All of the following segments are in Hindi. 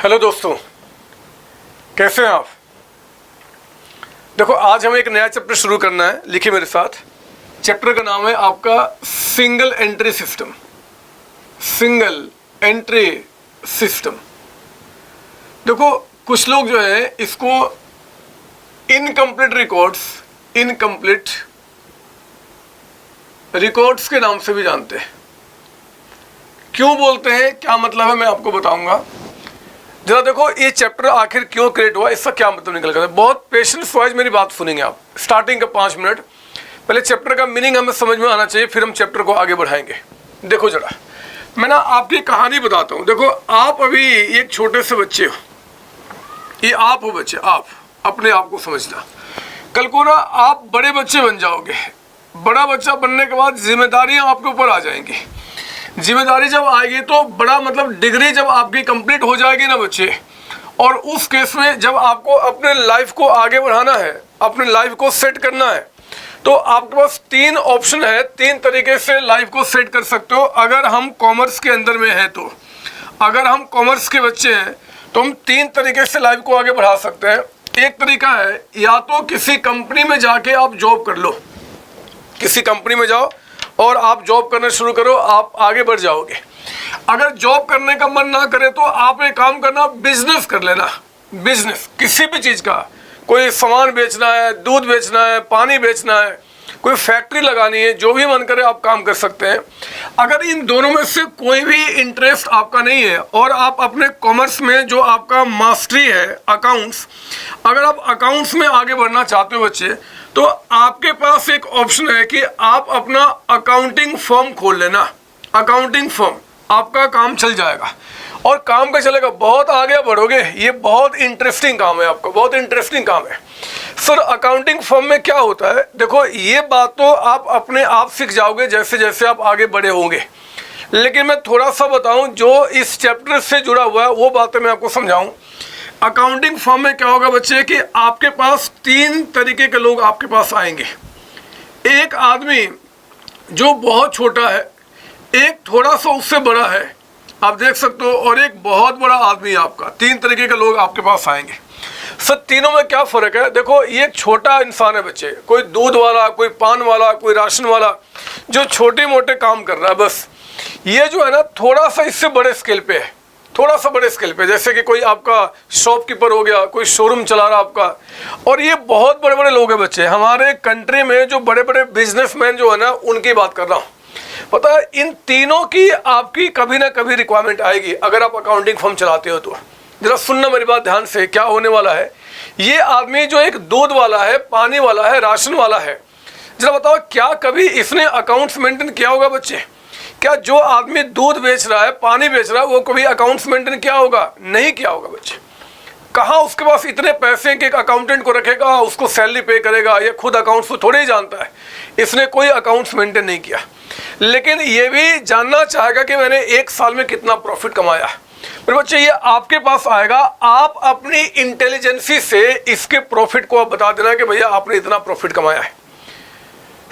हेलो दोस्तों, कैसे हैं आप। देखो, आज हमें एक नया चैप्टर शुरू करना है। लिखिए मेरे साथ। चैप्टर का नाम है आपका single entry system. Single entry system. देखो, कुछ लोग जो है इसको इनकम्प्लीट रिकॉर्ड्स के नाम से भी जानते हैं। क्यों बोलते हैं, क्या मतलब है, मैं आपको बताऊंगा। जरा देखो, ये चैप्टर आखिर क्यों क्रिएट हुआ, इसका क्या मतलब निकल गया। बहुत पेशेंस वाइज मेरी बात सुनेंगे आप। स्टार्टिंग का 5 मिनट पहले चैप्टर का मीनिंग हमें समझ में आना चाहिए, फिर हम चैप्टर को आगे बढ़ाएंगे। देखो जरा, मैं ना आपकी कहानी बताता हूँ। देखो, आप अभी एक छोटे से बच्चे हो। ये आप हो बच्चे, आप अपने आप को समझना। कल को ना आप बड़े बच्चे बन जाओगे। बड़ा बच्चा बनने के बाद जिम्मेदारियां आपके ऊपर आ जाएंगी। जिम्मेदारी जब आएगी तो बड़ा मतलब डिग्री जब आपकी कंप्लीट हो जाएगी ना बच्चे, और उस केस में जब आपको अपने लाइफ को आगे बढ़ाना है, अपने लाइफ को सेट करना है, तो आपके पास 3 ऑप्शन है। 3 तरीके से लाइफ को सेट कर सकते हो। अगर हम कॉमर्स के अंदर में हैं तो, अगर हम कॉमर्स के बच्चे हैं तो हम 3 तरीके से लाइफ को आगे बढ़ा सकते हैं। एक तरीका है, या तो किसी कंपनी में जाके आप जॉब कर लो। किसी कंपनी में जाओ और आप जॉब करना शुरू करो, आप आगे बढ़ जाओगे। अगर जॉब करने का मन ना करे तो आप एक काम करना, बिजनेस कर लेना। बिजनेस किसी भी चीज़ का, कोई सामान बेचना है, दूध बेचना है, पानी बेचना है, कोई फैक्ट्री लगानी है, जो भी मन करे आप काम कर सकते हैं। अगर इन दोनों में से कोई भी इंटरेस्ट आपका नहीं है और आप अपने कॉमर्स में जो आपका मास्टरी है अकाउंट्स, अगर आप अकाउंट्स में आगे बढ़ना चाहते हो बच्चे, तो आपके पास एक ऑप्शन है कि आप अपना अकाउंटिंग फर्म खोल लेना। अकाउंटिंग फर्म, आपका काम चल जाएगा और काम का चलेगा, बहुत आगे बढ़ोगे। ये बहुत इंटरेस्टिंग काम है आपका, बहुत इंटरेस्टिंग काम है। सर, अकाउंटिंग फर्म में क्या होता है, देखो ये बात तो आप अपने आप सीख जाओगे जैसे जैसे आप आगे बढ़े होंगे। लेकिन मैं थोड़ा सा बताऊं जो इस चैप्टर से जुड़ा हुआ है, वो बातें मैं आपको समझाऊं। अकाउंटिंग फर्म में क्या होगा बच्चे कि आपके पास 3 तरीके के लोग आपके पास आएंगे। एक आदमी जो बहुत छोटा है, एक थोड़ा सा उससे बड़ा है, आप देख सकते हो, और एक बहुत बड़ा आदमी है आपका। 3 तरीके के लोग आपके पास आएंगे। सर, तीनों में क्या फ़र्क है। देखो, ये एक छोटा इंसान है बच्चे, कोई दूध वाला, कोई पान वाला, कोई राशन वाला, जो छोटे मोटे काम कर रहा है बस। ये जो है ना, थोड़ा सा इससे बड़े स्केल पे है, थोड़ा सा बड़े स्केल पे। जैसे कि कोई आपका शॉपकीपर हो गया, कोई शोरूम चला रहा आपका। और ये बहुत बड़े बड़े लोग हैं बच्चे, हमारे कंट्री में जो बड़े बड़े बिजनेसमैन जो है ना, उनकी बात कर रहा हूँ। पता है, इन तीनों की आपकी कभी ना कभी रिक्वायरमेंट आएगी अगर आप अकाउंटिंग फर्म चलाते हो तो। जरा सुनना मेरी बात ध्यान से, क्या होने वाला है। ये आदमी जो एक दूध वाला है, पानी वाला है, राशन वाला है, जरा बताओ क्या कभी इसने अकाउंट्स मेंटेन किया होगा बच्चे। क्या जो आदमी दूध बेच रहा है, पानी बेच रहा है, वो कभी अकाउंट्स मेंटेन किया होगा? नहीं किया होगा बच्चे। कहाँ उसके पास इतने पैसे कि एक अकाउंटेंट को रखेगा, उसको सैलरी पे करेगा, ये खुद अकाउंट्स को थोड़े ही जानता है। इसने कोई अकाउंट्स मेंटेन नहीं किया। लेकिन ये भी जानना चाहेगा कि मैंने 1 साल में कितना प्रॉफिट कमाया। मेरे बच्चे, ये आपके पास आएगा, आप अपनी इंटेलिजेंसी से इसके प्रॉफिट को आप बता देना कि भैया आपने इतना प्रॉफिट कमाया है।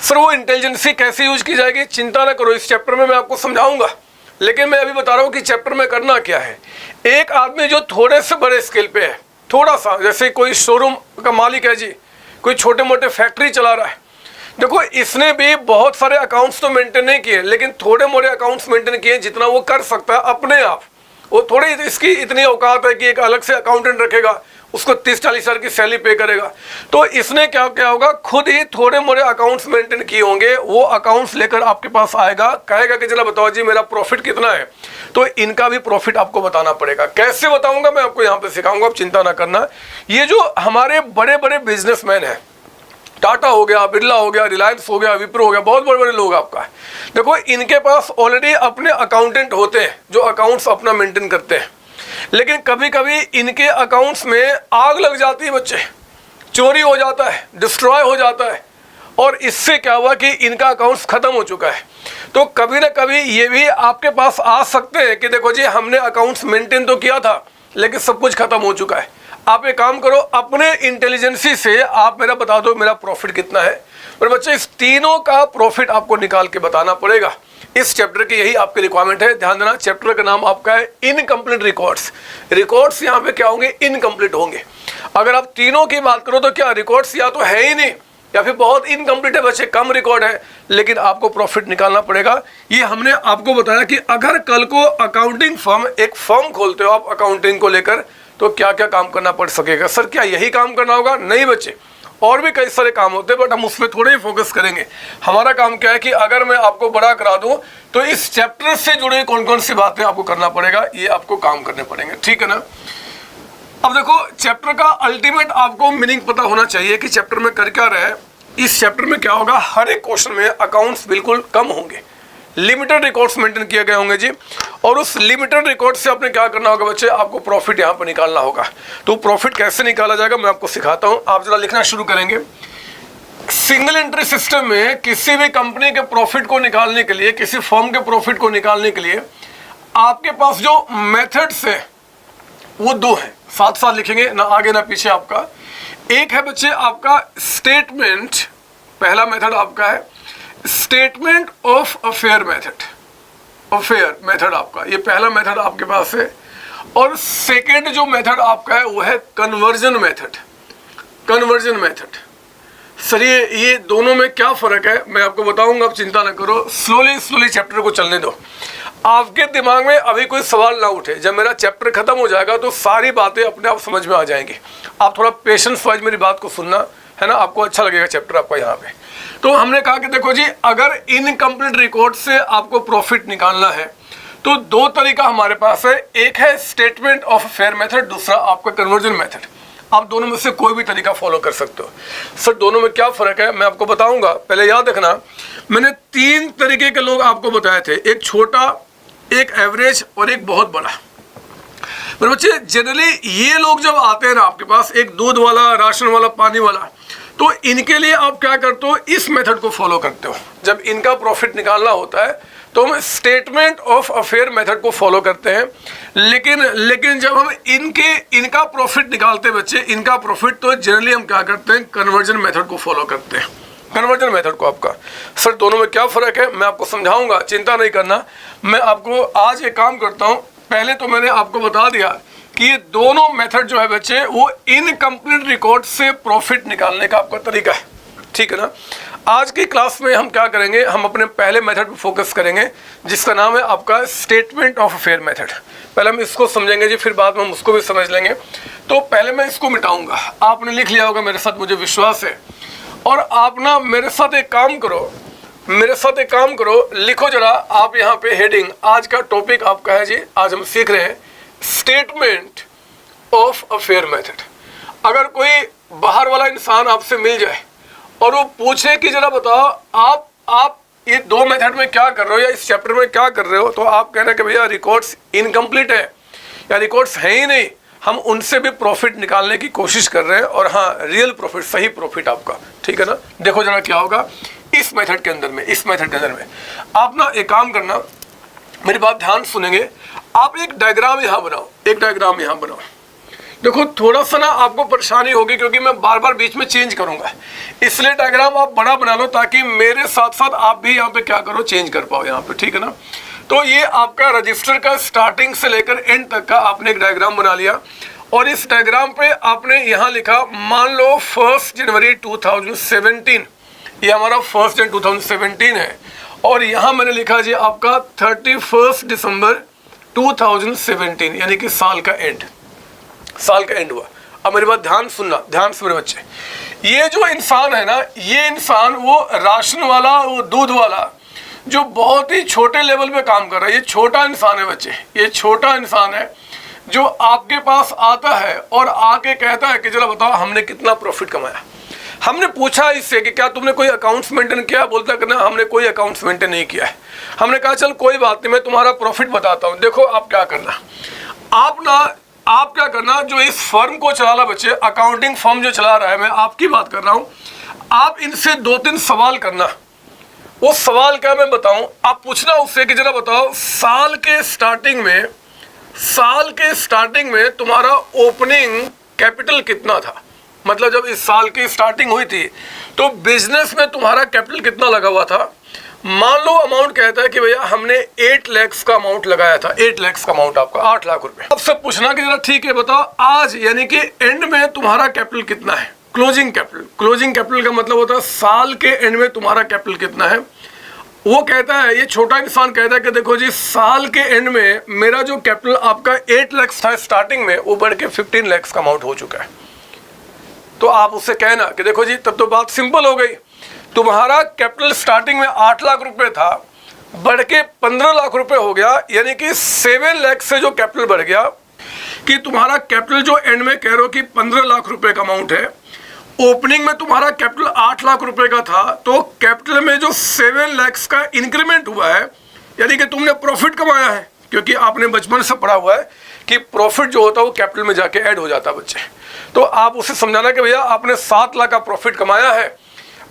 सर, वो इंटेलिजेंसी कैसे यूज की जाएगी, चिंता ना करो, इस चैप्टर में मैं आपको समझाऊंगा। लेकिन मैं अभी बता रहा हूँ कि चैप्टर में करना क्या है। एक आदमी जो थोड़े से बड़े स्केल पे है, थोड़ा सा, जैसे कोई शोरूम का मालिक है जी, कोई छोटे मोटे फैक्ट्री चला रहा है। देखो, इसने भी बहुत सारे अकाउंट्स तो मेंटेन नहीं किए, लेकिन थोड़े मोटे अकाउंट्स मेंटेन किए जितना वो कर सकता है अपने आप। वो थोड़ी इसकी इतनी औकात है कि एक अलग से अकाउंटेंट रखेगा, उसको 30-40 हज़ार की सैलरी पे करेगा। तो इसने क्या क्या होगा, खुद ही थोड़े मोड़े अकाउंट्स मेंटेन किए होंगे। वो अकाउंट्स लेकर आपके पास आएगा, कहेगा कि चला बताओ जी मेरा प्रॉफिट कितना है। तो इनका भी प्रॉफिट आपको बताना पड़ेगा। कैसे बताऊंगा मैं आपको यहाँ पे सिखाऊंगा, आप चिंता ना करना। ये जो हमारे बड़े बड़े बिजनेसमैन हैं, टाटा हो गया, बिरला हो गया, रिलायंस हो गया, विप्रो हो गया, बहुत बड़े बड़े लोग आपका है। देखो, इनके पास ऑलरेडी अपने अकाउंटेंट होते हैं जो अकाउंट्स अपना मेंटेन करते हैं। लेकिन कभी कभी इनके अकाउंट्स में आग लग जाती है बच्चे, चोरी हो जाता है, डिस्ट्रॉय हो जाता है, और इससे क्या हुआ कि इनका अकाउंट्स खत्म हो चुका है। तो कभी ना कभी ये भी आपके पास आ सकते हैं कि देखो जी हमने अकाउंट्स मेंटेन तो किया था, लेकिन सब कुछ खत्म हो चुका है। आप एक काम करो, अपने इंटेलिजेंसी से आप मेरा बता दो मेरा प्रॉफिट कितना है। और बच्चे, इस तीनों का प्रॉफिट आपको निकाल के बताना पड़ेगा। इस चैप्टर की यही आपकी रिक्वायरमेंट है। ध्यान देना, चैप्टर का नाम आपका है इनकम्प्लीट रिकॉर्ड्स। रिकॉर्ड्स यहाँ पे क्या होंगे? इनकम्प्लीट होंगे। अगर आप तीनों की बात करो तो क्या रिकॉर्ड्स या तो है ही नहीं या फिर बहुत इनकम्प्लीट है, बच्चे कम रिकॉर्ड है, लेकिन आपको प्रॉफिट निकालना पड़ेगा। ये हमने आपको बताया कि अगर कल को अकाउंटिंग फर्म, एक फर्म खोलते हो आप अकाउंटिंग को लेकर, तो क्या क्या काम करना पड़ सकेगा? सर क्या यही काम करना होगा? नहीं बच्चे, और भी कई सारे काम होते हैं, बट हम उस पर थोड़े ही फोकस करेंगे। हमारा काम क्या है कि अगर मैं आपको बड़ा करा दूं तो इस चैप्टर से जुड़े कौन कौन सी बातें आपको करना पड़ेगा, ये आपको काम करने पड़ेंगे, ठीक है ना। अब देखो, चैप्टर का अल्टीमेट आपको मीनिंग पता होना चाहिए कि चैप्टर में कर क्या रहे। इस चैप्टर में क्या होगा? हर एक क्वेश्चन में अकाउंट्स बिल्कुल कम होंगे, लिमिटेड रिकॉर्ड्स मेंटेन किए गए होंगे जी, और उस लिमिटेड रिकॉर्ड से आपने क्या करना होगा बच्चे? आपको प्रॉफिट यहाँ पर निकालना होगा। तो प्रॉफिट कैसे निकाला जाएगा मैं आपको सिखाता हूँ। आप जरा लिखना शुरू करेंगे। सिंगल एंट्री सिस्टम में किसी भी कंपनी के प्रॉफिट को निकालने के लिए, किसी फर्म के प्रॉफिट को निकालने के लिए आपके पास जो मेथड्स है वो दो हैं, साथ साथ लिखेंगे, ना आगे ना पीछे आपका। एक है बच्चे आपका स्टेटमेंट, पहला मेथड आपका है statement of affair method, affair method आपका, ये पहला मेथड आपके पास है। और सेकेंड जो मेथड आपका है वो है conversion method, conversion method. Sir ये दोनों में क्या फर्क है मैं आपको बताऊंगा, आप चिंता ना करो, स्लोली चैप्टर को चलने दो। आपके दिमाग में अभी कोई सवाल ना उठे, जब मेरा चैप्टर खत्म हो जाएगा तो सारी बातें अपने आप समझ में आ जाएंगी। आप थोड़ा पेशेंस वाइज मेरी बात को सुनना, है ना, आपको अच्छा लगेगा चैप्टर आपका यहाँ पे। तो हमने कहा कि देखो जी, अगर इनकम्प्लीट रिकॉर्ड से आपको प्रॉफिट निकालना है तो दो तरीका हमारे पास है, एक है स्टेटमेंट ऑफ अफेयर मेथड, दूसरा आपका कन्वर्जन मेथड। आप दोनों में से कोई भी तरीका फॉलो कर सकते हो। सर दोनों में क्या फ़र्क है मैं आपको बताऊंगा, पहले याद रखना मैंने 3 तरीके के लोग आपको बताए थे, एक छोटा, एक एवरेज और एक बहुत बड़ा। मेरे बच्चे जनरली ये लोग जब आते हैं ना आपके पास, एक दूध वाला, राशन वाला, पानी वाला, तो इनके लिए आप क्या करते हो? इस मेथड को फॉलो करते हो। जब इनका प्रॉफिट निकालना होता है तो हम स्टेटमेंट ऑफ अफेयर मेथड को फॉलो करते हैं, लेकिन जब हम इनका प्रॉफिट निकालते बच्चे, इनका प्रॉफिट, तो जनरली हम क्या करते हैं? कन्वर्जन मेथड को फॉलो करते हैं, कन्वर्जन मेथड को। आपका सर दोनों में क्या फ़र्क है मैं आपको समझाऊंगा, चिंता नहीं करना। मैं आपको आज एक काम करता हूँ, पहले तो मैंने आपको बता दिया कि ये दोनों मेथड जो है बच्चे वो इनकम्प्लीट रिकॉर्ड से प्रॉफिट निकालने का आपका तरीका है, ठीक है ना। आज की क्लास में हम क्या करेंगे? हम अपने पहले मेथड पर फोकस करेंगे जिसका नाम है आपका स्टेटमेंट ऑफ अफेयर मेथड। पहले हम इसको समझेंगे जी, फिर बाद में हम उसको भी समझ लेंगे। तो पहले मैं इसको मिटाऊंगा, आपने लिख लिया होगा मेरे साथ, मुझे विश्वास है। और आप ना मेरे साथ एक काम करो, मेरे साथ एक काम करो, लिखो जरा आप यहाँ पे हेडिंग, आज का टॉपिक आपका है जी, आज हम सीख रहे हैं स्टेटमेंट ऑफ अफेयर मेथड। अगर कोई बाहर वाला इंसान आपसे मिल जाए और वो पूछे कि जरा बताओ आप ये दो मेथड में क्या कर रहे हो या इस चैप्टर में क्या कर रहे हो, तो आप कहना कि भैया रिकॉर्ड्स इनकम्प्लीट है या रिकॉर्ड्स हैं ही नहीं, हम उनसे भी प्रॉफिट निकालने की कोशिश कर रहे हैं, और हाँ रियल प्रॉफिट, सही प्रॉफिट आपका, ठीक है ना। देखो जरा क्या होगा इस मेथड के अंदर में, इस मेथड के अंदर में आप ना एक काम करना, मेरी बात ध्यान सुनेंगे, आप एक डायग्राम यहाँ बनाओ, एक डायग्राम यहाँ बनाओ। देखो थोड़ा सा ना आपको परेशानी होगी क्योंकि मैं बार बार बीच में चेंज करूंगा, इसलिए डायग्राम आप बड़ा बना लो ताकि मेरे साथ साथ आप भी यहाँ पे क्या करो, चेंज कर पाओ यहाँ पे, ठीक है ना। तो ये आपका रजिस्टर का स्टार्टिंग से लेकर एंड तक का आपने एक डायग्राम बना लिया, और इस डायग्राम पे आपने यहाँ लिखा, मान लो 1 जनवरी 2017, ये हमारा 1 जनवरी 2017 है, और यहाँ मैंने लिखा जी आपका 31 दिसंबर 2017, यानी कि साल का एंड, साल का एंड हुआ। अब मेरी बात ध्यान सुनना, ध्यान से मेरे बच्चे, ये जो इंसान है ना, ये इंसान वो राशन वाला, वो दूध वाला, जो बहुत ही छोटे लेवल पे काम कर रहा है, ये छोटा इंसान है बच्चे, ये छोटा इंसान है जो आपके पास आता है और आके कहता है कि चलो बताओ हमने कितना प्रॉफिट कमाया। हमने पूछा इससे कि क्या तुमने कोई अकाउंट्स मेंटेन किया, बोलता कि ना हमने कोई अकाउंट्स मेंटेन नहीं किया है। हमने कहा चल कोई बात नहीं, मैं तुम्हारा प्रॉफिट बताता हूँ। देखो आप क्या करना, आप क्या करना, जो इस फर्म को चला रहा बच्चे, अकाउंटिंग फर्म जो चला रहा है, मैं आपकी बात कर रहा हूँ, आप इनसे 2-3 सवाल करना। वो सवाल क्या मैं बताऊं, आप पूछना उससे कि जरा बताओ साल के स्टार्टिंग में तुम्हारा ओपनिंग कैपिटल कितना था, मतलब जब इस साल की स्टार्टिंग हुई थी तो बिजनेस में तुम्हारा कैपिटल कितना लगा हुआ था, मान लो अमाउंट कहता है कि भैया हमने 8 लाख का अमाउंट लगाया था, 8 लाख का अमाउंट आपका 8 लाख रुपए। अब सब पूछना कि जरा ठीक है बताओ आज यानी कि एंड में तुम्हारा कैपिटल कितना है, क्लोजिंग कैपिटल। क्लोजिंग कैपिटल का मतलब होता है साल के एंड में तुम्हारा कैपिटल कितना है। वो कहता है, ये छोटा इंसान कहता है कि देखो जी साल के एंड में मेरा जो कैपिटल आपका 8 लाख था स्टार्टिंग में, वो बढ़ के 15 लाख का अमाउंट हो चुका है। तो आप उससे कहना कि देखो जी तब तो बात सिंपल हो गई, तुम्हारा कैपिटल स्टार्टिंग में 8 लाख रुपए था, बढ़ के 15 लाख रुपए हो गया, यानी कि 7 लाख से जो कैपिटल बढ़ गया कि तुम्हारा कैपिटल जो एंड में कह रहे हो कि 15 लाख रुपए का अमाउंट है, ओपनिंग में तुम्हारा कैपिटल 8 लाख रुपए का था, तो कैपिटल में जो 7 लाख का इंक्रीमेंट हुआ है यानी कि तुमने प्रॉफिट कमाया है, क्योंकि आपने बचपन से पढ़ा हुआ है कि प्रॉफिट जो होता है वो कैपिटल में जाके ऐड हो जाता है बच्चे। तो आप उसे समझाना कि भैया आपने 7 लाख का प्रॉफिट कमाया है,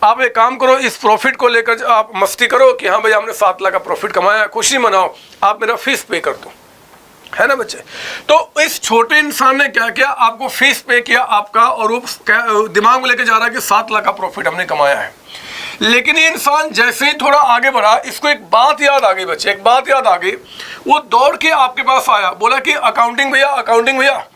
आप एक काम करो इस प्रॉफिट को लेकर आप मस्ती करो कि हाँ भैया हमने 7 लाख का प्रॉफिट कमाया है, खुशी मनाओ, आप मेरा फीस पे कर दो, है ना बच्चे। तो इस छोटे इंसान ने क्या किया, आपको फीस पे किया आपका, और वो दिमाग में लेके जा रहा है कि 7 लाख का प्रॉफिट हमने कमाया है। लेकिन ये इंसान जैसे ही थोड़ा आगे बढ़ा, इसको एक बात याद आ गई बच्चे, एक बात याद आ गई। वो दौड़ के आपके पास आया, बोला कि अकाउंटिंग भैया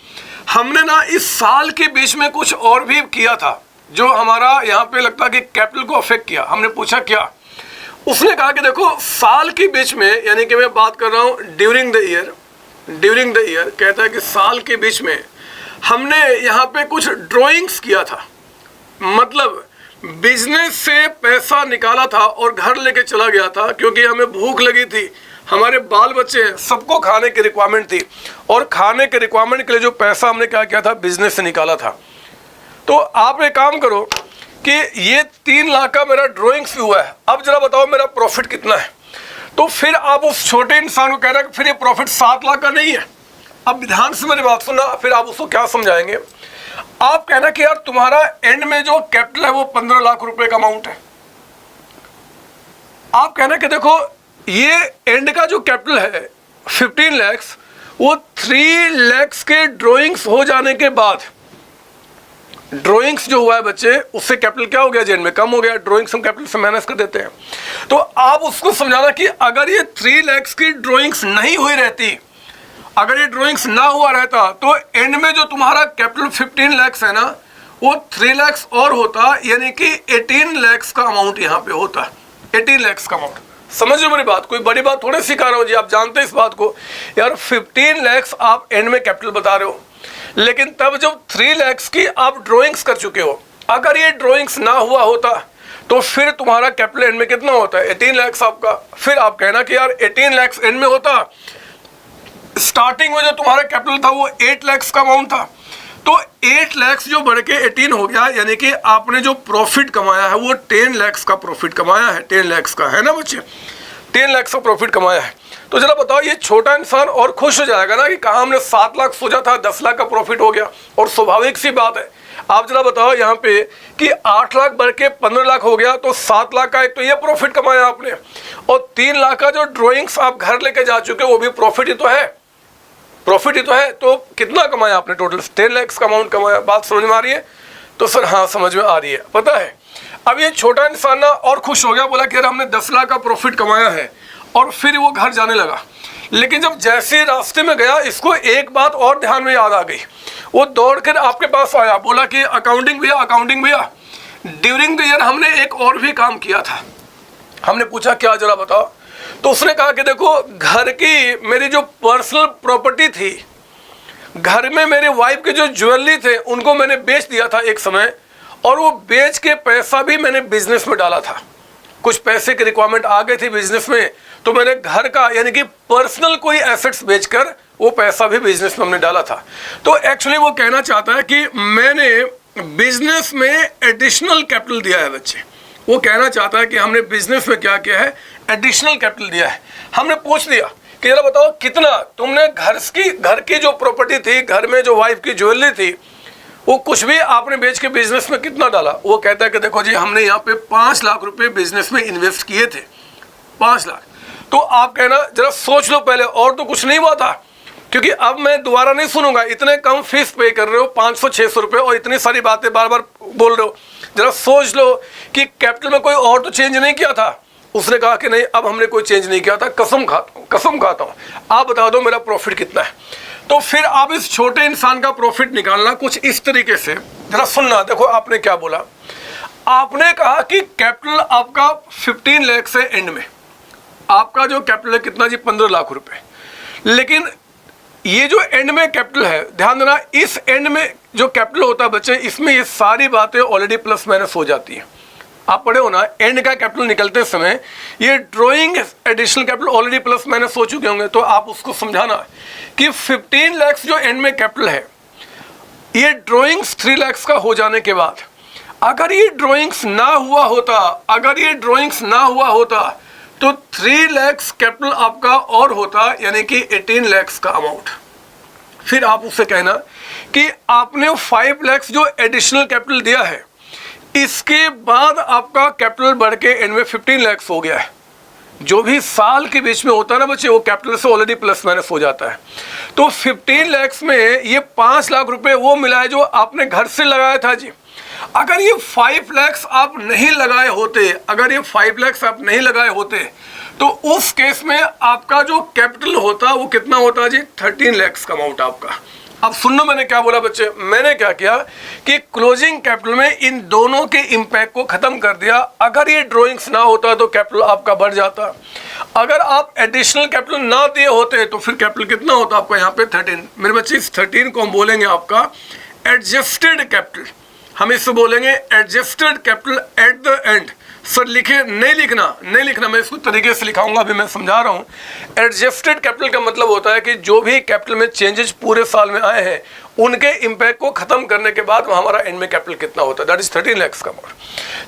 हमने ना इस साल के बीच में कुछ और भी किया था जो हमारा यहाँ पे लगता है कि कैपिटल को अफेक्ट किया। हमने पूछा क्या, उसने कहा कि देखो साल के बीच में, यानी कि मैं बात कर रहा हूँ ड्यूरिंग द ईयर, कहता है कि साल के बीच में हमने यहाँ पे कुछ ड्राइंग्स किया था, मतलब बिजनेस से पैसा निकाला था और घर लेके चला गया था, क्योंकि हमें भूख लगी थी, हमारे बाल बच्चे सबको खाने की रिक्वायरमेंट थी, और खाने के रिक्वायरमेंट के लिए जो पैसा हमने क्या किया था, बिजनेस से निकाला था। तो आप एक काम करो कि ये 3 लाख का मेरा ड्राइंग्स भी हुआ है, अब जरा बताओ मेरा प्रॉफिट कितना है। तो फिर आप उस छोटे इंसान को कह रहे हैं कि फिर ये प्रॉफिट 7 लाख का नहीं है। अब ध्यान से मेरी बात सुनना, फिर आप उसको क्या समझाएंगे। आप कहना कि यार तुम्हारा एंड में जो कैपिटल है वो 15 लाख रुपए का अमाउंट है। आप कहना कि देखो ये एंड का जो कैपिटल है 15 लाख, वो 3 लाख के ड्राइंग्स हो जाने के बाद, ड्राइंग्स जो हुआ है बच्चे उससे कैपिटल क्या हो गया, जेन में कम हो गया, ड्राइंग्स हम कैपिटल से माइनस कर देते हैं। तो आप उसको समझाना कि अगर ये 3 लाख की ड्राइंग्स नहीं हुई रहती, अगर ये ड्राइंग्स ना हुआ रहता, तो एंड में जो तुम्हारा कैपिटल 15 लाख है ना, वो 3 लाख और होता, यानी कि 18 लाख का अमाउंट यहाँ पे होता, 18 लाख का अमाउंट। समझ लो मेरी बात, कोई बड़ी बात थोड़ी सिखा रहा हूँ जी, आप जानते हैं इस बात को यार। 15 लाख आप एंड में कैपिटल बता रहे हो, लेकिन तब जब 3 लाख की आप ड्राइंग्स कर चुके हो, अगर ये ड्राइंग्स ना हुआ होता तो फिर तुम्हारा कैपिटल एंड में कितना होता है, 18 लाख आपका। फिर आप कहना कि यार 18 लाख एंड में होता, स्टार्टिंग में जो तुम्हारा कैपिटल था वो 8 लाख का अमाउंट था, तो 8 लाख जो बढ़ के 18 हो गया, यानी कि आपने जो प्रॉफिट कमाया है वो 10 लाख का प्रॉफिट कमाया है, 10 लाख का, है ना बच्चे, 10 लाख का प्रॉफिट कमाया है। तो जरा बताओ ये छोटा इंसान और खुश हो जाएगा ना कि कहाँ हमने 7 लाख सोचा था, 10 लाख का प्रॉफिट हो गया। और स्वाभाविक सी बात है, आप जरा बताओ यहाँ पे कि 8 लाख बढ़ के 15 लाख हो गया, तो 7 लाख का एक तो ये प्रॉफिट कमाया आपने, और 3 लाख का जो ड्राइंग्स आप घर लेके जा चुके हो वो भी प्रॉफिट ही तो है, प्रॉफिट ही तो है। तो कितना कमाया आपने, टोटल 10 लाख का अमाउंट कमाया। बात समझ में आ रही है? तो सर हाँ समझ में आ रही है, पता है। अब ये छोटा इंसान ना और खुश हो गया, बोला कि यार हमने 10 लाख का प्रॉफिट कमाया है, और फिर वो घर जाने लगा। लेकिन जब जैसे रास्ते में गया, इसको एक बात और ध्यान में याद आ गई, वो दौड़ कर आपके पास आया, बोला कि अकाउंटिंग भैया ड्यूरिंग द ईयर हमने एक और भी काम किया था। हमने पूछा क्या, जरा बताओ। तो उसने कहा कि देखो घर की मेरी जो पर्सनल प्रॉपर्टी थी, घर में मेरे वाइफ के जो ज्वेलरी थे उनको मैंने बेच दिया था एक समय, और वो बेच के पैसा भी मैंने बिजनेस में डाला था। कुछ पैसे की रिक्वायरमेंट आ गई थी बिजनेस में, तो मैंने घर का यानी कि पर्सनल कोई एसेट्स बेचकर वो पैसा भी बिजनेस में हमने डाला था। तो एक्चुअली वो कहना चाहता है कि मैंने बिजनेस में एडिशनल कैपिटल दिया है बच्चे। वो कहना चाहता है कि हमने बिजनेस में क्या किया है, एडिशनल कैपिटल दिया है। हमने पूछ लिया कि जरा बताओ कितना तुमने घर की जो प्रॉपर्टी थी, घर में जो वाइफ की ज्वेलरी थी, वो कुछ भी आपने बेच के बिजनेस में कितना डाला। वो कहता है कि देखो जी हमने यहाँ पे 5 लाख रुपए बिजनेस में इन्वेस्ट किए थे, 5 लाख। तो आप कहना जरा सोच लो पहले, और तो कुछ नहीं हुआ था, क्योंकि अब मैं दोबारा नहीं सुनूंगा, इतने कम फीस पे कर रहे हो 500-600 रुपये, और इतनी सारी बातें बार बार बोल रहे हो। जरा सोच लो कि कैपिटल में कोई और तो चेंज नहीं किया था, उसने कहा कि नहीं, अब हमने कोई चेंज नहीं किया था, कसम खाता हूँ, आप बता दो मेरा प्रॉफिट कितना है। तो फिर आप इस छोटे इंसान का प्रॉफिट निकालना कुछ इस तरीके से, जरा सुनना। देखो आपने क्या बोला, आपने कहा कि कैपिटल आपका 15 लाख से एंड में, आपका जो कैपिटल है कितना जी, 15 लाख रुपए। लेकिन ये जो एंड में कैपिटल है, ध्यान देना, इस एंड में जो कैपिटल होता है बच्चे, इसमें ये सारी बातें ऑलरेडी प्लस माइनस हो जाती हैं। आप पढ़े हो ना, एंड का कैपिटल निकलते समय ये drawing additional capital already plus minus हो चुके होंगे। तो आप उसको समझाना कि 15 लाख जो एंड में कैपिटल है, ये ड्राइंग्स 3 लाख का हो जाने के बाद, अगर ये ड्राइंग्स ना हुआ होता तो 3 लाख कैपिटल आपका और होता, यानी कि 18 लाख का अमाउंट। फिर आप उससे कहना कि आपने 5 लाख जो एडिशनल कैपिटल दिया है, इसके बाद आपका कैपिटल बढ़ के एंड में 15 लाख हो गया है। जो भी साल के बीच में होता है ना बच्चे, वो कैपिटल से ऑलरेडी प्लस माइनस हो जाता है। तो 15 लाख में ये 5 लाख रुपए वो मिला है जो आपने घर से लगाया था जी। अगर ये 5 लाख आप नहीं लगाए होते, तो उस केस में आपका जो कैपिटल होता वो कितना होता जी, 13 लाख का अमाउंट आपका। अब सुनना मैंने क्या बोला बच्चे, मैंने क्या किया कि क्लोजिंग कैपिटल में इन दोनों के इंपैक्ट को खत्म कर दिया। अगर ये ड्राइंग्स ना होता तो कैपिटल आपका बढ़ जाता, अगर आप एडिशनल कैपिटल ना दिए होते तो फिर कैपिटल कितना होता आपका यहाँ पे 13। मेरे बच्चे इस 13 को हम बोलेंगे आपका एडजस्टेड कैपिटल, हम इससे बोलेंगे adjusted capital at the end. Sir लिखे, नहीं लिखना, मैं इसको तरीके से लिखाऊंगा, अभी मैं समझा रहा हूँ। एडजस्टेड कैपिटल का मतलब होता है कि जो भी कैपिटल में चेंजेस पूरे साल में आए हैं, उनके इंपैक्ट को खत्म करने के बाद हमारा एंड में कैपिटल कितना होता है, दैट इज 13 लाख का अमाउंट।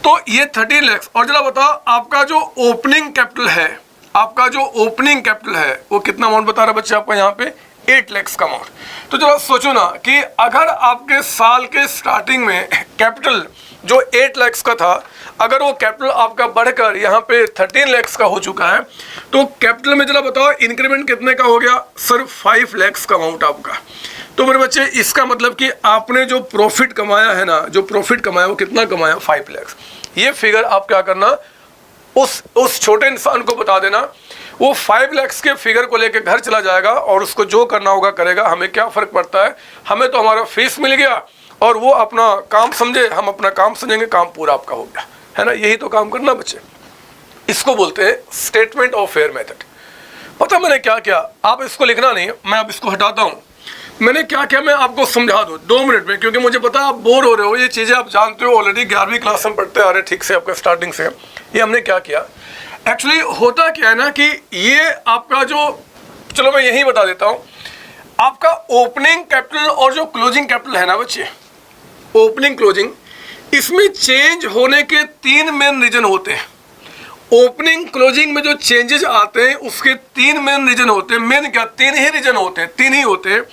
तो ये 13 लाख। और जरा बताओ आपका जो ओपनिंग कैपिटल है, वो कितना अमाउंट बता रहा है बच्चे आपका यहाँ पे, 8 लाख का अमाउंट। तो जरा सोचो ना कि अगर आपके साल के स्टार्टिंग में कैपिटल जो 8 लाख का था, अगर वो कैपिटल आपका बढ़कर यहाँ पे 13 लाख का हो चुका है, तो कैपिटल में जरा बताओ इंक्रीमेंट कितने का हो गया, सर 5 लाख का अमाउंट आपका। तो मेरे बच्चे इसका मतलब कि आपने जो प्रॉफिट कमाया है ना, वो कितना कमाया, 5 लाख। ये फिगर आप क्या करना, उस छोटे इंसान को बता देना, वो 5 लाख के फिगर को लेकर घर चला जाएगा और उसको जो करना होगा करेगा। हमें क्या फर्क पड़ता है, हमें तो हमारा फीस मिल गया और वो अपना काम समझे, हम अपना काम समझेंगे, काम पूरा आपका हो गया है ना। यही तो काम करना बच्चे, इसको बोलते हैं स्टेटमेंट ऑफ फेयर मेथड। पता मैंने क्या किया, आप इसको लिखना नहीं, मैं अब इसको हटाता हूँ। मैंने क्या किया, मैं आपको समझा दूँ 2 मिनट में, क्योंकि मुझे पता है आप बोर हो रहे हो, ये चीज़ें आप जानते हो ऑलरेडी, 11वीं क्लास में पढ़ते आ रहे ठीक से आपका स्टार्टिंग से। ये हमने क्या किया, एक्चुअली होता क्या है ना कि ये आपका जो, चलो मैं यही बता देता हूँ, आपका ओपनिंग कैपिटल और जो क्लोजिंग कैपिटल है ना बच्चे, ओपनिंग क्लोजिंग, इसमें चेंज होने के 3 मेन रीजन होते हैं। ओपनिंग क्लोजिंग में जो चेंजेस आते हैं उसके 3 मेन रीजन होते हैं। मेन क्या, 3 ही रीजन होते हैं, 3 ही होते हैं।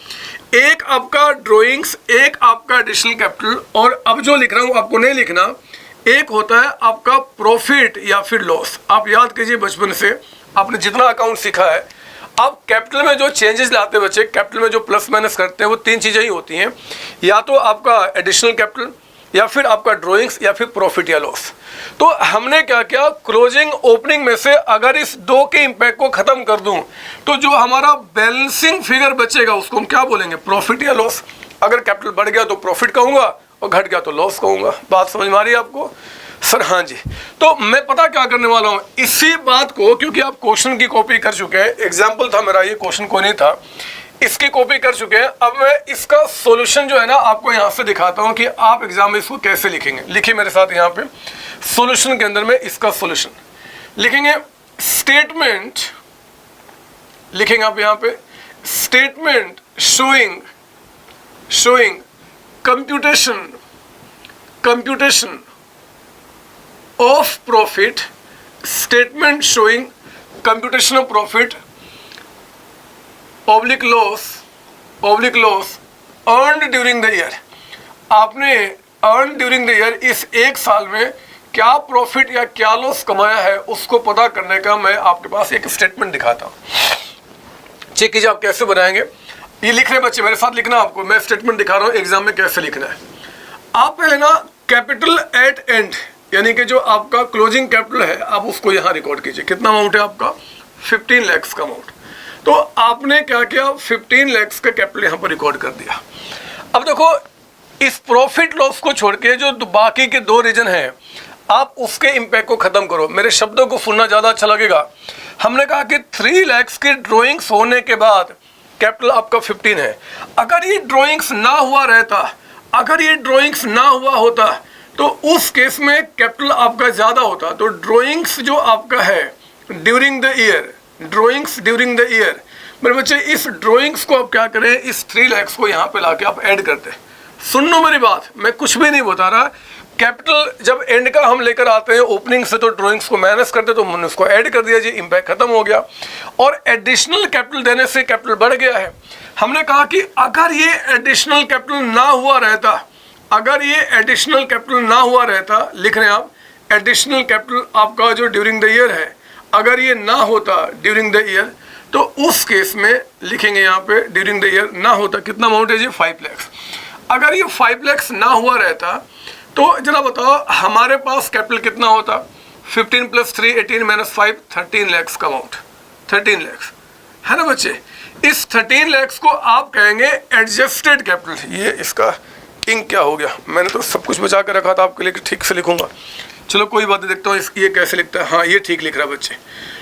एक आपका ड्राइंग्स, एक आपका एडिशनल कैपिटल, और अब जो लिख रहा हूँ आपको नहीं लिखना, एक होता है आपका प्रॉफिट या फिर लॉस। आप याद कीजिए बचपन से आपने जितना अकाउंट सीखा है, आप कैपिटल में जो चेंजेस लाते हैं बच्चे, कैपिटल में जो प्लस माइनस करते हैं, वो 3 चीज़ें ही होती हैं, या तो आपका एडिशनल कैपिटल, या फिर आपका ड्राइंग्स, या फिर प्रॉफिट या लॉस। तो हमने क्या किया, क्लोजिंग ओपनिंग में से अगर इस 2 के इंपैक्ट को खत्म कर दूं, तो जो हमारा बैलेंसिंग फिगर बचेगा उसको हम क्या बोलेंगे, प्रॉफिट या लॉस। अगर कैपिटल बढ़ गया तो प्रॉफिट कहूँगा और घट गया तो लॉस कहूँगा। बात समझ में आ रही है आपको सर? हाँ जी। तो मैं पता क्या करने वाला हूँ, इसी बात को, क्योंकि आप क्वेश्चन की कॉपी कर चुके हैं, एग्जाम्पल था मेरा, ये क्वेश्चन कोई नहीं था, इसकी कॉपी कर चुके हैं। अब मैं इसका सॉल्यूशन जो है ना आपको यहाँ से दिखाता हूँ कि आप एग्जाम में इसको कैसे लिखेंगे। लिखिए मेरे साथ यहाँ पे, सॉल्यूशन के अंदर में इसका सॉल्यूशन लिखेंगे। स्टेटमेंट लिखेंगे आप यहाँ पे, statement showing computation of profit, statement showing computation of profit oblique loss earned during the year. आपने अर्न ड्यूरिंग द ईयर, इस 1 साल में क्या प्रॉफिट या क्या लॉस कमाया है, उसको पता करने का मैं आपके पास एक स्टेटमेंट दिखाता हूँ। चेक कीजिए आप कैसे बनाएंगे। ये लिख रहे बच्चे, मेरे साथ लिखना आपको, मैं स्टेटमेंट दिखा रहा हूँ एग्जाम में कैसे लिखना है। आप पहले ना कैपिटल एट एंड, यानी कि जो आपका क्लोजिंग कैपिटल है आप उसको यहाँ रिकॉर्ड कीजिए। कितना अमाउंट है आपका? 15 लाख का अमाउंट। तो आपने क्या किया, 15 लाख का कैपिटल यहाँ पर रिकॉर्ड कर दिया। अब देखो इस प्रॉफिट लॉस को छोड़ के जो बाकी के 2 रीजन हैं आप उसके इम्पैक्ट को खत्म करो। मेरे शब्दों को सुनना ज़्यादा अच्छा लगेगा। हमने कहा कि 3 लाख की ड्रॉइंग्स होने के बाद कैपिटल आपका 15 है। अगर ये ड्रॉइंग्स ना हुआ रहता, अगर ये ड्रॉइंग्स ना हुआ होता तो उस केस में कैपिटल आपका ज़्यादा होता। तो ड्रॉइंग्स जो आपका है during the year, drawings during the year, मेरे बच्चे इस ड्रॉइंग्स को आप क्या करें, इस 3 लाख को यहाँ पे लाके आप ऐड करते। सुन लो मेरी बात, मैं कुछ भी नहीं बता रहा। कैपिटल जब एंड का हम लेकर आते हैं ओपनिंग से तो ड्रॉइंग्स को माइनस करते, तो मैंने उसको ऐड कर दिया जी, इम्पैक्ट खत्म हो गया। और एडिशनल कैपिटल देने से कैपिटल बढ़ गया है। हमने कहा कि अगर ये एडिशनल कैपिटल ना हुआ रहता, अगर ये एडिशनल कैपिटल ना हुआ रहता, लिख रहे हैं आप, एडिशनल कैपिटल आपका जो ड्यूरिंग द ईयर है, अगर ये ना होता ड्यूरिंग द ईयर, तो उस केस में लिखेंगे यहाँ पे ड्यूरिंग द ईयर ना होता। कितना अमाउंट है जी? 5 लाख। अगर ये 5 लाख ना हुआ रहता तो जरा बताओ हमारे पास कैपिटल कितना होता? 15 + 3 18 - 5 13 लाख का अमाउंट, 13 लाख है ना बच्चे। इस 13 लाख को आप कहेंगे एडजस्टेड कैपिटल। ये इसका इंक क्या हो गया, मैंने तो सब कुछ बचा कर रखा था आपके लिए कि ठीक से लिखूंगा। चलो कोई बात नहीं, देखता हूँ ये कैसे लिखता है। हाँ ये ठीक लिख रहा है बच्चे।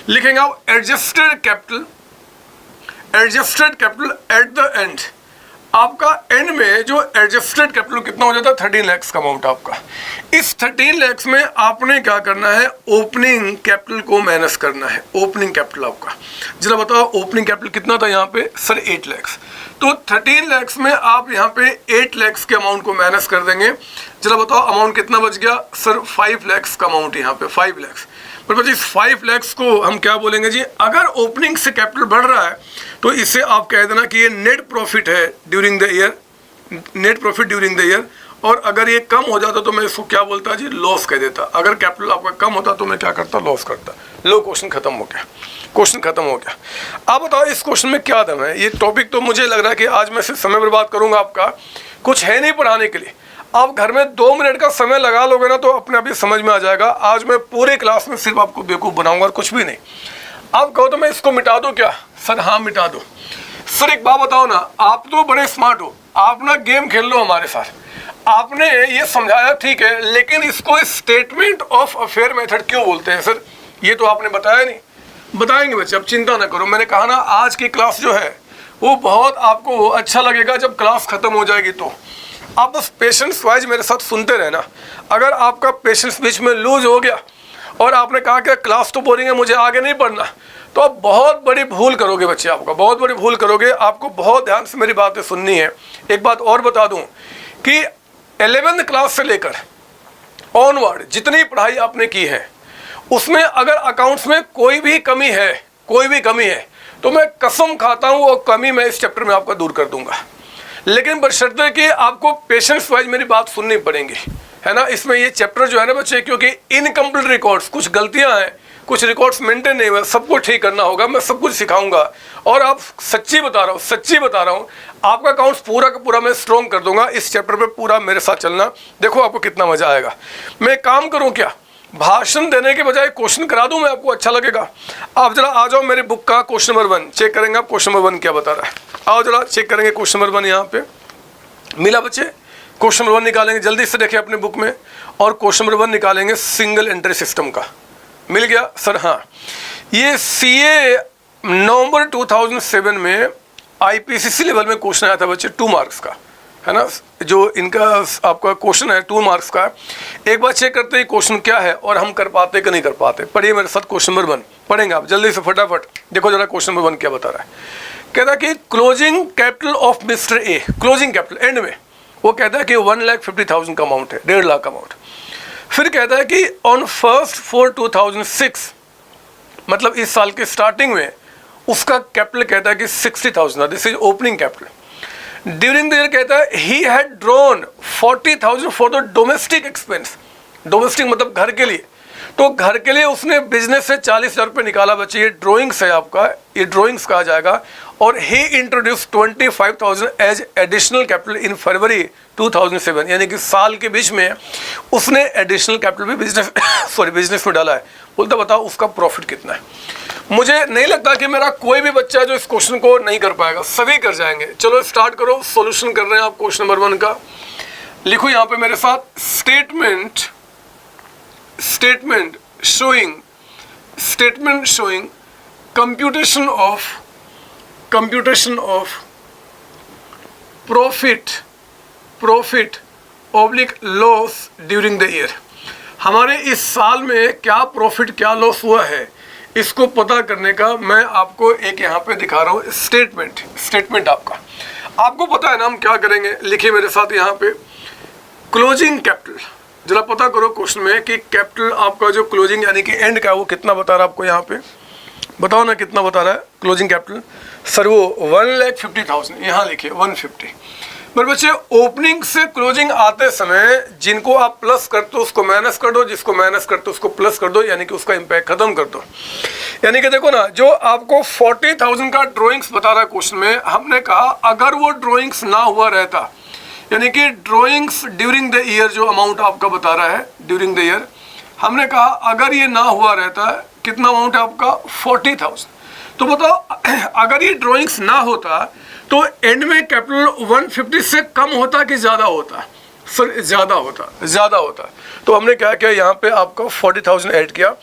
लिखेंगे आप adjusted capital, adjusted capital at the end. आपका एंड में जो एडजस्टेड कैपिटल कितना हो जाता है? 13 लाख का अमाउंट आपका। इस 13 लाख में आपने क्या करना है? ओपनिंग कैपिटल को माइनस करना है। ओपनिंग कैपिटल आपका जरा बताओ, ओपनिंग कैपिटल कितना था यहाँ पे? सर 8 लाख। तो 13 लाख में आप यहाँ पे 8 लाख के अमाउंट को माइनस कर देंगे। जरा बताओ अमाउंट कितना बच गया? सर 5 लाख का अमाउंट यहाँ पे, 5 लाख। पर इस 5 लाख को हम क्या बोलेंगे जी? अगर ओपनिंग से कैपिटल बढ़ रहा है तो इसे आप कह देना कि ये नेट प्रॉफिट है during the year, net profit during the year. और अगर ये कम हो जाता तो मैं इसको क्या बोलता जी? लॉस कह देता। अगर कैपिटल आपका कम होता तो मैं क्या करता? लॉस करता। लो, क्वेश्चन खत्म हो गया, क्वेश्चन खत्म हो गया। आप बताओ इस क्वेश्चन में क्या दम है? ये टॉपिक तो मुझे लग रहा है कि आज मैं सिर्फ समय बर्बाद करूंगा आपका, कुछ है नहीं पढ़ाने के लिए। आप घर में 2 मिनट का समय लगा लोगे ना तो अपने आप ही समझ में आ जाएगा। आज मैं पूरे क्लास में सिर्फ आपको बेवकूफ़ बनाऊंगा और कुछ भी नहीं। आप कहो तो मैं इसको मिटा दूं क्या? सर हाँ मिटा दो। सर एक बात बताओ ना, आप तो बड़े स्मार्ट हो, आप ना गेम खेल लो हमारे साथ। आपने ये समझाया ठीक है, लेकिन इसको स्टेटमेंट ऑफ अफेयर मेथड क्यों बोलते हैं सर? ये तो आपने बताया नहीं। बताएंगे बच्चे, अब चिंता ना करो। मैंने कहा ना आज की क्लास जो है वो बहुत आपको अच्छा लगेगा जब क्लास खत्म हो जाएगी। तो आप बस पेशेंस वाइज मेरे साथ सुनते रहना। अगर आपका पेशेंस बीच में लूज हो गया और आपने कहा कि क्लास तो बोरिंग है, मुझे आगे नहीं पढ़ना, तो आप बहुत बड़ी भूल करोगे बच्चे, आपका बहुत बड़ी भूल करोगे। आपको बहुत ध्यान से मेरी बातें सुननी है। एक बात और बता दूं कि 11th क्लास से लेकर ऑनवर्ड जितनी पढ़ाई आपने की है उसमें अगर अकाउंट्स में कोई भी कमी है, कोई भी कमी है, तो मैं कसम खाता हूं वो कमी मैं इस चैप्टर में आपका दूर कर दूंगा। लेकिन बशर्ते कि आपको पेशेंस वाइज मेरी बात सुननी पड़ेंगी, है ना। इसमें ये चैप्टर जो है ना बच्चे, क्योंकि इनकम्प्लीट रिकॉर्ड्स, कुछ गलतियां हैं, कुछ रिकॉर्ड्स मेंटेन नहीं हुए, सबको ठीक करना होगा। मैं सब कुछ सिखाऊंगा और आप सच्ची बता रहा हूँ, सच्ची बता रहा हूँ, आपका अकाउंट्स पूरा का पूरा मैं स्ट्रॉन्ग कर दूंगा। इस चैप्टर पे पूरा मेरे साथ चलना, देखो आपको कितना मजा आएगा। मैं काम करूँ क्या, भाषण देने के बजाय क्वेश्चन करा दूं मैं, आपको अच्छा लगेगा। आप जरा आ जाओ मेरी बुक का क्वेश्चन नंबर 1 चेक करेंगे आप। क्वेश्चन नंबर 1 क्या बता रहा है, आओ जरा चेक करेंगे। क्वेश्चन नंबर 1 यहाँ पे मिला बच्चे? क्वेश्चन नंबर 1 निकालेंगे, जल्दी से देखिए अपने बुक में। और क्वेश्चन नंबर 1 निकालेंगे सिंगल एंट्री सिस्टम का। मिल गया सर? हाँ, ये CA नवंबर 2007 में IPCC लेवल में क्वेश्चन आया था बच्चे, 2 मार्क्स का, है ना। जो इनका आपका क्वेश्चन है 2 मार्क्स का। एक बार चेक करते हैं क्वेश्चन क्या है और हम कर पाते कि नहीं कर पाते। पढ़िए मेरे साथ क्वेश्चन नंबर 1, पढ़ेंगे आप जल्दी से फटाफट। देखो जरा क्वेश्चन नंबर 1 क्या बता रहा है। कहता है कि closing capital of mister A, closing capital and में वो कहता है कि 1,50,000 का अमाउंट है, 1.5 लाख का अमाउंट। फिर कहता है कि ऑन 1 4 2006, मतलब इस साल के स्टार्टिंग में उसका कैपिटल कहता है कि 60,000 था, this is opening capital. During the year कहता है he had drawn 40,000 for the domestic expense, domestic मतलब घर के लिए, तो घर के लिए उसने बिजनेस से 40,000 रुपये निकाला बच्चे, ये ड्राइंग्स है आपका, ये ड्राइंग्स कहा जाएगा। और he introduce 25,000 as additional capital in February 2007, यानी कि साल के बीच में उसने एडिशनल कैपिटल भी बिजनेस में डाला है। बोलता बताओ उसका प्रॉफिट कितना है। मुझे नहीं लगता कि मेरा कोई भी बच्चा जो इस क्वेश्चन को नहीं कर पाएगा, सभी कर जाएंगे। चलो स्टार्ट करो, सॉल्यूशन कर रहे हैं आप क्वेश्चन नंबर 1 का। लिखो यहाँ पे मेरे साथ, statement showing computation of profit oblique loss during the year. हमारे इस साल में क्या प्रॉफिट क्या लॉस हुआ है, इसको पता करने का मैं आपको एक यहाँ पे दिखा रहा हूँ स्टेटमेंट आपको पता है ना हम क्या करेंगे। लिखिए मेरे साथ यहाँ पे, क्लोजिंग कैपिटल। जरा पता करो क्वेश्चन में कि कैपिटल आपका जो क्लोजिंग यानी कि एंड का है वो कितना बता रहा है आपको। यहाँ पे बताओ ना कितना बता रहा है क्लोजिंग कैपिटल। सर वो 1,50,000, यहाँ लिखिए 150। मेरे बच्चे ओपनिंग से क्लोजिंग आते समय जिनको आप प्लस करते हो उसको माइनस कर दो, जिसको माइनस करते हो उसको प्लस कर दो, यानी कि उसका इम्पैक्ट खत्म कर दो। यानी कि देखो ना, जो आपको 40,000 का ड्राइंग्स बता रहा है क्वेश्चन में, हमने कहा अगर वो ड्राइंग्स ना हुआ रहता, यानी कि ड्राइंग्स ड्यूरिंग द ईयर जो अमाउंट आपका बता रहा है ड्यूरिंग द ईयर, हमने कहा अगर ये ना हुआ रहता, कितना अमाउंट है आपका 40,000। तो बताओ अगर ये ड्राइंग्स ना होता तो एंड में कैपिटल 150 से कम होता कि ज़्यादा होता? सर ज़्यादा होता। तो हमने क्या किया, यहाँ पे आपका 40,000 ऐड किया।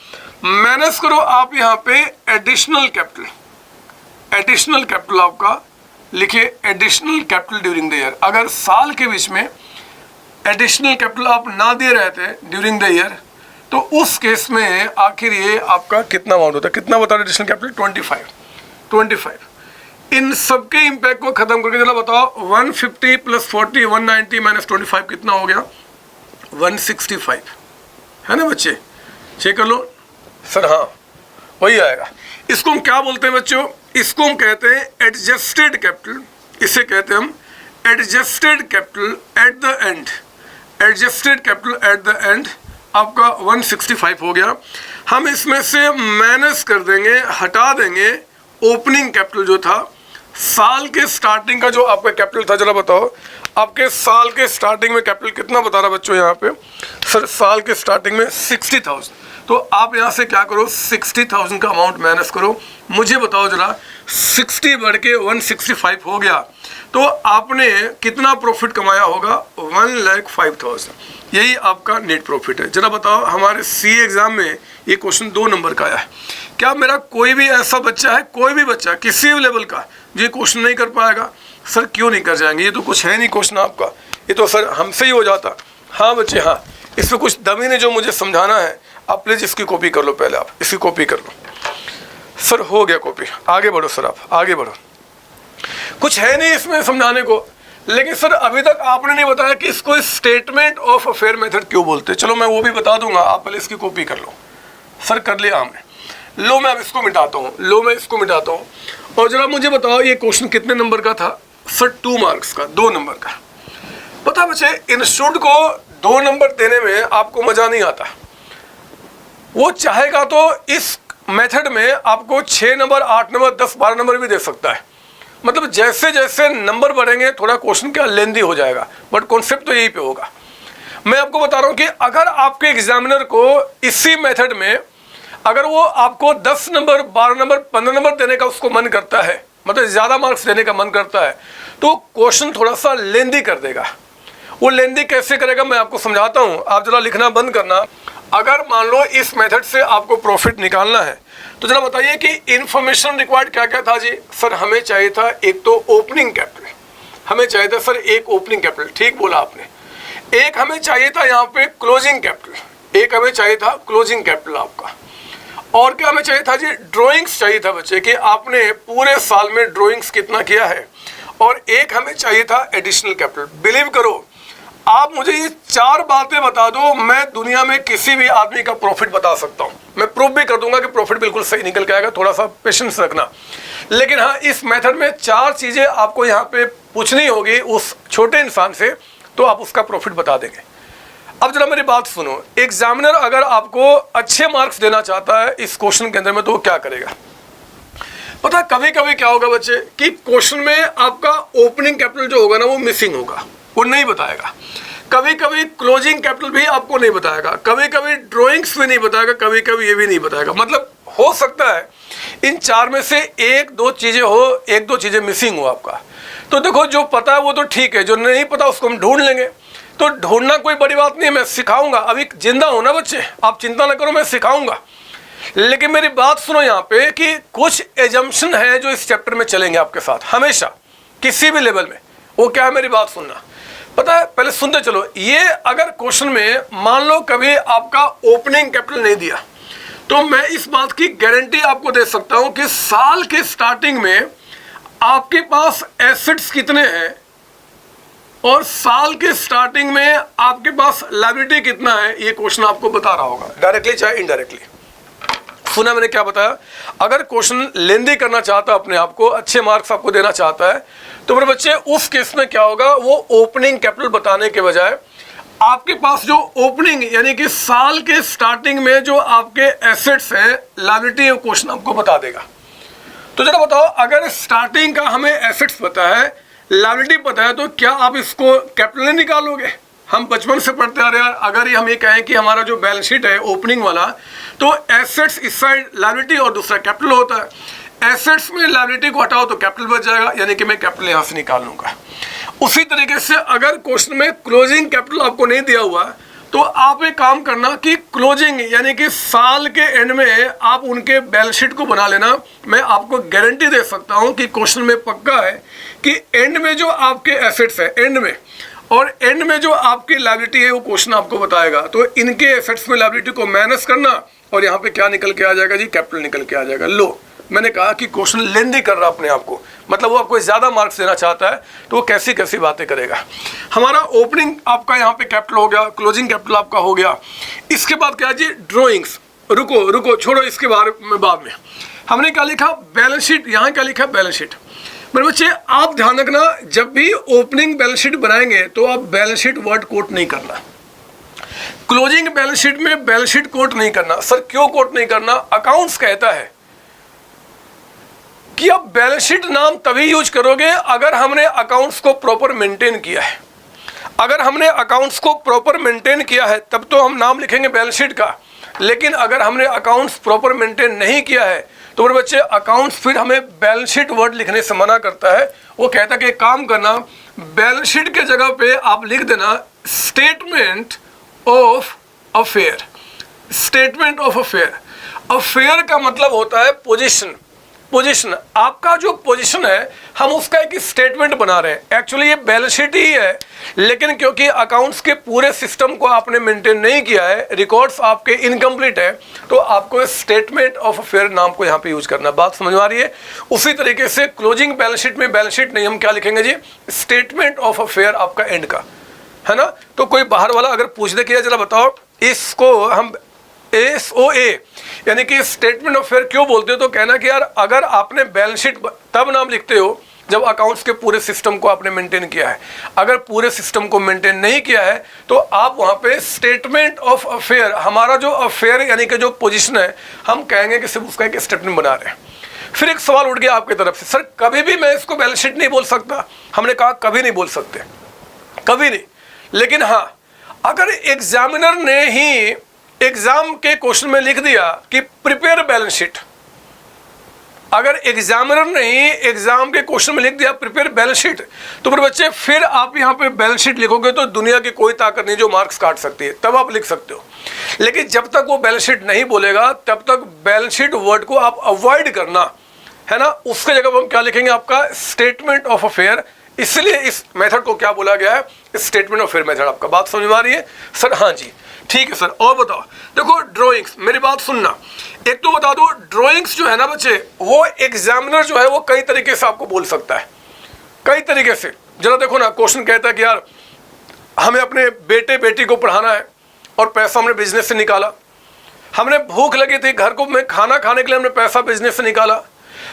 माइनस करो आप यहाँ पे एडिशनल कैपिटल आपका, लिखिए additional capital during the year. अगर साल के बीच में एडिशनल कैपिटल आप ना दे रहे थे ड्यूरिंग द ईयर, तो उस केस में आखिर ये आपका कितना अमाउंट होता है, कितना बता रहे एडिशनल कैपिटल 25। इन सबके इम्पैक्ट को खत्म करके जरा बताओ 150 प्लस 40 190 माइनस 25 कितना हो गया, 165 है ना बच्चे, चेक कर लो। सर हाँ वही आएगा। इसको हम क्या बोलते हैं बच्चों, इसको हम कहते हैं एडजस्टेड कैपिटल। इसे कहते हैं हम adjusted capital at the end. आपका 165 हो गया। हम इसमें से माइनस कर देंगे, हटा देंगे ओपनिंग कैपिटल जो था, साल के स्टार्टिंग का जो आपका कैपिटल था। जरा बताओ आपके साल के स्टार्टिंग में कैपिटल कितना बता रहा बच्चों यहाँ पे। सर साल के स्टार्टिंग में 60,000। तो आप यहाँ से क्या करो, 60,000 का अमाउंट माइनस करो। मुझे बताओ जरा 60 बढ़ के 165 हो गया तो आपने कितना प्रॉफिट कमाया होगा, 1,05,000। यही आपका नेट प्रॉफिट है। जरा बताओ हमारे सी एग्जाम में ये क्वेश्चन 2 नंबर का आया है। क्या मेरा कोई भी ऐसा बच्चा है, कोई भी बच्चा किसी भी लेवल का जो ये क्वेश्चन नहीं कर पाएगा? सर क्यों नहीं कर जाएंगे, ये तो कुछ है नहीं क्वेश्चन आपका, ये तो सर हमसे ही हो जाता। हाँ बच्चे हाँ, इसमें कुछ दमी ने जो मुझे समझाना है, आप प्लीज़ इसकी कॉपी कर लो, पहले आप इसकी कॉपी कर लो। सर हो गया कॉपी, आगे बढ़ो सर, आप आगे बढ़ो। कुछ है नहीं इसमें समझाने को, लेकिन सर अभी तक आपने नहीं बताया कि इसको स्टेटमेंट ऑफ अफेयर मेथड क्यों बोलते हैं। चलो मैं वो भी बता दूंगा, आप पहले इसकी कॉपी कर लो। सर कर लिया हमने, लो मैं अब इसको मिटाता हूँ, और जरा मुझे बताओ ये क्वेश्चन कितने नंबर का था? सर 2 मार्क्स का, 2 नंबर का। पता बच्चे इंस्टीट्यूट को 2 नंबर देने में आपको मज़ा नहीं आता। वो चाहेगा तो इस मेथड में आपको 6 नंबर 8 नंबर 10 12 नंबर भी दे सकता है। मतलब जैसे जैसे नंबर बढ़ेंगे थोड़ा क्वेश्चन क्या लेंदी हो जाएगा, बट कॉन्सेप्ट तो यही पे होगा। मैं आपको बता रहा हूँ कि अगर आपके एग्जामिनर को इसी मेथड में अगर वो आपको 10 नंबर 12 नंबर 15 नंबर देने का उसको मन करता है, मतलब ज़्यादा मार्क्स देने का मन करता है, तो क्वेश्चन थोड़ा सा लेंदी कर देगा। वो लेंदी कैसे करेगा मैं आपको समझाता हूँ, आप जरा लिखना बंद करना। अगर मान लो इस मेथड से आपको प्रॉफिट निकालना है तो जरा बताइए कि इन्फॉर्मेशन रिक्वायर्ड क्या क्या था जी। सर हमें चाहिए था एक तो ओपनिंग कैपिटल, हमें चाहिए था सर एक ओपनिंग कैपिटल, ठीक बोला आपने। एक हमें चाहिए था यहाँ पे क्लोजिंग कैपिटल, एक हमें चाहिए था क्लोजिंग कैपिटल आपका। और क्या हमें चाहिए था जी, ड्राइंग्स चाहिए था बच्चे कि आपने पूरे साल में ड्राइंग्स कितना किया है। और एक हमें चाहिए था एडिशनल कैपिटल। बिलीव करो आप मुझे ये 4 बातें बता दो, मैं दुनिया में किसी भी आदमी का प्रॉफिट बता सकता हूँ। मैं प्रूफ भी कर दूंगा कि प्रॉफिट बिल्कुल सही निकल के आएगा, थोड़ा सा पेशेंस रखना। लेकिन हाँ इस मेथड में 4 चीज़ें आपको यहाँ पे पूछनी होगी उस छोटे इंसान से, तो आप उसका प्रॉफिट बता देंगे। अब जरा मेरी बात सुनो, एग्जामिनर अगर आपको अच्छे मार्क्स देना चाहता है इस क्वेश्चन के अंदर में तो वो क्या करेगा? पता कभी कभी क्या होगा बच्चे कि क्वेश्चन में आपका ओपनिंग कैपिटल जो होगा ना वो मिसिंग होगा, वो नहीं बताएगा। कभी कभी क्लोजिंग कैपिटल भी आपको नहीं बताएगा, कभी कभी ड्राइंग्स भी नहीं बताएगा, कभी कभी ये भी नहीं बताएगा। मतलब हो सकता है इन चार में से एक दो चीज़ें मिसिंग हो आपका। तो देखो जो पता है वो तो ठीक है, जो नहीं पता उसको हम ढूंढ लेंगे। तो ढूंढना कोई बड़ी बात नहीं है, मैं सिखाऊंगा। अभी जिंदा हो ना बच्चे, आप चिंता ना करो, मैं सिखाऊंगा। लेकिन मेरी बात सुनो यहाँ पे कि कुछ एजम्पशन है जो इस चैप्टर में चलेंगे आपके साथ हमेशा किसी भी लेवल में। वो क्या है मेरी बात सुनना, पता है पहले सुनते चलो। ये अगर क्वेश्चन में मान लो कभी आपका ओपनिंग कैपिटल नहीं दिया तो मैं इस बात की गारंटी आपको दे सकता हूं कि साल के स्टार्टिंग में आपके पास एसेट्स कितने हैं और साल के स्टार्टिंग में आपके पास लायबिलिटी कितना है, ये क्वेश्चन आपको बता रहा होगा, डायरेक्टली चाहे इनडायरेक्टली। सुना मैंने क्या बताया? अगर क्वेश्चन लेंदी करना चाहता है, अपने आप को अच्छे मार्क्स आपको देना चाहता है, तो मेरे बच्चे उस केस में क्या होगा, वो ओपनिंग कैपिटल बताने के बजाय आपके पास जो ओपनिंग यानी कि साल के स्टार्टिंग में जो आपके एसेट्स हैं, लायबिलिटी, वो क्वेश्चन आपको बता देगा। तो जरा बताओ, अगर स्टार्टिंग का हमें एसेट्स पता है, लायबिलिटी पता है, तो क्या आप इसको कैपिटल निकालोगे? हम बचपन से पढ़ते आ रहे हैं। अगर हम ये कहें कि हमारा जो बैलेंस शीट है ओपनिंग वाला, तो एसेट्स इस साइड लायबिलिटी और दूसरा कैपिटल होता है। एसेट्स में लायबिलिटी को हटाओ तो कैपिटल बच जाएगा, यानी कि मैं कैपिटल यहाँ से निकाल लूँगा। उसी तरीके से अगर क्वेश्चन में क्लोजिंग कैपिटल आपको नहीं दिया हुआ तो आप एक काम करना कि क्लोजिंग यानी कि साल के एंड में आप उनके बैलेंस शीट को बना लेना। मैं आपको गारंटी दे सकता हूँ कि क्वेश्चन में पक्का है कि एंड में जो आपके एसेट्स है एंड में और एंड में जो आपकी लायबिलिटी है वो क्वेश्चन आपको बताएगा। तो इनके एसेट्स में लायबिलिटी को माइनस करना और यहाँ पे क्या निकल के आ जाएगा जी, कैपिटल निकल के आ जाएगा। लो मैंने कहा कि क्वेश्चन लेंदी कर रहा अपने आप को, मतलब वो आपको ज़्यादा मार्क्स देना चाहता है तो वो कैसी कैसी बातें करेगा। हमारा ओपनिंग आपका यहाँ पे कैपिटल हो गया, क्लोजिंग कैपिटल आपका हो गया। इसके बाद क्या है जी, ड्राइंग्स। रुको छोड़ो, इसके बारे में बाद में। हमने क्या लिखा, बैलेंस शीट। यहाँ क्या लिखा, बैलेंस शीट। मेरे बच्चे आप ध्यान रखना, जब भी ओपनिंग बैलेंस शीट बनाएंगे तो आप बैलेंस शीट वर्ड कोट नहीं करना। क्लोजिंग बैलेंस शीट में बैलेंस शीट कोट नहीं करना। सर क्यों कोट नहीं करना? अकाउंट्स कहता है कि आप बैलेंस शीट नाम तभी यूज करोगे अगर हमने अकाउंट्स को प्रॉपर मेंटेन किया है। अगर हमने अकाउंट्स को प्रॉपर मेंटेन किया है तब तो हम नाम लिखेंगे बैलेंस शीट का। लेकिन अगर हमने अकाउंट्स प्रॉपर मेंटेन नहीं किया है तो मेरे बच्चे अकाउंट्स फिर हमें बैलेंस शीट वर्ड लिखने से मना करता है। वो कहता है कि काम करना, बैलेंस शीट के जगह पे आप लिख देना statement of affair. Statement of affair. Affair का मतलब होता है पोजीशन। पोजीशन, आपका जो पोजीशन है हम उसका एक स्टेटमेंट बना रहे हैं। एक्चुअली ये बैलेंस शीट ही है, लेकिन क्योंकि अकाउंट्स के पूरे सिस्टम को आपने मेंटेन नहीं किया है, रिकॉर्ड्स आपके इनकम्प्लीट है, तो आपको स्टेटमेंट ऑफ अफेयर नाम को यहाँ पे यूज करना। बात समझ में आ रही है? उसी तरीके से क्लोजिंग बैलेंस शीट में बैलेंस शीट नहीं, हम क्या लिखेंगे जी, स्टेटमेंट ऑफ अफेयर आपका एंड का है ना। तो कोई बाहर वाला अगर पूछ दे कि जरा बताओ इसको हम SOA यानी कि स्टेटमेंट ऑफ अफेयर क्यों बोलते हो, तो कहना कि यार अगर आपने बैलेंस शीट तब नाम लिखते हो जब अकाउंट्स के पूरे सिस्टम को आपने मेंटेन किया है। अगर पूरे सिस्टम को मेंटेन नहीं किया है तो आप वहाँ पे स्टेटमेंट ऑफ अफेयर, हमारा जो अफेयर यानी कि जो पोजीशन है, हम कहेंगे कि सिर्फ उसका एक स्टेटमेंट बना रहे हैं। फिर एक सवाल उठ गया आपकी तरफ से, सर कभी भी मैं इसको बैलेंस शीट नहीं बोल सकता। हमने कहा कभी नहीं बोल सकते, कभी नहीं। लेकिन हाँ, अगर एग्जामिनर ने ही एग्जाम के क्वेश्चन में लिख दिया कि प्रिपेयर बैलेंस शीट, अगर एग्जामिनर ने ही एग्जाम के क्वेश्चन में लिख दिया प्रिपेयर बैलेंस शीट, तो फिर बच्चे फिर आप यहाँ पे बैलेंस शीट लिखोगे तो दुनिया की कोई ताकत नहीं जो मार्क्स काट सकती है, तब आप लिख सकते हो। लेकिन जब तक वो बैलेंस शीट नहीं बोलेगा तब तक बैलेंस शीट वर्ड को आप अवॉइड करना, है ना। उसके जगह हम क्या लिखेंगे, आपका स्टेटमेंट ऑफ अफेयर। इसलिए इस मेथड को क्या बोला गया है, स्टेटमेंट ऑफ अफेयर मेथड। आपका बात समझ में आ रही है सर? हाँ जी ठीक है सर। और बताओ, देखो ड्राइंग्स, मेरी बात सुनना। एक तो बता दो, ड्राइंग्स जो है ना बच्चे, वो एग्जामिनर जो है वो कई तरीके से आपको बोल सकता है, कई तरीके से। जरा देखो ना, क्वेश्चन कहता है कि यार हमें अपने बेटे बेटी को पढ़ाना है और पैसा हमने बिजनेस से निकाला। हमने भूख लगी थी, घर को में खाना खाने के लिए हमने पैसा बिजनेस से निकाला।